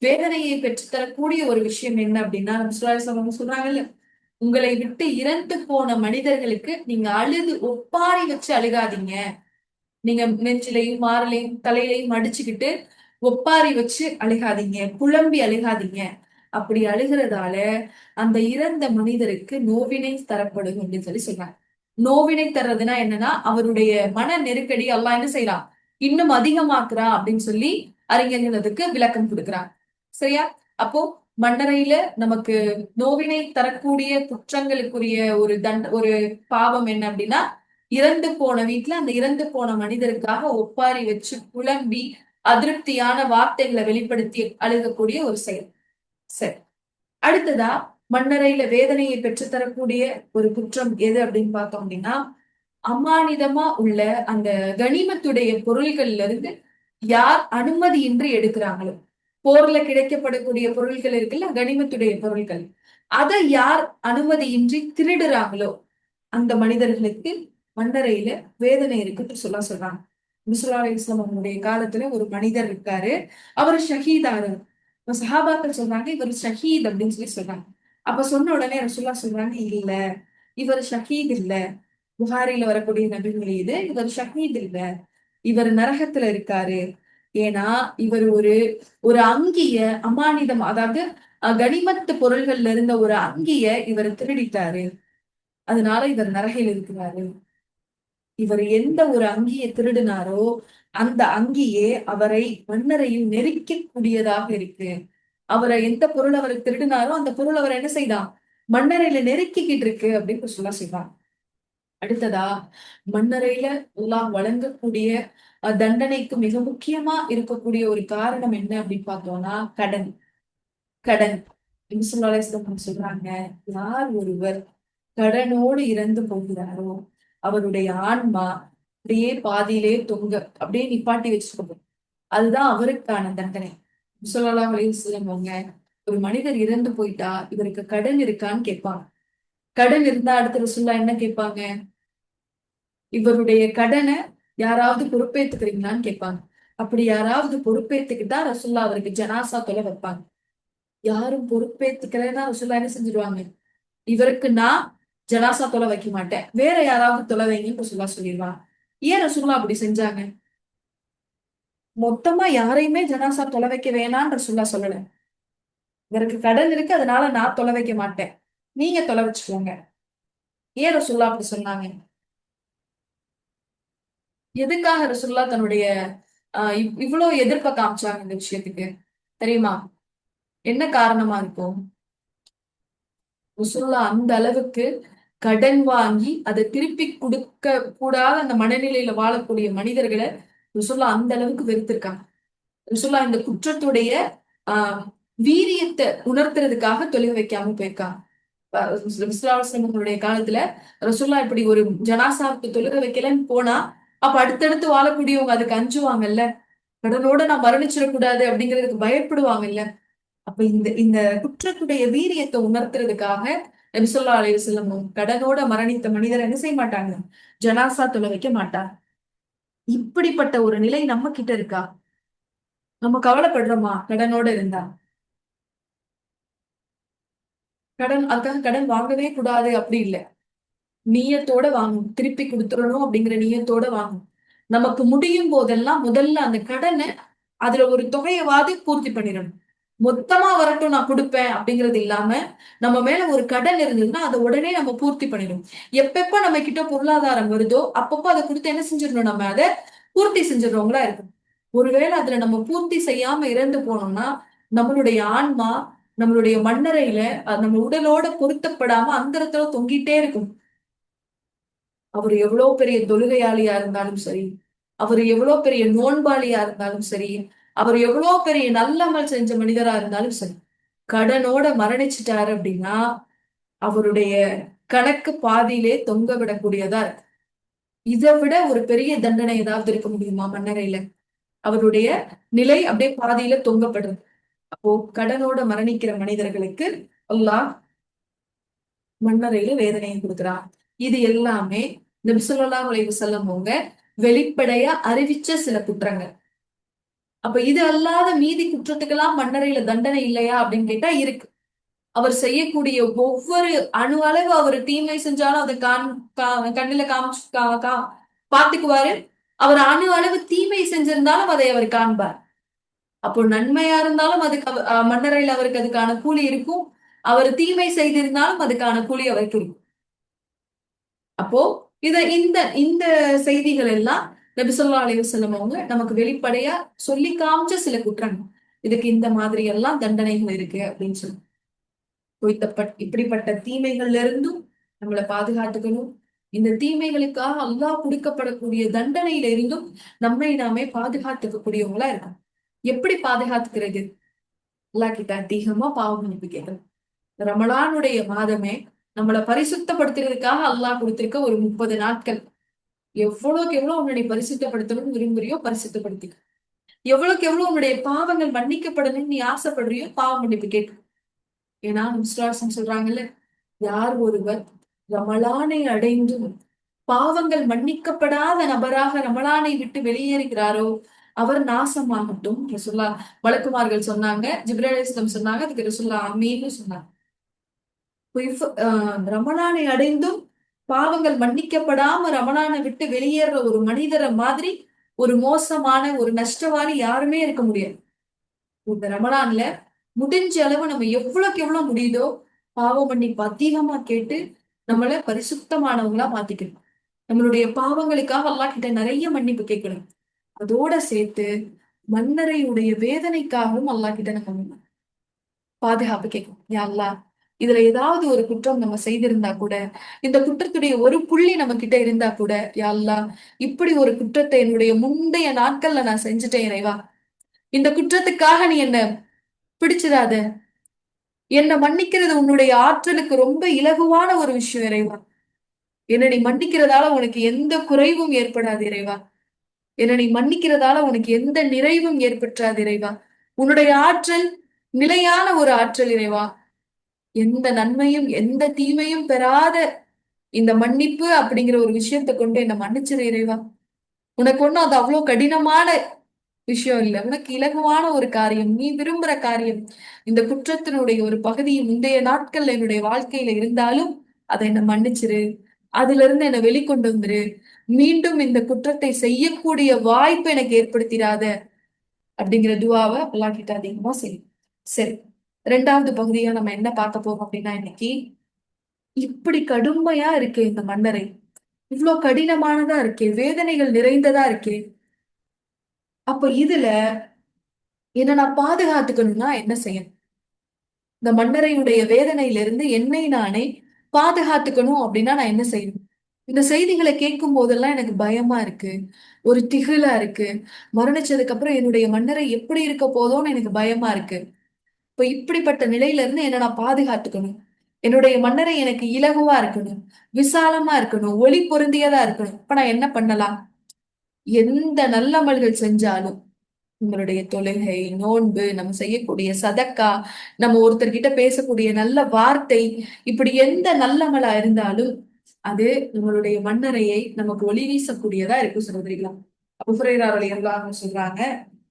வேதனையை பெற்றுத்தரக்கூடிய ஒரு விஷயம் என்ன அப்படின்னா, நம்ம சொல்றாங்கல்ல, உங்களை விட்டு இறந்து போன மனிதர்களுக்கு நீங்க அழுது ஒப்பாரி வச்சு அழுகாதீங்க. நீங்க நெஞ்சிலையும் மாரலையும் தலையிலையும் அடிச்சுக்கிட்டு ஒப்பாரி வச்சு அழுகாதீங்க, புலம்பி அழுகாதீங்க. அப்படி அழுகிறதால அந்த இறந்த மனிதருக்கு நோவினை தரப்படும் அப்படின்னு சொல்றாங்க. நோவினை தர்றதுன்னா என்னன்னா, அவருடைய மன நெருக்கடி அல்லாஹ் என்ன செய்யலாம், இன்னும் அதிகமாக்குறா அப்படின்னு சொல்லி அறிஞர்கள் அதுக்கு விளக்கம் கொடுக்குறாங்க. சரியா? அப்போ மன்னரையில நமக்கு நோவினை தரக்கூடிய குற்றங்களுக்குரிய ஒரு பாவம் என்ன அப்படின்னா, இறந்து போன வீட்டுல அந்த இறந்து போன மனிதருக்காக ஒப்பாரி வச்சு புலம்பி அதிருப்தியான வார்த்தைகளை வெளிப்படுத்தி அழுகக்கூடிய ஒரு செயல். சரி, அடுத்ததா மண்ணறையில வேதனையை பெற்றுத்தரக்கூடிய ஒரு குற்றம் எது அப்படின்னு பார்த்தோம் அப்படின்னா, அமானிதமா உள்ள அந்த கனிமத்துடைய பொருள்கள்ல இருந்து யார் அனுமதியின்றி எடுக்கிறாங்களோ, போர்ல கிடைக்கப்படக்கூடிய பொருள்கள் இருக்குல்ல, கனிமத்துடைய பொருள்கள், அதை யார் அனுமதியின்றி திருடுறாங்களோ அந்த மனிதர்களுக்கு மண்ணறையில வேதனை இருக்குன்னு சொல்றாங்க. முஸ்லா இஸ்லாம் அவங்களுடைய காலத்துல ஒரு மனிதர் இருக்காரு, அவர் ஷஹீதாரு. சஹாபாக்கள் சொல்றாங்க இவர் ஷஹீத் அப்படின்னு சொல்றாங்க. அப்ப சொன்ன உடனே ரசூலுல்லாஹ் சொல்றாங்க, இல்ல இவர் ஷஹீத் இல்ல. புகாரில வரக்கூடிய நபிமொழி இது, இவர் ஷஹீத் இல்ல, இவர் நரகத்துல இருக்காரு. ஏன்னா இவர் ஒரு ஒரு அங்கிய அமானிதம், அதாவது கனிமத்து பொருள்கள்ல இருந்த ஒரு அங்கிய இவர் திருடிட்டாரு, அதனால இவர் நரகையில் இருக்கிறாரு. இவர் எந்த ஒரு அங்கியை திருடினாரோ அந்த அங்கியே அவரை மன்னரையும் நெருக்கக்கூடியதாக இருக்கு. அவரை எந்த பொருள் அவரை திருடினாரோ அந்த பொருள் அவரை என்ன செய்தான், மண்ணறையில நெருக்கிக்கிட்டு இருக்கு அப்படின்னு சொல்றான். அடுத்ததா மண்ணறையில எல்லாம் வழங்கக்கூடிய தண்டனைக்கு மிக முக்கியமா இருக்கக்கூடிய ஒரு காரணம் என்ன அப்படின்னு பார்த்தோம்னா கடன். கடன் சொல்றாங்க, யார் ஒருவர் கடனோடு இறந்து போகிறாரோ அவருடைய ஆன்மா அப்படியே பாதியிலே தொங்க அப்படியே நிப்பாட்டி வச்சுக்கணும். அதுதான் அவருக்கான தண்டனை. சொல்லலாம் சொல்லுவாங்க, ஒரு மனிதர் இறந்து போயிட்டா இவருக்கு கடன் இருக்கான்னு கேட்பாங்க. கடன் இருந்தா அடுத்த ரசூலுல்லாஹ் என்ன கேட்பாங்க, இவருடைய கடனை யாராவது பொறுப்பேத்துக்கிறீங்களான்னு கேட்பாங்க. அப்படி யாராவது பொறுப்பேத்துக்கிட்டா ரசூலுல்லாஹ் அவருக்கு ஜனாசா தொலை வைப்பாங்க. யாரும் பொறுப்பேத்துக்கிறேன்னா ரசூலுல்லாஹ் என்ன செஞ்சிருவாங்க, இவருக்கு நான் ஜனாசா தொலை வைக்க மாட்டேன், வேற யாராவது தொலை வைங்கன்னு ரசூலுல்லாஹ் சொல்லிடுவாங்க. ஏன் ரசூலுல்லாஹ் அப்படி செஞ்சாங்க? மொத்தமா யாரையுமே ஜனாசா தொலை வைக்க வேணாம்னு ரசூலுல்லாஹ் சொல்லல. இவருக்கு கடன் இருக்கு அதனால நான் தொலை வைக்க மாட்டேன், நீங்க தொலை வச்சுக்கோங்க. ஏன் ரசூலுல்லாஹ் அப்படி சொன்னாங்க? எதுக்காக ரசூலுல்லாஹ் தன்னுடைய இவ்வளவு எதிர்ப்பை காமிச்சாங்க இந்த விஷயத்துக்கு தெரியுமா? என்ன காரணமா இருக்கும்? ரசூலுல்லாஹ் அந்த அளவுக்கு கடன் வாங்கி அதை திருப்பி கொடுக்க கூடாத அந்த மனநிலையில வாழக்கூடிய மனிதர்களை ரசூலுல்லாஹ் அந்த அளவுக்கு வெறுத்திருக்காங்க. ரசூலுல்லாஹ் இந்த குற்றத்துடைய ஆஹ் வீரியத்தை உணர்த்துறதுக்காக தொழுக வைக்காம போயிருக்காங்க. விஸ்வாசனுடைய காலத்துல ரசூல்லா இப்படி ஒரு ஜனாசாவுக்கு தொழுக வைக்கலன்னு போனா அப்ப அடுத்தடுத்து வாழக்கூடியவங்க அதுக்கு அஞ்சுவாங்கல்ல, கடனோட நான் மரணிச்சிடக்கூடாது அப்படிங்கிறதுக்கு பயப்படுவாங்கல்ல. அப்ப இந்த இந்த குற்றத்துடைய வீரியத்தை உணர்த்துறதுக்காக நபி ஸல்லல்லாஹு அலைஹி வஸல்லம் கடனோட மரணித்த மனிதர் என்ன செய்ய மாட்டாங்க, ஜனாசா தொலை வைக்க மாட்டாங்க. இப்படிப்பட்ட ஒரு நிலை நம்ம கிட்ட இருக்கா? நம்ம கவலைப்படுறோமா கடனோட இருந்தா? கடன் அதுக்காக கடன் வாங்கவே கூடாது அப்படி இல்ல, நீயத்தோட வாங்கணும், திருப்பி கொடுத்துடணும் அப்படிங்கிற நீயத்தோட வாங்கணும். நமக்கு முடியும் போதெல்லாம் முதல்ல அந்த கடனை அதுல ஒரு தொகையவாது பூர்த்தி பண்ணிடணும். மொத்தமா வரட்டும் நான் கொடுப்பேன் அப்படிங்கிறது இல்லாம நம்ம மேல ஒரு கடன் இருந்ததுன்னா அதை உடனே நம்ம பூர்த்தி பண்ணிடணும். எப்பப்ப நம்ம கிட்ட பொருளாதாரம் வருதோ அப்பப்போ அதை கொடுத்து என்ன செஞ்சிடணும், நம்ம அதை பூர்த்தி செஞ்சிடறவங்களா இருக்கும். ஒருவேளை அதுல நம்ம பூர்த்தி செய்யாம இறந்து போனோம்னா நம்மளுடைய ஆன்மா நம்மளுடைய மண்ணறையில நம்ம உடலோட பொருத்தப்படாம அந்த இடத்துல தொங்கிட்டே இருக்கும். அவர் எவ்வளவு பெரிய தொழுகையாளியா இருந்தாலும் சரி, அவர் எவ்வளவு பெரிய நோன்பாளியா இருந்தாலும் சரி, அவர் எவ்வளவு பெரிய நல்லமல் செஞ்ச மனிதரா இருந்தாலும் சரி, கடனோட மரணிச்சிட்டாரு அப்படின்னா அவருடைய கணக்கு பாதியிலே தொங்க விடக்கூடியதா இருக்கு. இதை விட ஒரு பெரிய தண்டனை ஏதாவது இருக்க முடியுமா மன்னரையில? அவருடைய நிலை அப்படியே பாதியில தொங்கப்படுறது. அப்போ கடனோட மரணிக்கிற மனிதர்களுக்கு அல்லாஹ் மண்ணறையில வேதனையை கொடுக்கிறான். இது எல்லாமே நபி ஸல்லல்லாஹு அலைஹி வஸல்லம் அவங்க வெளிப்படையா அறிவிச்ச சில குற்றங்கள். அப்ப இது அல்லாத மீதி குற்றத்துக்கெல்லாம் மண்ணறையில தண்டனை இல்லையா அப்படின்னு கேட்டா இருக்கு. அவர் செய்யக்கூடிய ஒவ்வொரு அணு அளவு அவர் தீமை செஞ்சாலும் அதை கண்ணுல காமிச்சு பாத்துக்குவாரு. அவர் அணு அளவு தீமை செஞ்சிருந்தாலும் அதை அவர் காண்பார். அப்போ நன்மையா இருந்தாலும் அதுக்கு மன்னரையில் அவருக்கு அதுக்கான கூலி இருக்கும். அவர் தீமை செய்திருந்தாலும் அதுக்கான கூலி அவருக்கு இருக்கும். அப்போ இந்த இந்த செய்திகள் எல்லாம் நபி ஸல்லல்லாஹு அலைஹி வஸல்லம் அவங்க நமக்கு வெளிப்படையா சொல்லி காமிச்ச சில குற்றங்கள். இதுக்கு இந்த மாதிரி எல்லாம் தண்டனைகள் இருக்கு அப்படின்னு சொல்லி இப்படிப்பட்ட தீமைகள்ல இருந்தும் நம்மளை பாதுகாத்துக்கணும். இந்த தீமைகளுக்காக அல்லாஹ் கொடுக்கப்படக்கூடிய தண்டனையில இருந்தும் நம்மை நாமே பாதுகாத்துக்க கூடியவங்களா இருக்கணும். எப்படி பாதுகாத்துக்கிறது? அல்லாஹ் கிட்ட அதிகமா பாவ மன்னிப்பு கேட்கணும். ரமலானுடைய மாதமே நம்மளை பரிசுத்தப்படுத்துறதுக்காக அல்லாஹ் கொடுத்திருக்க ஒரு 30 நாட்கள். எவ்வளவுக்கு எவ்வளவு உன்னுடைய பரிசுத்தப்படுத்தணும்னு விரும்புறியோ பரிசுத்தப்படுத்திக்க. எவ்வளவுக்கு எவ்வளவு உன்னுடைய பாவங்கள் மன்னிக்கப்படணும்னு நீ ஆசைப்படுறியோ பாவ மன்னிப்பு கேட்க. ஏன்னா விசுவாசம் சொல்றாங்கல்ல, யார் ஒருவர் ரமலானை அடைந்தும் பாவங்கள் மன்னிக்கப்படாத நபராக ரமலானை விட்டு வெளியேறுகிறாரோ அவர் நாசமாகட்டும் ரசூல்லா மலக்குமார்கள் சொன்னாங்க. ஜிப்ரீல் அலைஹிஸ்ஸலாம் சொன்னாங்க. அதுக்கு ரசூல்லா ஆமீன்னு சொன்னாங்க. ரமலானை அடைந்தும் பாவங்கள் மன்னிக்கப்படாம ரமலானை விட்டு வெளியேற ஒரு மனிதரை மாதிரி ஒரு மோசமான ஒரு நஷ்டவாளி யாருமே இருக்க முடியாது. இந்த ரமலான்ல முடிஞ்ச அளவு நம்ம எவ்வளவுக்கு எவ்வளவு முடியுதோ பாவ மன்னிப்பு அதிகமா கேட்டு நம்மள பரிசுத்தமானவங்களா மாத்திக்கணும். நம்மளுடைய பாவங்களுக்காக அல்லாஹ் கிட்ட நிறைய மன்னிப்பு கேட்கணும். அதோட சேர்த்து மன்னரையுடைய வேதனைக்காகவும் அல்லாஹ் கிட்ட நம்ம பாதுகாப்பு கேட்கணும். யா அல்லாஹ், இதுல ஏதாவது ஒரு குற்றம் நம்ம செய்திருந்தா கூட, இந்த குற்றத்துடைய ஒரு புள்ளி நம்ம கிட்ட இருந்தா கூட, யா அல்லாஹ், இப்படி ஒரு குற்றத்தை என்னுடைய முந்தைய நாட்கள்ல நான் செஞ்சுட்டேன் இறைவா. இந்த குற்றத்துக்காக நீ என்ன பிடிச்சிடாத. என்ன மன்னிக்கிறது உன்னுடைய ஆற்றலுக்கு ரொம்ப இலகுவான ஒரு விஷயம் இறைவா. என்ன நீ மன்னிக்கிறதால உனக்கு எந்த குறைவும் ஏற்படாது இறைவா. என்ன நீ மன்னிக்கிறதால உனக்கு எந்த நிறைவும் ஏற்பற்றாது இறைவா. உன்னுடைய ஆற்றல் நிலையான ஒரு ஆற்றல் இறைவா. எந்த நன்மையும் எந்த தீமையும் பெறாத இந்த மன்னிப்பு அப்படிங்கிற ஒரு விஷயத்தை கொண்டு என்ன மன்னிச்சிரு இறைவா. உனக்கு ஒண்ணும் அது அவ்வளவு கடினமான விஷயம் இல்ல. உனக்கு இலகுவான ஒரு காரியம், நீ விரும்புற காரியம். இந்த குற்றத்தினுடைய ஒரு பகுதி முந்தைய நாட்கள்ல என்னுடைய வாழ்க்கையில இருந்தாலும் அதை என்ன மன்னிச்சிரு. அதுல இருந்து என்னை வெளிக்கொண்டு வந்துரு. மீண்டும் இந்த குற்றத்தை செய்யக்கூடிய வாய்ப்பு எனக்கு ஏற்படுத்திடாத அப்படிங்கிற துவாவை அல்லாஹ் கிட்ட அதிகமா செய்யும். சரி, ரெண்டாவது பகுதியா நம்ம என்ன பார்க்க போறோம் அப்படின்னா, இன்னைக்கு இப்படி கடுமையா இருக்கே இந்த மன்னரை, இவ்வளவு கடினமானதா இருக்கே, வேதனைகள் நிறைந்ததா இருக்கே, அப்ப இதுல என்ன நான் பாதுகாத்துக்கணும்னா என்ன செய்யணும்? இந்த மன்னரையுடைய வேதனையிலிருந்து என்னை நானே பாதுகாத்துக்கணும் அப்படின்னா நான் என்ன செய்யணும்? இந்த செய்திகளை கேட்கும் போதெல்லாம் எனக்கு பயமா இருக்கு, ஒரு திகிலா இருக்கு. மரணிச்சதுக்கு அப்புறம் என்னுடைய மன்னரை எப்படி இருக்க போதோன்னு எனக்கு பயமா இருக்கு. இப்ப இப்படிப்பட்ட நிலையில இருந்து என்ன நான் பாதுகாத்துக்கணும். என்னுடைய மன்னரை எனக்கு இலகுவா இருக்கணும், விசாலமா இருக்கணும், ஒளி பொருந்தியதா இருக்கணும். இப்ப நான் என்ன பண்ணலாம்? எந்த நல்லமல்கள் செஞ்சாலும், நம்மளுடைய தொழுகை, நோன்பு, நம்ம செய்யக்கூடிய சதக்கா, நம்ம ஒருத்தர்கிட்ட பேசக்கூடிய நல்ல வார்த்தை, இப்படி எந்த நல்லமலா இருந்தாலும் அது நம்மளுடைய மன்னரையை நமக்கு ஒளி வீசக்கூடியதா இருக்கும் சகோதரிகளா. அபூ ஹுரைரா ரலியல்லாஹு அன்ஹு சொல்றாங்க,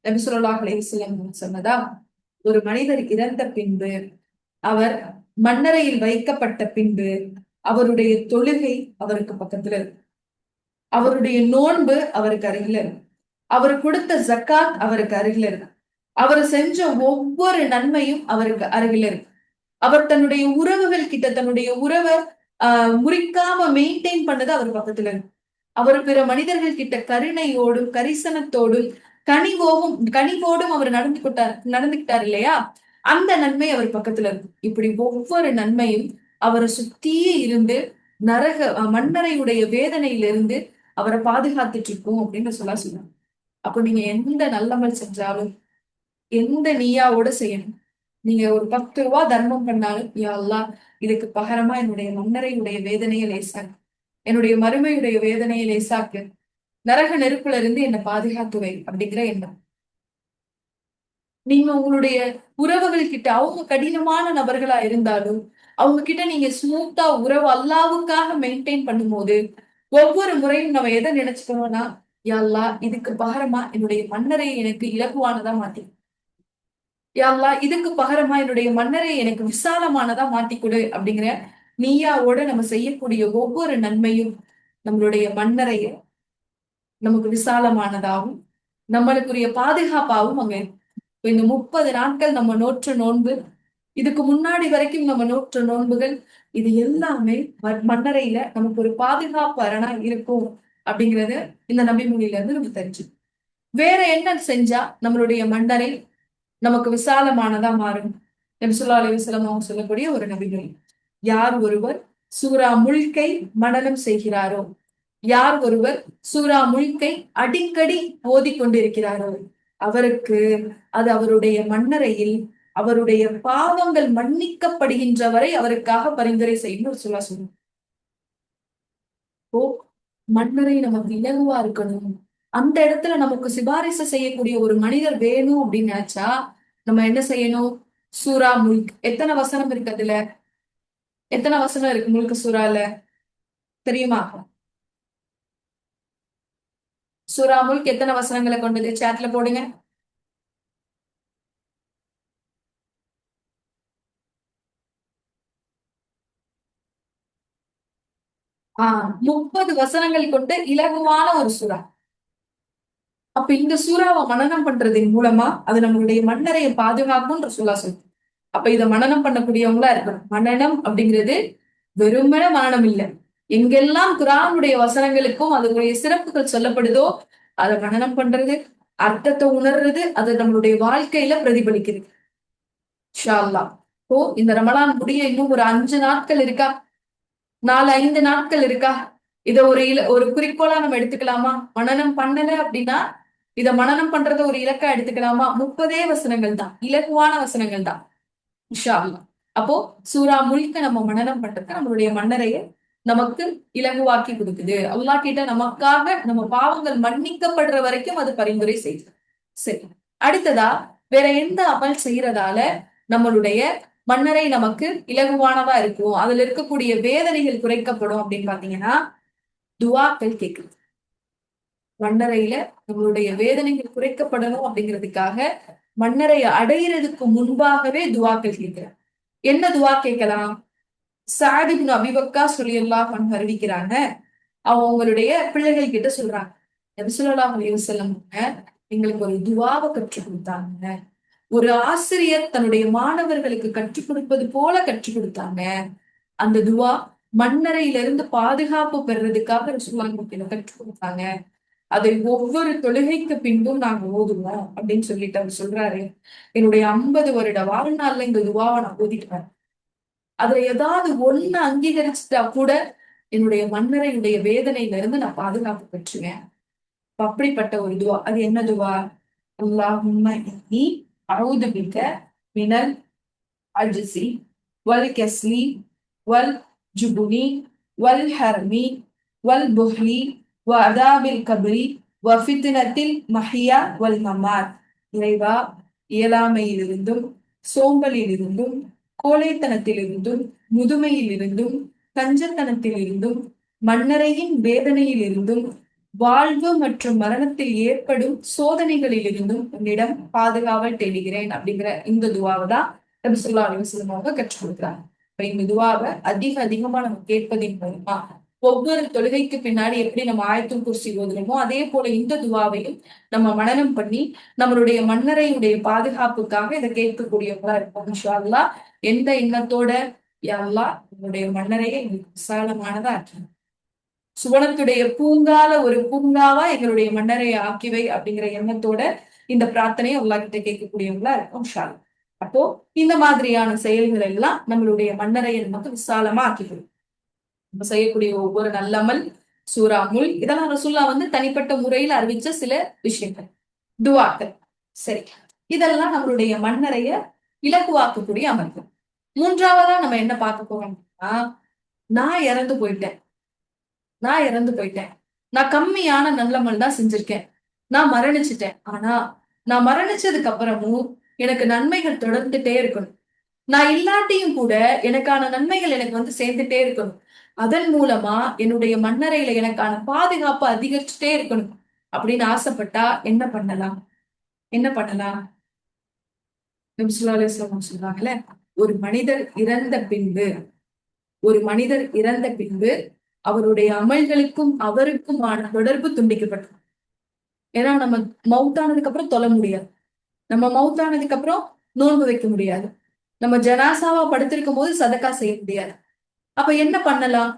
நபி ஸல்லல்லாஹு அலைஹி வஸல்லம் சொன்னதா, ஒரு மனிதர் இறந்த பின்பு, அவர் மண்ணறையில் வைக்கப்பட்ட பின்பு, அவருடைய தொழுகை அவருக்கு பக்கத்துல இருக்கும். அவருடைய நோன்பு அவருக்கு அருகில இருக்கும். அவர் கொடுத்த ஜக்காத் அவருக்கு அருகில இருக்கு. அவர் செஞ்ச ஒவ்வொரு நன்மையும் அவருக்கு அருகில இருக்கு. அவர் தன்னுடைய உறவுகள் கிட்ட தன்னுடைய உறவை முறிக்காம மெயின்டைன் பண்ணது அவர் பக்கத்துல இருக்கு. அவர் பிற மனிதர்கள் கிட்ட கருணையோடும் கரிசனத்தோடும் கனிவோடும் அவர் நடந்துகிட்டார் இல்லையா, அந்த நன்மை அவர் பக்கத்துல இருக்கு. இப்படி ஒவ்வொரு நன்மையும் அவரை சுத்தியே இருந்து மன்னரையுடைய வேதனையிலிருந்து அவரை பாதுகாத்துட்டு இருக்கும் அப்படின்னு சொன்னாங்க. அப்போ நீங்க எந்த நல்லமல் செஞ்சாலும் எந்த நீயாவோட செய்யணும். நீங்க ஒரு 10 ரூபாய் தர்மம் பண்ணாலும், யா அல்லாஹ், இதுக்கு பகரமா என்னுடைய மன்னரையுடைய வேதனையை லேசாக்கு, என்னுடைய மறுமையுடைய வேதனையை லேசாக்கு, நரக நெருப்புல இருந்து என்னை பாதுகாத்துவை அப்படிங்கிற எண்ணம். நீங்க உங்களுடைய உறவுகள் கிட்ட அவங்க கடினமான நபர்களா இருந்தாலும் அவங்க கிட்ட நீங்க ஸ்மூத்தா உறவு அல்லாவுக்காக மெயின்டைன் பண்ணும்போது ஒவ்வொரு முறையும் நம்ம எதை நினைச்சுக்கணும்னா, யா அல்லாஹ், இதுக்கு பகரமா என்னுடைய மன்னரை எனக்கு இலகுவானதா மாத்தி, யா அல்லாஹ், இதுக்கு பகரமா என்னுடைய மன்னரை எனக்கு விசாலமானதா மாத்தி கொடு அப்படிங்கிற நீயாவோட நம்ம செய்யக்கூடிய ஒவ்வொரு நன்மையும் நம்மளுடைய மன்னரைய நமக்கு விசாலமானதாகவும் நம்மளுக்குரிய பாதுகாப்பாகவும் அங்க இந்த 30 நாட்கள் நம்ம நோற்ற நோன்பு, இதுக்கு முன்னாடி வரைக்கும் நம்ம நோற்ற நோன்புகள், இது எல்லாமே மன்னரையில நமக்கு ஒரு பாதுகாப்பு அரணா இருக்கும் அப்படிங்கறது இந்த நபிமொழியில இருந்து நம்ம தெரிஞ்சு. வேற என்ன செஞ்சா நம்மளுடைய மன்னரை நமக்கு விசாலமானதா மாறும்? நபி ஸல்லல்லாஹு அலைஹி வஸல்லம் அவங்க சொல்லக்கூடிய ஒரு நபிமொழி, யார் ஒருவர் சூரா முல்கை மனனம் செய்கிறாரோ, யார் ஒருவர் சூரா முல்கை அடிக்கடி ஓதிக் கொண்டிருக்கிறாரோ, அவருக்கு அது அவருடைய மன்னரையில் அவருடைய பாவங்கள் மன்னிக்கப்படுகின்ற வரை அவருக்காக பரிந்துரை செய்யும் ஒரு சொல்லுவாங்க. ஓ, மன்னரை நமக்கு இலகுவா இருக்கணும், அந்த இடத்துல நமக்கு சிபாரிசு செய்யக்கூடிய ஒரு மனிதர் வேணும் அப்படின்னு நினைச்சா நம்ம என்ன செய்யணும்? சூரா முல்க் எத்தனை வசனம் இருக்கு? அதுல எத்தனை வசனம் இருக்கு முல்க் சூறால தெரியுமா? சூரா முல்க் எத்தனை வசனங்களை கொண்டது? சாட்ல போடுங்க. ஆஹ் 30 வசனங்கள் கொண்ட இலகுவான ஒரு சூறா. அப்ப இந்த சூறாவை மனனம் பண்றதன் மூலமா அது நம்மளுடைய மன்னரையை பாதுகாக்கும்ன்ற சூறா சொல்லு. அப்ப இத மனனம் பண்ணக்கூடியவங்களா இருக்கணும். மனனம் அப்படிங்கிறது வெறுமன மனனம் இல்லை. எங்கெல்லாம் குர்ஆனுடைய வசனங்களுக்கும் அதனுடைய சிறப்புகள் சொல்லப்படுதோ அதை மனனம் பண்றது, அர்த்தத்தை உணர்றது, அது நம்மளுடைய வாழ்க்கையில பிரதிபலிக்கிறது. இன்ஷா அல்லாஹ். இப்போ இந்த ரமலான் முடிய இன்னும் ஒரு 5 நாட்கள் இருக்கா? 4-5 நாட்கள் இருக்கா? இத ஒரு குறிக்கோளா நம்ம எடுத்துக்கலாமா? மனனம் பண்ணல அப்படின்னா இத மனனம் பண்றத ஒரு இலக்கா எடுத்துக்கலாமா? 30 வசனங்கள் தான், இலகுவான வசனங்கள் தான். இன்ஷா அல்லாஹ். அப்போ சூரா முல்க நம்ம மனனம் பண்றது நம்மளுடைய மன்னரைய நமக்கு இலகுவாக்கி கொடுக்குது. அல்லாஹ் கிட்ட நமக்காக நம்ம பாவங்கள் மன்னிக்கப்படுற வரைக்கும் அது பரிந்துரை செய்யுது. சரி, அடுத்ததா வேற எந்த அமல் செய்யறதால நம்மளுடைய மன்னரை நமக்கு இலகுவானதா இருக்கும், அதுல இருக்கக்கூடிய வேதனைகள் குறைக்கப்படும் அப்படின்னு பாத்தீங்கன்னா, துவாக்கள் கேட்குது. மன்னரையில நம்மளுடைய வேதனைகள் குறைக்கப்படணும் அப்படிங்கிறதுக்காக மன்னரை அடையிறதுக்கு முன்பாகவே துவாக்கள் கேட்கிறார். என்ன துவா கேட்கலாம்? சஅத் இப்னு அபீ வக்காஸ் ரலியல்லாஹு அன்ஹு அறிவிக்கிறாங்க, அவங்களுடைய பிள்ளைகள் கிட்ட சொல்றாங்க, நபி ஸல்லல்லாஹு அலைஹி வஸல்லம் எங்களுக்கு ஒரு துவாவை கற்றுக் கொடுத்தாங்க. ஒரு ஆசிரியர் தன்னுடைய மாணவர்களுக்கு கற்றுக் கொடுப்பது போல கற்றுக் கொடுத்தாங்க. அந்த துவா மன்னரையிலிருந்து பாதுகாப்பு பெறுறதுக்காக ரசூலுல்லாஹி கற்றுக் கொடுத்தாங்க. அதை ஒவ்வொரு தொழுகைக்கு பின்பும் நாங்க ஓதுவோம் அப்படின்னு சொல்லிட்டு அவர் சொல்றாரு. என்னுடைய 50 வருட வாழ்நாள்ல இந்த துவாவை நான் ஓதிட்டேன். அதுல ஏதாவது ஒண்ணு அங்கீகரிச்சுட்டா கூட என்னுடைய மன்னரையுடைய வேதனையில இருந்து நான் பாதுகாப்பு பெற்றுவேன். அப்படிப்பட்ட ஒரு துவா. அது என்ன துவா? அல்லாஹும்ம இன்னி அஊது பிக மினல் அஜ்ஸி வல் கஸ்லி வல் ஜுபுனி வல் ஹர்மி வல் புஹ்லி வ அதாபில் கப்ரி வ ஃபித்னத்தில் மஹ்யா வல் மமாத். இறைவா, இயலாமையிலிருந்தும் சோம்பலிலிருந்தும் கோழைத்தனத்திலிருந்தும் முதுமையிலிருந்தும் கஞ்சத்தனத்திலிருந்தும் மன்னரையின் வேதனையிலிருந்தும் வாழ்வு மற்றும் மரணத்தில் ஏற்படும் சோதனைகளிலிருந்தும் உன்னிடம் பாதுகாவல் தேடுகிறேன் அப்படிங்கிற இந்த துவாவை தான் நபி ஸல்லல்லாஹு அலைஹி வஸல்லம் அவங்க கற்றுக் கொடுக்குறாங்க. இப்ப இந்த துவாவை அதிகமா நம்ம கேட்பதின் மூலமா ஒவ்வொரு தொழுகைக்கு பின்னாடி எப்படி நம்ம ஆயத்துல் குர்சி ஓதுறோமோ அதே போல இந்த துவாவையும் நம்ம மனனம் பண்ணி நம்மளுடைய மன்னரையுடைய பாதுகாப்புக்காக இதை கேட்கக்கூடியவங்களா இருப்போம் இன்ஷா அல்லாஹ். எந்த எண்ணத்தோட? யா அல்லாஹ், உன்னுடைய மன்னரையை எங்களுக்கு விசாலமானதா ஆக்கி சுவனத்துடைய பூங்கால ஒரு பூங்காவா எங்களுடைய மன்னரையை ஆக்கிவை அப்படிங்கிற எண்ணத்தோட இந்த பிரார்த்தனையை அல்லாஹ் கிட்ட கேட்கக்கூடியவங்களா இருக்கும் இன்ஷா அல்லாஹ். அப்போ இந்த மாதிரியான செயல்கள் எல்லாம் நம்மளுடைய மன்னரையை நமக்கு விசாலமா ஆக்கிவிடும். நம்ம செய்யக்கூடிய ஒவ்வொரு நல்லமல், சூரா முல்க், இதெல்லாம் ரசூலுல்லாஹ் தனிப்பட்ட முறையில அறிவிச்ச சில விஷயங்கள், துவாக்கள். சரி, இதெல்லாம் நம்மளுடைய மன்னரைய இலகுவாக்கக்கூடிய அமல்கள். மூன்றாவதா நம்ம என்ன பார்க்க போறோம்னா, நான் இறந்து போயிட்டேன், நான் இறந்து போயிட்டேன், நான் கம்மியான நல்லமல் தான் செஞ்சிருக்கேன், நான் மரணிச்சுட்டேன். ஆனா நான் மரணிச்சதுக்கு அப்புறமும் எனக்கு நன்மைகள் தொடர்ந்துட்டே இருக்கணும். நான் இல்லாட்டியும் கூட எனக்கான நன்மைகள் எனக்கு சேர்ந்துட்டே இருக்கணும். அதன் மூலமா என்னுடைய மன்னரையில எனக்கான பாதுகாப்பு அதிகரிச்சுட்டே இருக்கணும் அப்படின்னு ஆசைப்பட்டா என்ன பண்ணலாம்? என்ன பண்ணலாம்? நபி ஸல்லல்லாஹு அலைஹி வஸல்லம் சொல்றாங்கல்ல, ஒரு மனிதர் இறந்த பின்பு, ஒரு மனிதர் இறந்த பின்பு அவருடைய அமல்களுக்கும் அவருக்குமான தொடர்பு துண்டிக்கப்பட்டது. ஏன்னா நம்ம மௌத்தானதுக்கு அப்புறம் தொழ முடியாது. நம்ம மௌத்தானதுக்கு அப்புறம் நோன்பு வைக்க முடியாது. நம்ம ஜனாசாவா படுத்திருக்கும் போது சதக்கா செய்ய முடியாது. அப்ப என்ன பண்ணலாம்?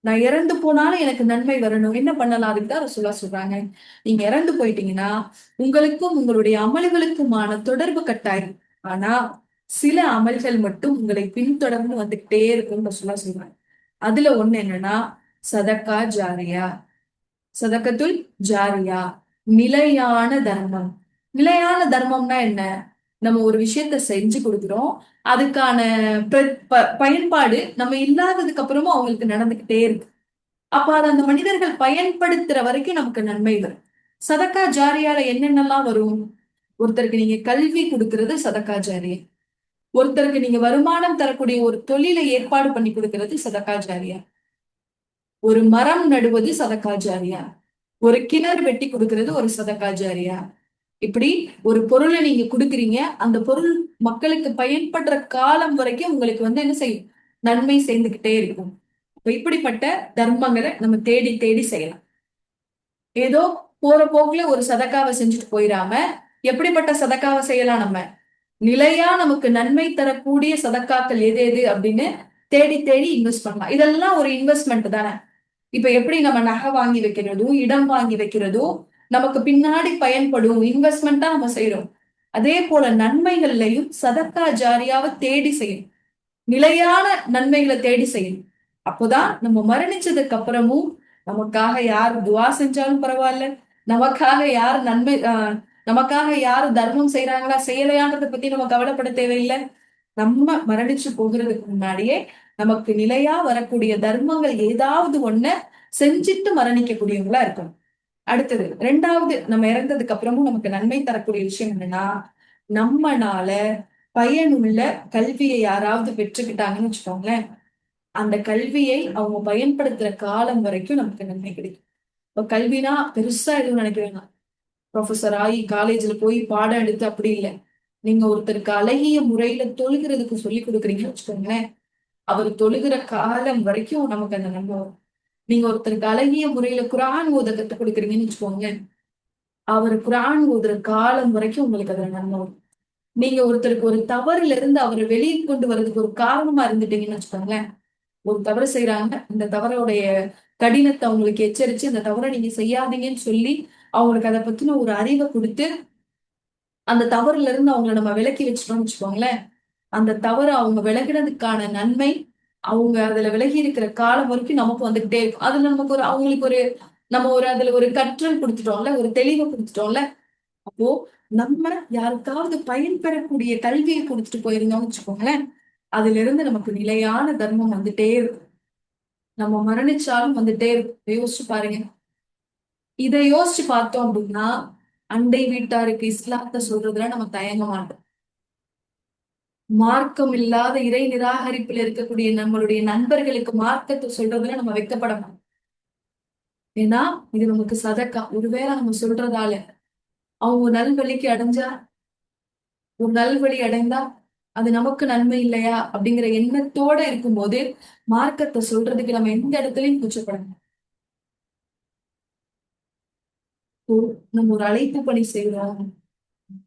நான் இறந்து போனாலும் எனக்கு நன்மை வரணும், என்ன பண்ணலாம்? அதுக்குதான் ரசூலுல்லாஹ் சொல்றாங்க, நீங்க இறந்து போயிட்டீங்கன்னா உங்களுக்கும் உங்களுடைய அமல்களுக்குமான தொடர்பு கட்டாயம். ஆனா சில அமல்கள் மட்டும் உங்களை பின்தொடர்ந்து வந்துகிட்டே இருக்கும்னு ரசூலுல்லாஹ் சொல்றாங்க. அதுல ஒண்ணு என்னன்னா சதக்கா ஜாரியா. சதக்கத்துல் ஜாரியா, நிலையான தர்மம். நிலையான தர்மம்னா என்ன? நம்ம ஒரு விஷயத்த செஞ்சு கொடுக்கிறோம், அதுக்கான பயன்பாடு நம்ம இல்லாததுக்கு அப்புறமும் அவங்களுக்கு நடந்துகிட்டே இருக்கு. அப்ப அதை அந்த மனிதர்கள் பயன்படுத்துற வரைக்கும் நமக்கு நன்மை வரும். சதக்கா ஜாரியால என்னென்னலாம் வரும்? ஒருத்தருக்கு நீங்க கல்வி கொடுக்கிறது சதக்கா ஜாரியா. ஒருத்தருக்கு நீங்க வருமானம் தரக்கூடிய ஒரு தொழிலை ஏற்பாடு பண்ணி கொடுக்கிறது சதக்கா ஜாரியா. ஒரு மரம் நடுவது சதக்கா ஜாரியா. ஒரு கிணறு வெட்டி கொடுக்கிறது ஒரு சதக்கா ஜாரியா. இப்படி ஒரு பொருளை நீங்க கொடுக்குறீங்க, அந்த பொருள் மக்களுக்கு பயன்படுற காலம் வரைக்கும் உங்களுக்கு என்ன செய்யும்? நன்மை சேர்ந்துகிட்டே இருக்கும். இப்ப இப்படிப்பட்ட தர்மங்களை நம்ம தேடி தேடி செய்யலாம். ஏதோ போற போக்குல ஒரு சதக்காவை செஞ்சுட்டு போயிடாம எப்படிப்பட்ட சதக்காவை செய்யலாம்? நம்ம நிலையா நமக்கு நன்மை தரக்கூடிய சதக்காக்கள் எது எது அப்படின்னு தேடி தேடி இன்வெஸ்ட் பண்ணலாம். இதெல்லாம் ஒரு இன்வெஸ்ட்மெண்ட் தானே. இப்ப எப்படி நம்ம நகை வாங்கி வைக்கிறதும் இடம் வாங்கி வைக்கிறதும் நமக்கு பின்னாடி பயன்படும் இன்வெஸ்ட்மெண்டா நம்ம செய்யறோம். அதே போல நன்மைகள்லையும் சதக்கா ஜாரியாவை தேடி செய்யணும். நிலையான நன்மைகளை தேடி செய்யணும். அப்போதான் நம்ம மரணிச்சதுக்கு அப்புறமும் நமக்காக யார் துவா செஞ்சாலும் பரவாயில்ல, நமக்காக யார் நமக்காக யார் தர்மம் செய்யறாங்களா செய்யலையான்றதை பத்தி நம்ம கவலைப்பட தேவையில்லை. நம்ம மரணிச்சு போகிறதுக்கு முன்னாடியே நமக்கு நிலையா வரக்கூடிய தர்மங்கள் ஏதாவது ஒண்ண செஞ்சுட்டு மரணிக்கக்கூடியவங்களா இருக்கணும். அடுத்தது ரெண்டாவது, நம்ம இறந்ததுக்கு அப்புறமும் நமக்கு நன்மை தரக்கூடிய விஷயம் என்னன்னா, நம்மனால பயனுள்ள கல்வியை யாராவது பெற்றுக்கிட்டாங்கன்னு வச்சுக்கோங்களேன், அந்த கல்வியை அவங்க பயன்படுத்துற காலம் வரைக்கும் நமக்கு நன்மை கிடைக்கும். இப்ப கல்வினா பெருசா எதுவும் நினைக்கிறேன்னா ப்ரொஃபசர் ஆகி காலேஜ்ல போய் பாடம் எடுத்து அப்படி இல்லை. நீங்க ஒருத்தருக்கு அழகிய முறையில தொழுகிறதுக்கு சொல்லி கொடுக்குறீங்கன்னு வச்சுக்கோங்களேன், அவர் தொழுகிற காலம் வரைக்கும் நமக்கு அந்த நன்மை வரும். நீங்க ஒருத்தருக்கு அழகிய முறையில குரான் ஓத கத்துக் கொடுக்குறீங்கன்னு வச்சுக்கோங்க, அவர் குரான் ஓதுற காலம் வரைக்கும் உங்களுக்கு அதுல நன்மை வரும். நீங்க ஒருத்தருக்கு ஒரு தவறுல இருந்து அவரை வெளியே கொண்டு வர்றதுக்கு ஒரு காரணமா இருந்துட்டீங்கன்னு வச்சுக்கோங்களேன், ஒரு தவறு செய்யறாங்க, இந்த தவறோடைய கடினத்தை அவங்களுக்கு எச்சரிச்சு இந்த தவறை நீங்க செய்யாதீங்கன்னு சொல்லி அவங்களுக்கு அதை பத்தின ஒரு அறிவை கொடுத்து அந்த தவறுல இருந்து அவங்களை நம்ம விலக்கி வச்சிட்டோம்னு வச்சுக்கோங்களேன், அந்த தவறு அவங்க விலகினதுக்கான நன்மை அவங்க அதுல விலகி இருக்கிற காலம் வரைக்கும் நமக்கு வந்துகிட்டே இருக்கும். அதுல நமக்கு ஒரு அவங்களுக்கு ஒரு நம்ம ஒரு அதுல ஒரு கற்றல் கொடுத்துட்டோம்ல, ஒரு தெளிவை கொடுத்துட்டோம்ல. அப்போ நம்ம யாருக்காவது பயன்பெறக்கூடிய கல்வியை கொடுத்துட்டு போயிருந்தோம்னு வச்சுக்கோங்களேன், அதுல இருந்து நமக்கு நிலையான தர்மம் வந்துட்டே இருக்கும். நம்ம மரணிச்சாலும் வந்துட்டே இருக்கும். யோசிச்சு பாருங்க. இதை யோசிச்சு பார்த்தோம் அப்படின்னா அண்டை வீட்டாருக்கு இஸ்லாத்தை சொல்றதுல நம்ம தயங்க மாட்டோம். மார்க்கம் இல்லாத இறை நிராகரிப்பில் இருக்கக்கூடிய நம்மளுடைய நண்பர்களுக்கு மார்க்கத்தை சொல்றதுல நம்ம வெட்கப்பட மாட்டோம். ஏன்னா இது நமக்கு சதக்கா. ஒருவேளை நம்ம சொல்றதால அவங்க நல்வழிக்கு அடைஞ்சா, ஒரு நல்வழி அடைந்தா அது நமக்கு நன்மை இல்லையா அப்படிங்கிற எண்ணத்தோட இருக்கும்போது மார்க்கத்தை சொல்றதுக்கு நம்ம எந்த இடத்துலயும் கூச்சப்படணும். நம்ம ஒரு அழைப்பு பணி செய்யறோம்,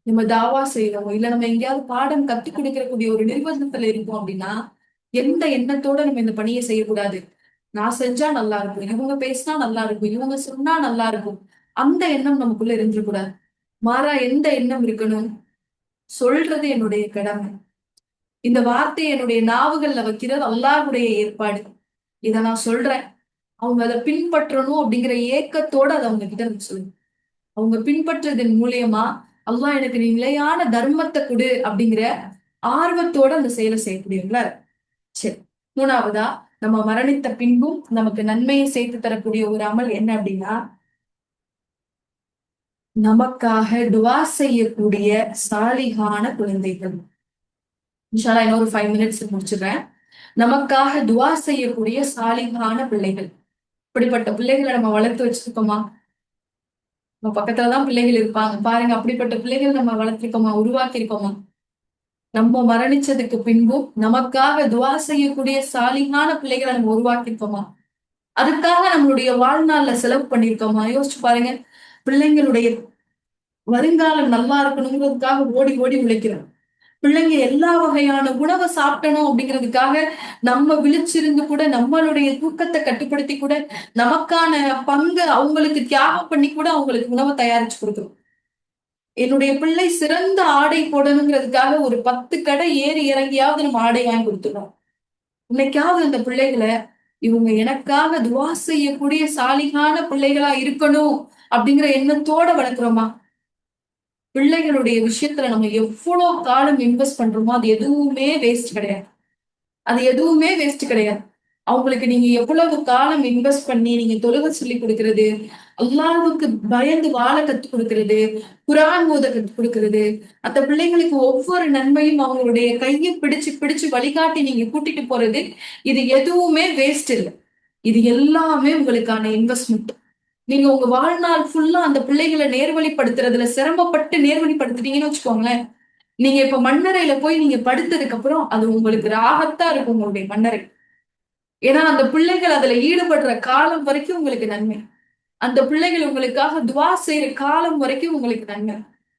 நம்ம தாவா செய்யறோம், இல்ல நம்ம எங்கேயாவது பாடம் கத்துக் கொடுக்கக்கூடிய ஒரு நிர்பந்தத்துல இருக்கோம் அப்படின்னா எந்த எண்ணத்தோட நம்ம இந்த பணியை செய்யக்கூடாது? நான் செஞ்சா நல்லா இருக்கும், இவங்க பேசினா நல்லா இருக்கும், இவங்க சொன்னா நல்லா இருக்கும், அந்த எண்ணம் நமக்குள்ள இருந்துடக்கூடாது. மாறா எந்த எண்ணம் இருக்கணும்? சொல்றது என்னுடைய கடமை, இந்த வார்த்தையை என்னுடைய நாவுகள்ல வைக்கிறது அல்லாஹ்வுடைய ஏற்பாடு, இதை நான் சொல்றேன், அவங்க அதை பின்பற்றணும் அப்படிங்கிற ஏக்கத்தோட அதை அவங்க கிட்ட நம்ம சொல்லணும். அவங்க பின்பற்றதன் மூலியமா அல்லாஹ் எனக்கு நிலையான தர்மத்தை கொடு அப்படிங்கிற ஆர்வத்தோட அந்த செயலை செய்யக்கூடியவங்களா இருக்கு. சரி, மூணாவதா, நம்ம மரணித்த பின்பும் நமக்கு நன்மையை சேர்த்து தரக்கூடிய ஒரு அமல் என்ன அப்படின்னா, நமக்காக துவா செய்யக்கூடிய சாலிகான குழந்தைகள். இன்ஷால்லா இன்னொரு 5 மினிட்ஸ் முடிச்சிடுறேன். நமக்காக துவா செய்யக்கூடிய சாலிகான பிள்ளைகள். இப்படிப்பட்ட பிள்ளைகளை நம்ம வளர்த்து வச்சிருக்கோமா? நம்ம பக்கத்துலதான் பிள்ளைகள் இருப்பாங்க பாருங்க, அப்படிப்பட்ட பிள்ளைகள் நம்ம வளர்த்திருக்கோமா, உருவாக்கி இருக்கோமா? நம்ம மரணிச்சதுக்கு பின்பும் நமக்காக துவா செய்யக்கூடிய சாலிகான பிள்ளைகளை நம்ம உருவாக்கியிருக்கோமா? அதுக்காக நம்மளுடைய வாழ்நாள்ல செலவு பண்ணிருக்கோமா? யோசிச்சு பாருங்க. பிள்ளைங்களுடைய வருங்காலம் நல்லா இருக்கணுங்கிறதுக்காக ஓடி ஓடி உழைக்கிறோம். பிள்ளைங்க எல்லா வகையான உணவை சாப்பிடணும் அப்படிங்கிறதுக்காக நம்ம விழிச்சிருந்து கூட நம்மளுடைய தூக்கத்தை கட்டுப்படுத்தி கூட நமக்கான பங்கு அவங்களுக்கு தியாகம் பண்ணி கூட அவங்களுக்கு உணவை தயாரிச்சு கொடுக்குறோம். என்னுடைய பிள்ளை சிறந்த ஆடை போடணுங்கிறதுக்காக ஒரு 10 கடை ஏறி இறங்கியாவது நம்ம ஆடை வாங்கி கொடுத்துறோம். இன்னைக்காவது அந்த பிள்ளைகளை இவங்க எனக்காக துவா செய்யக்கூடிய சாலிகான பிள்ளைகளா இருக்கணும் அப்படிங்கிற எண்ணத்தோட வளர்க்குறோமா? பிள்ளைகளுடைய விஷயத்துல நம்ம எவ்வளவு காலம் இன்வெஸ்ட் பண்றோமோ அது எதுவுமே வேஸ்ட் கிடையாது. அது எதுவுமே வேஸ்ட் கிடையாது. அவங்களுக்கு நீங்க எவ்வளவு காலம் இன்வெஸ்ட் பண்ணி நீங்க தொழுகை சொல்லி கொடுக்கறது, அல்லாஹ்வுக்கு பயந்து வாழ கத்து கொடுக்கறது, குர்ஆன் ஓத கத்து கொடுக்கறது, அந்த பிள்ளைங்களுக்கு ஒவ்வொரு நன்மையும் அவங்களுடைய கையை பிடிச்சு பிடிச்சு வழிகாட்டி நீங்க கூட்டிட்டு போறது, இது எதுவுமே வேஸ்ட் இல்லை. இது எல்லாமே உங்களுக்கான இன்வெஸ்ட்மெண்ட். நீங்க உங்க வாழ்நாள் ஃபுல்லா அந்த பிள்ளைகளை நேர்வழிப்படுத்துறதுல சிரமப்பட்டு நேர்வழிப்படுத்துட்டீங்கன்னு வச்சுக்கோங்களேன், நீங்க இப்ப மண்ணறையில போய் நீங்க படுத்ததுக்கு அப்புறம் அது உங்களுக்கு ராகத்தா இருக்கும் உங்களுடைய மண்ணறை. ஏன்னா அந்த பிள்ளைகள் அதுல ஈடுபடுற காலம் வரைக்கும் உங்களுக்கு நன்மை. அந்த பிள்ளைகள் உங்களுக்காக துவா செய்யற காலம் வரைக்கும் உங்களுக்கு நன்மை.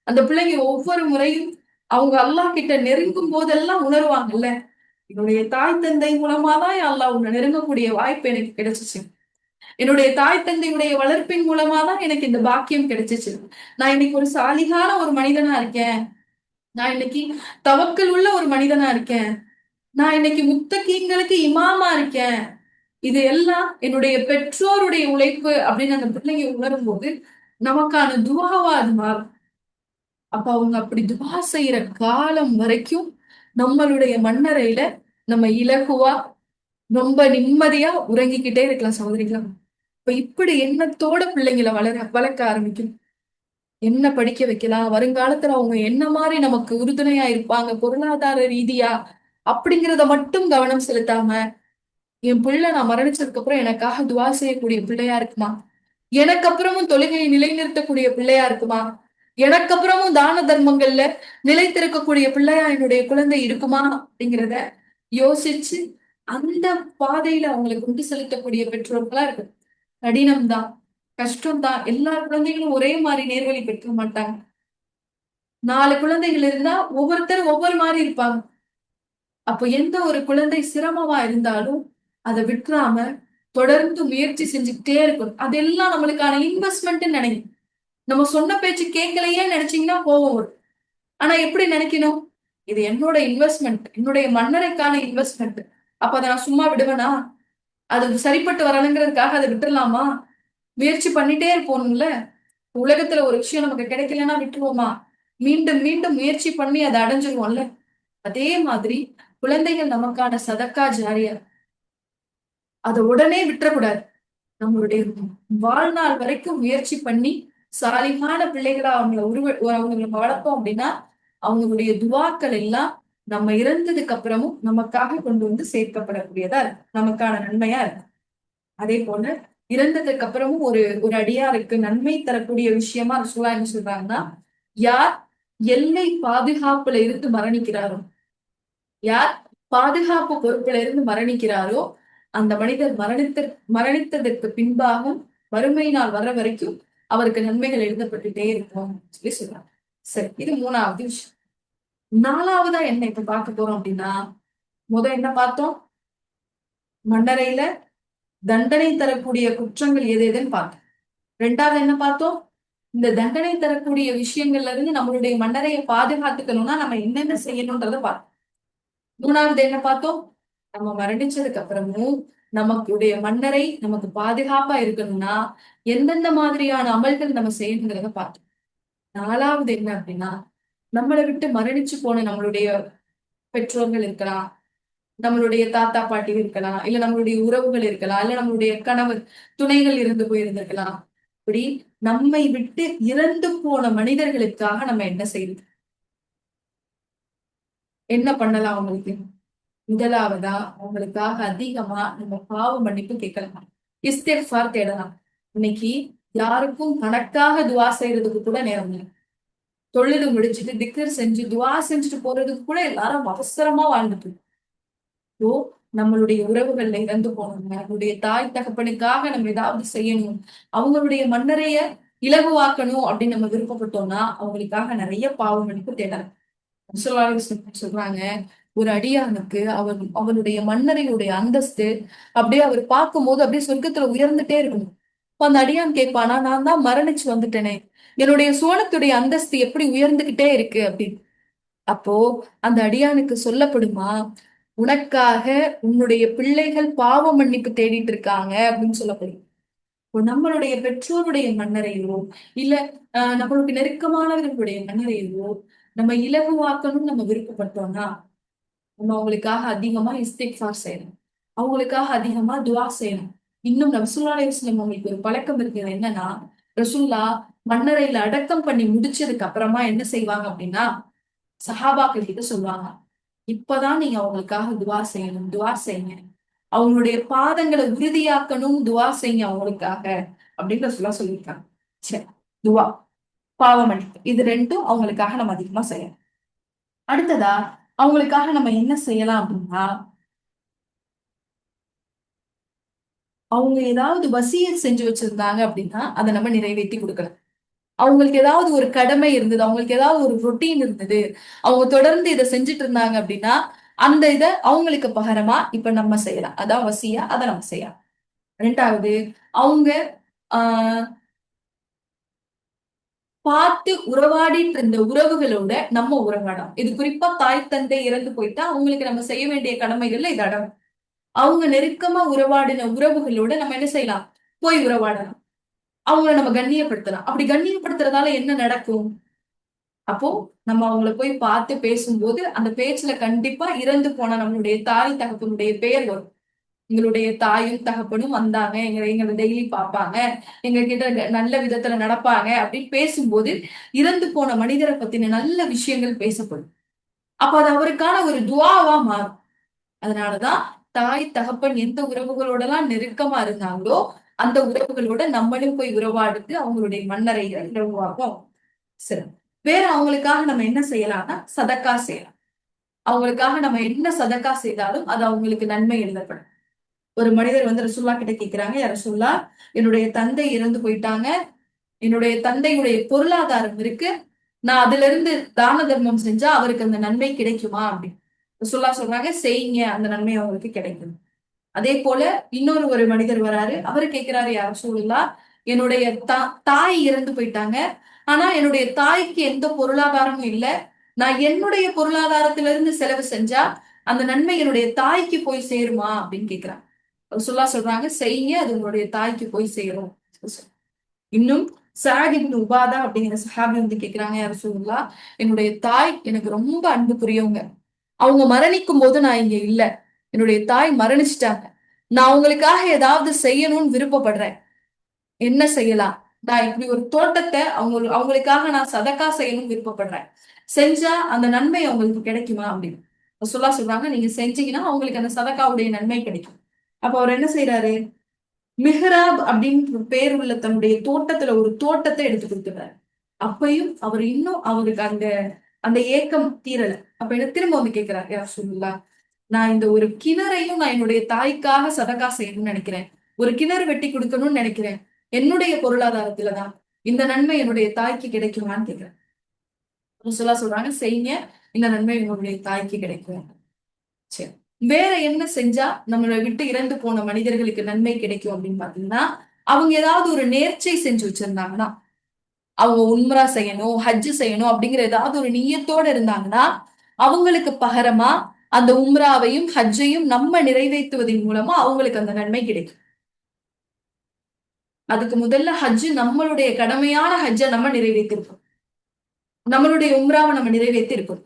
அந்த பிள்ளைங்க ஒவ்வொரு முறையும் அவங்க அல்லாஹ் கிட்ட நெருங்கும் போதெல்லாம் உணர்வாங்கல்ல, என்னுடைய தாய் தந்தை மூலமா தான் அல்லாஹ் உன்னை நெருங்கக்கூடிய வாய்ப்பு எனக்கு கிடைச்சிச்சு. என்னுடைய தாய் தந்தையுடைய வளர்ப்பின் மூலமா தான் எனக்கு இந்த பாக்கியம் கிடைச்சிச்சு. நான் இன்னைக்கு ஒரு சாலிகான ஒரு மனிதனா இருக்கேன். நான் இன்னைக்கு தவக்கல் உள்ள ஒரு மனிதனா இருக்கேன். நான் இன்னைக்கு முத்தகீங்களுக்கு இமாமா இருக்கேன். இது எல்லாம் என்னுடைய பெற்றோருடைய உழைப்பு அப்படின்னு அந்த பிள்ளைங்க உணரும் போது நமக்கான துவாவா அது மாறும். அப்ப அவங்க அப்படி துவா செய்யற காலம் வரைக்கும் நம்மளுடைய மண்ணறையில நம்ம இலகுவா ரொம்ப நிம்மதியா உறங்கிக்கிட்டே இருக்கலாம் சகோதரிகளா. இப்ப இப்படி எண்ணத்தோட பிள்ளைங்களை வளர்க்க ஆரம்பிக்கும். என்ன படிக்க வைக்கலாம், வருங்காலத்துல அவங்க என்ன மாதிரி நமக்கு உறுதுணையா இருப்பாங்க பொருளாதார ரீதியா அப்படிங்கிறத மட்டும் கவனம் செலுத்தாம, என் பிள்ளை நான் மரணிச்சதுக்கு அப்புறம் எனக்காக துவா செய்யக்கூடிய பிள்ளையா இருக்குமா, எனக்கு அப்புறமும் தொழுகையை நிலைநிறுத்தக்கூடிய பிள்ளையா இருக்குமா, எனக்கு அப்புறமும் தான தர்மங்கள்ல நிலைத்திருக்கக்கூடிய பிள்ளையா என்னுடைய குழந்தை இருக்குமா அப்படிங்கிறத யோசிச்சு அந்த பாதையில அவங்களை கொண்டு செலுத்தக்கூடிய பெற்றோர்களா இருக்கு. கடினம்தான், கஷ்டம்தான். எல்லா குழந்தைகளும் ஒரே மாதிரி நேர்வழி பெற்ற மாட்டாங்க. 4 குழந்தைகள் இருந்தா ஒவ்வொருத்தரும் ஒவ்வொரு மாதிரி இருப்பாங்க. அப்போ எந்த ஒரு குழந்தை சிரமமா இருந்தாலும் அதை விட்டுறாம தொடர்ந்து முயற்சி செஞ்சுக்கிட்டே இருக்கணும். அதெல்லாம் நம்மளுக்கான இன்வெஸ்ட்மெண்ட் நினைக்கணும். நம்ம சொன்ன பேச்சு கேட்கலையே நினைச்சீங்கன்னா கோவம் வரும். ஆனா எப்படி நினைக்கணும், இது என்னோட இன்வெஸ்ட்மெண்ட், என்னுடைய மன்னரைக்கான இன்வெஸ்ட்மெண்ட். அப்ப அதை நான் சும்மா விடுவேனா? அது சரிப்பட்டு வரணுங்கிறதுக்காக அதை விட்டுறலாமா? முயற்சி பண்ணிட்டே இருப்போம்ல. உலகத்துல ஒரு விஷயம் நமக்கு கிடைக்கலன்னா விட்டுருவோமா? மீண்டும் மீண்டும் முயற்சி பண்ணி அதை அடைஞ்சிருவோம்ல. அதே மாதிரி குழந்தைகள் நமக்கான சதக்கா ஜாரியா. அதை உடனே விட்டுறக்கூடாது. நம்மளுடைய வாழ்நாள் வரைக்கும் முயற்சி பண்ணி சாலிகான பிள்ளைகளா அவங்களை நம்ம வளர்த்தோம் அப்படின்னா அவங்களுடைய துவாக்கள் எல்லாம் நம்ம இறந்ததுக்கு அப்புறமும் நமக்காக கொண்டு வந்து சேர்க்கப்படக்கூடியதா இருக்கு, நமக்கான நன்மையா இருக்கு. அதே போல இறந்ததுக்கு அப்புறமும் ஒரு ஒரு அடியாருக்கு நன்மை தரக்கூடிய விஷயமா ரசூலுல்லாஹ் என்ன சொல்றாங்கன்னா, யார் எல்லை பாதுகாப்புல இருந்து மரணிக்கிறாரோ, யார் பாதுகாப்பு பொறுப்புல இருந்து மரணிக்கிறாரோ அந்த மனிதர் மரணித்ததற்கு பின்பாக வறுமை நாள் வர்ற வரைக்கும் அவருக்கு நன்மைகள் எழுதப்பட்டுட்டே இருக்கும் சொல்லி சொல்றாங்க. சரி, இது 3வது விஷயம். 4வதா என்ன இப்ப பார்க்க போறோம் அப்படின்னா, என்ன பார்த்தோம், மன்னரையில தண்டனை தரக்கூடிய குற்றங்கள் எது எதுன்னு பார்த்தோம். 2வது என்ன பார்த்தோம், இந்த தண்டனை தரக்கூடிய விஷயங்கள்ல இருந்து நம்மளுடைய மன்னரையை பாதுகாத்துக்கணும்னா நம்ம என்னென்ன செய்யணும்ன்றத பார்த்தோம். 3வது என்ன பார்த்தோம், நம்ம மரணிச்சதுக்கு அப்புறமும் நமக்குடைய மன்னரை நமக்கு பாதுகாப்பா இருக்கணும்னா எந்தெந்த மாதிரியான அமல்கள் நம்ம செய்யணுங்கிறத பார்த்தோம். 4வது என்ன அப்படின்னா, நம்மளை விட்டு மரணிச்சு போன நம்மளுடைய பெற்றோர்கள் இருக்கலாம், நம்மளுடைய தாத்தா பாட்டி இருக்கலாம், இல்ல நம்மளுடைய உறவுகள் இருக்கலாம், இல்ல நம்மளுடைய கணவர் துணைகள் இருந்து போயிருந்திருக்கலாம். இப்படி நம்மை விட்டு இறந்து போன மனிதர்களுக்காக நம்ம என்ன செய்யறது, என்ன பண்ணலாம் அவங்களுக்கு? முதலாவதா அவங்களுக்காக அதிகமா நம்ம பாவ மன்னிப்பு கேட்கலாம், இஸ்திக்ஃபார் தேடலாம். இன்னைக்கு யாருக்கும் கணக்காக துவா செய்யறதுக்கு கூட நேரம் இல்லை. தொழுது முடிச்சுட்டு திக்கர் செஞ்சு துவா செஞ்சுட்டு போறதுக்கு கூட எல்லாரும் அவசரமா வாழ்ந்துட்டு இருக்கோம். நம்மளுடைய உறவுகள்ல இறந்து போனவங்க, நம்மளுடைய தாய் தகப்பனுக்காக நம்ம ஏதாவது செய்யணும், அவங்களுடைய மன்னரைய இலகுவாக்கணும் அப்படின்னு நம்ம விருப்பப்பட்டோம்னா அவங்களுக்காக நிறைய பாவ மன்னிப்பு தேடலாம். சொல்றாங்க, ஒரு அடியானுக்கு அவனுடைய மன்னரையுடைய அந்தஸ்து அப்படியே அவர் பார்க்கும்போது அப்படியே சொர்க்கத்துல உயர்ந்துட்டே இருக்கணும். அப்ப அந்த அடியான் கேட்பானா, நான் தான் மரணிச்சு வந்துட்டேனே, என்னுடைய சுவனத்துடைய அந்தஸ்து எப்படி உயர்ந்துகிட்டே இருக்கு அப்படின்னு. அப்போ அந்த அடியானுக்கு சொல்லப்படுமா, உனக்காக உன்னுடைய பிள்ளைகள் பாவ மன்னிப்பு தேடிட்டு இருக்காங்க அப்படின்னு சொல்லப்படும். இப்போ நம்மளுடைய பெற்றோருடைய மன்னரையோ இல்ல நம்மளுக்கு நெருக்கமானவர்களுடைய மன்னரையோ நம்ம இலகுவாக்கணும்னு நம்ம விருப்பப்பட்டோம்னா நம்ம அவங்களுக்காக அதிகமா இஸ்திக்ஃபார் செய்யணும். அவங்களுக்காக அதிகமா துஆ செய்யணும். இன்னும் ரசூலுல்லாஹி அலைஹி வஸல்லம் அவங்களுக்கு ஒரு பழக்கம் இருக்குது. என்னன்னா, ரசூல்லா மண்ணறையில அடக்கம் பண்ணி முடிச்சதுக்கு அப்புறமா என்ன செய்வாங்க அப்படின்னா, சஹாபாக்கள் கிட்ட சொல்லுவாங்க, இப்பதான் நீங்க அவங்களுக்காக துஆ செய்யணும், துஆ செய்யுங்க. அவங்களுடைய பாதங்களை உறுதியாக்கணும், துஆ செய்யுங்க அவங்களுக்காக அப்படின்னு ரசூலுல்லாஹ் சொல்லியிருக்காங்க. சரி, துஆ, பாவ மன்னிப்பு, இது ரெண்டும் அவங்களுக்காக நம்ம அதிகமா செய்யணும். அடுத்ததா அவங்களுக்காக நம்ம என்ன செய்யலாம் அப்படின்னா, அவங்க ஏதாவது வசியத் செஞ்சு வச்சிருந்தாங்க அப்படின்னா அதை நம்ம நிறைவேத்தி கொடுக்கலாம். அவங்களுக்கு ஏதாவது ஒரு கடமை இருந்தது, அவங்களுக்கு ஏதாவது ஒரு ரொட்டீன் இருந்தது, அவங்க தொடர்ந்து இதை செஞ்சுட்டு இருந்தாங்க அப்படின்னா அந்த இதை அவங்களுக்கு பகரமா இப்ப நம்ம செய்யலாம். அதான் வசியா, அதை நம்ம செய்யலாம். ரெண்டாவது, அவங்க ஆஹ் பார்த்து உறவாடிட்டு இருந்த உறவுகளோட நம்ம உறவாடலாம். இது குறிப்பா தாய் தந்தை இறந்து போயிட்டா அவங்களுக்கு நம்ம செய்ய வேண்டிய கடமைகள்ல இது அடங்கும். அவங்க நெருக்கமா உறவாடின உறவுகளோட நம்ம என்ன செய்யலாம், போய் உறவாடலாம். அவங்கள நம்ம கண்ணியப்படுத்தலாம். அப்படி கண்ணியப்படுத்துறதால என்ன நடக்கும்? அப்போ நம்ம அவங்கள போய் பார்த்து பேசும்போது அந்த பேச்சுல கண்டிப்பா இறந்து போன நம்மளுடைய தாய் தகப்பனுடைய பெயர் வரும். எங்களுடைய தாயும் தகப்பனும் வந்தாங்க, எங்களை டெய்லி பார்ப்பாங்க, எங்க கிட்ட நல்ல விதத்துல நடப்பாங்க அப்படின்னு பேசும்போது இறந்து போன மனிதரை பத்தின நல்ல விஷயங்கள் பேசப்படும். அப்ப அது அவருக்கான ஒரு துவாவா மாறும். அதனாலதான் தாய் தகப்பன் எந்த உறவுகளோட எல்லாம் நெருக்கமா இருந்தாங்களோ அந்த உறவுகளோட நம்மளும் போய் உறவாடுத்து அவங்களுடைய மண்ணறைகளை இலகுவாகும். சரி, வேற அவங்களுக்காக நம்ம என்ன செய்யலாம்னா சதக்கா செய்யலாம். அவங்களுக்காக நம்ம என்ன சதக்கா செய்தாலும் அது அவங்களுக்கு நன்மை எழுதப்படும். ஒரு மனிதர் வந்து ரசூல்லா கிட்ட கேக்குறாங்க, யார் ரசூல்லா, என்னுடைய தந்தை இறந்து போயிட்டாங்க, என்னுடைய தந்தையுடைய பொருளாதாரம் இருக்கு, நான் அதுல இருந்து தான தர்மம் செஞ்சா அவருக்கு அந்த நன்மை கிடைக்குமா அப்படின்னு ரசூல்லா சொல்றாங்க, செய்யுங்க, அந்த நன்மை அவங்களுக்கு கிடைக்கும். அதே போல ஒரு மனிதர் வராரு, அவரு கேட்கிறாரு, யார் ரசூலுல்லாஹ், என்னுடைய தாய் இறந்து போயிட்டாங்க, ஆனா என்னுடைய தாய்க்கு எந்த பொருளாதாரமும் இல்ல, நான் என்னுடைய பொருளாதாரத்திலிருந்து செலவு செஞ்சா அந்த நன்மை என்னுடைய தாய்க்கு போய் சேருமா அப்படின்னு கேக்குறாங்க. ரசூலுல்லாஹ் சொல்றாங்க, செய்யுங்க, அது உங்களுடைய தாய்க்கு போய் சேரும். இன்னும் சஅத் இப்னு உபாதா அப்படிங்கிற சஹாபி வந்து கேக்குறாங்க, யார் ரசூலுல்லாஹ், என்னுடைய தாய் எனக்கு ரொம்ப அன்புக்குரியவங்க, அவங்க மரணிக்கும் போது நான் இங்க இல்ல, என்னுடைய தாய் மரணிச்சிட்டாங்க, நான் அவங்களுக்காக ஏதாவது செய்யணும்னு விருப்பப்படுறேன், என்ன செய்யலாம்? நான் இப்படி ஒரு தோட்டத்தை அவங்களுக்காக நான் சதக்கா செய்யணும்னு விருப்பப்படுறேன், செஞ்சா அந்த நன்மை அவங்களுக்கு கிடைக்குமா அப்படின்னு சொல்றாங்க, நீங்க செஞ்சீங்கன்னா அவங்களுக்கு அந்த சதக்காவுடைய நன்மை கிடைக்கும். அப்ப அவர் என்ன செய்யறாரு, மிஹ்ராப் அப்படின்னு பேர் உள்ள தன்னுடைய தோட்டத்துல ஒரு தோட்டத்தை எடுத்து கொடுத்துறாரு. அப்பையும் அவர் இன்னும் அவருக்கு அந்த அந்த ஏக்கம் தீரல. அப்ப என்ன திரும்ப வந்து கேட்கிறார், யார் சொல்லலாம், நான் இந்த ஒரு கிணறையும் நான் என்னுடைய தாய்க்காக சதக்கா செய்யணும்னு நினைக்கிறேன், ஒரு கிணறு வெட்டி கொடுக்கணும்னு நினைக்கிறேன், என்னுடைய பொருளாதாரத்துலதான், இந்த நன்மை என்னுடைய தாய்க்கு கிடைக்குமான்னு கேட்கிறேன். சொல்றாங்க, செய்யுங்க, இந்த நன்மை என்னுடைய தாய்க்கு கிடைக்கும். சரி, வேற என்ன செஞ்சா நம்மளை விட்டு இறந்து போன மனிதர்களுக்கு நன்மை கிடைக்கும் அப்படின்னு பாத்தீங்கன்னா, அவங்க ஏதாவது ஒரு நேர்ச்சை செஞ்சு வச்சிருந்தாங்கன்னா, அவங்க உம்ரா செய்யணும், ஹஜ் செய்யணும் அப்படிங்கிற ஏதாவது ஒரு நியத்தோட இருந்தாங்கன்னா அவங்களுக்கு பகரமா அந்த உம்ராவையும் ஹஜ்ஜையும் நம்ம நிறைவேற்றுவதன் மூலமா அவங்களுக்கு அந்த நன்மை கிடைக்கும். அதுக்கு முதல்ல ஹஜ், நம்மளுடைய கடமையான ஹஜ்ஜை நம்ம நிறைவேற்றிருக்கோம், நம்மளுடைய உம்ராவை நம்ம நிறைவேற்றி இருக்கோம்.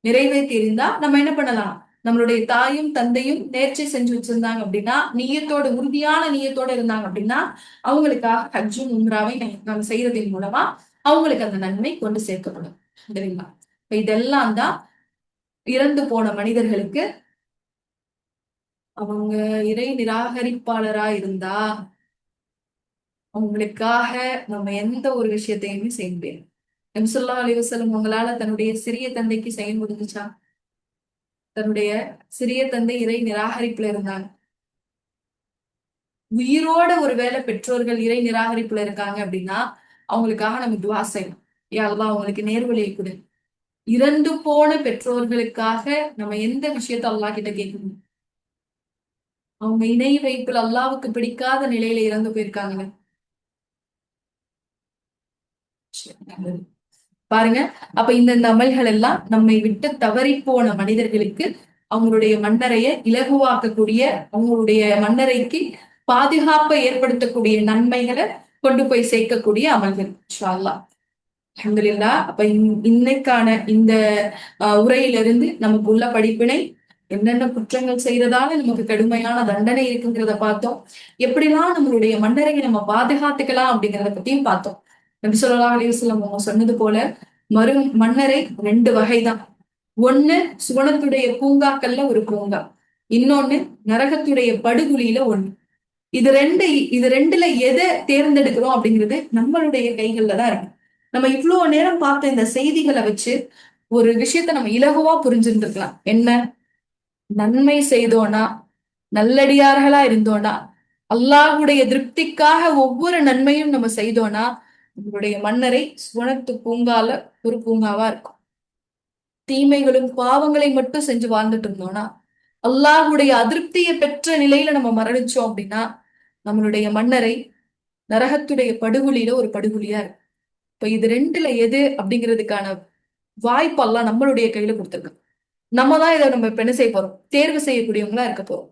நிறைவேற்றி இருந்தா நம்ம என்ன பண்ணலாம், நம்மளுடைய தாயும் தந்தையும் நேர்ச்சை செஞ்சு வச்சிருந்தாங்க அப்படின்னா, நீயத்தோட உறுதியான நீயத்தோட இருந்தாங்க அப்படின்னா அவங்களுக்காக ஹஜ்ஜும் உம்ராவை நம்ம செய்யறதன் மூலமா அவங்களுக்கு அந்த நன்மை கொண்டு சேர்க்கப்படும். சரிங்களா? இதெல்லாம் தான் இறந்து போன மனிதர்களுக்கு, அவங்க இறை நிராகரிப்பாளரா இருந்தா அவங்களுக்காக நம்ம எந்த ஒரு விஷயத்தையுமே செய்ய முடியாது. நபி ஸல்லல்லாஹு அலைஹி வஸல்லம் உங்களால தன்னுடைய சிறிய தந்தைக்கு செய்ய முடிஞ்சுச்சா? தன்னுடைய சிறிய தந்தை இறை நிராகரிப்புல இருந்தாங்க, உயிரோட ஒருவேளை பெற்றோர்கள் இறை நிராகரிப்புல இருக்காங்க அப்படின்னா அவங்களுக்காக நம்ம துவா செய்யணும். யா அல்லாஹ் அவங்களுக்கு நேர்வழியை கொடு. இறந்து போன பெற்றோர்களுக்காக நம்ம எந்த விஷயத்த அல்லாஹ் கிட்ட கேட்கணும்? அவங்க இணை வைப்பில் அல்லாவுக்கு பிடிக்காத நிலையில இறந்து போயிருக்காங்க. பாருங்க, அப்ப இந்த அமல்கள் எல்லாம் நம்மை விட்டு தவறி போன மனிதர்களுக்கு அவங்களுடைய மன்னரைய இலகுவாக்கக்கூடிய, அவங்களுடைய மன்னரைக்கு பாதுகாப்பை ஏற்படுத்தக்கூடிய நன்மைகளை கொண்டு போய் சேர்க்கக்கூடிய அமல்கள் இன்ஷா அல்லாஹ். அல்ஹம்துலில்லாஹ். அப்ப இன்னைக்கான இந்த உரையிலிருந்து நமக்கு உள்ள படிப்பினை, என்னென்ன குற்றங்கள் செய்யறதால நமக்கு கடுமையான தண்டனை இருக்குங்கிறத பார்த்தோம். எப்படிலாம் நம்மளுடைய மன்னரையை நம்ம பாதுகாத்துக்கலாம் அப்படிங்கிறத பத்தியும் பார்த்தோம். நபி ஸல்லல்லாஹு அலைஹி வஸல்லம் அவங்க சொன்னது போல மன்னரை ரெண்டு வகைதான். ஒண்ணு சுவனத்துடைய பூங்காக்கள்ல ஒரு பூங்கா, இன்னொன்னு நரகத்துடைய படுகுழியில ஒண்ணு. இது ரெண்டுல எதை தேர்ந்தெடுக்கிறோம் அப்படிங்கிறது நம்மளுடைய கைகள்ல தான் இருக்கு. நம்ம இவ்வளவு நேரம் பார்த்த இந்த செய்திகளை வச்சு ஒரு விஷயத்த நம்ம இலகுவா புரிஞ்சிருந்திருக்கலாம். என்ன? நன்மை செய்தோனா, நல்லடியார்களா இருந்தோனா, அல்லாஹ்வுடைய திருப்திக்காக ஒவ்வொரு நன்மையும் நம்ம செய்தோனா, நம்மளுடைய மன்னரை சுவனத்து பூங்கால ஒரு பூங்காவா இருக்கும். தீமைகளும் பாவங்களை மட்டும் செஞ்சு வாழ்ந்துட்டு இருந்தோம்னா, அல்லாஹ்வுடைய அதிருப்தியை பெற்ற நிலையில நம்ம மரணிச்சோம் அப்படின்னா, நம்மளுடைய மன்னரை நரகத்துடைய படுகொலியில ஒரு படுகொலியா இருக்கு. இப்ப இது ரெண்டுல எது அப்படிங்கிறதுக்கான வாய்ப்பெல்லாம் நம்மளுடைய கையில கொடுத்திருக்காங்க. நம்ம தான் இதை நம்ம இப்ப என்ன செய்ய போறோம்? தேர்வு செய்யக்கூடியவங்களா இருக்க போறோம்.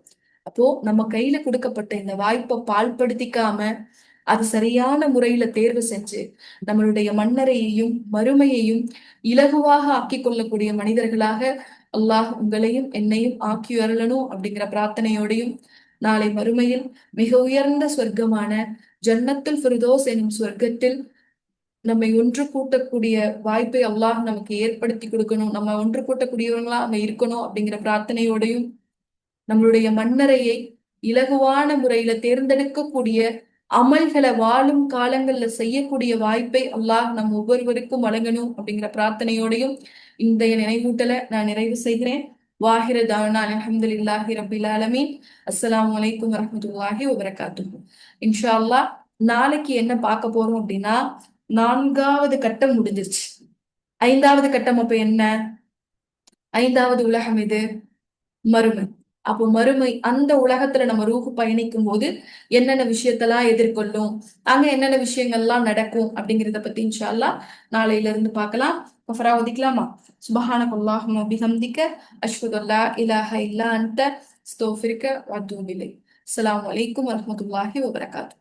அப்போ நம்ம கையில கொடுக்கப்பட்ட இந்த வாய்ப்பை பாழ்படுத்திக்காம அது சரியான முறையில தேர்வு செஞ்சு நம்மளுடைய மன்னரையையும் மறுமையையும் இலகுவாக ஆக்கி கொள்ளக்கூடிய மனிதர்களாக அல்லாஹ் உங்களையும் என்னையும் ஆக்கி அருளணும் அப்படிங்கிற பிரார்த்தனையோடையும், நாளை மறுமையில் மிக உயர்ந்த சொர்க்கமான ஜன்னத்துல் ஃபிர்தௌஸ் எனும் சொர்க்கத்தில் நம்மை ஒன்று கூட்டக்கூடிய வாய்ப்பை அல்லாஹ் நமக்கு ஏற்படுத்தி கொடுக்கணும். நம்ம ஒன்று கூட்டக்கூடியவங்களா அங்க இருக்கணும் அப்படிங்கிற பிரார்த்தனையோடையும், நம்மளுடைய மன்னரையை இலகுவான முறையில தேர்ந்தெடுக்கக்கூடிய அமல்களை வாழும் காலங்கள்ல செய்யக்கூடிய வாய்ப்பை அல்லாஹ் நம் ஒவ்வொருவருக்கும் வழங்கணும் அப்படிங்கிற பிரார்த்தனையோடையும் இந்த நினைவூட்டலை நான் நிறைவு செய்கிறேன். வாஹிர தாவனா அல்ஹம்துலில்லாஹி ரப்பில் ஆலமீன். அஸ்ஸலாமு அலைக்கும் வரஹ்மத்துல்லாஹி வபரகாத்துஹு. இன்ஷா அல்லாஹ் நாளைக்கு என்ன பார்க்க போறோம் அப்படின்னா, 4வது கட்டம் முடிஞ்சிருச்சு. 5வது கட்டம் அப்ப என்ன? 5வது உலகம் இது மறுமை. அப்போ மறுமை அந்த உலகத்துல நம்ம ரூஹு பயணிக்கும் போது என்னென்ன விஷயத்தெல்லாம் எதிர்கொள்ளும், அங்க என்னென்ன விஷயங்கள்லாம் நடக்கும் அப்படிங்கிறத பத்தி இன்ஷா அல்லாஹ் நாளையில இருந்து பார்க்கலாம். ஃபரா ஒதிக்கலாமா? சுபஹானக அல்லாஹும்ம பிஹம்திக அஷ்ஹது அல்லா இலாஹ இல்லா அன்த அஸ்தக்ஃபிருக வ அத்தூபு இலைக். அஸ்ஸலாமு அலைக்கும் வரஹ்மத்துல்லாஹி வபரகாத்துஹு.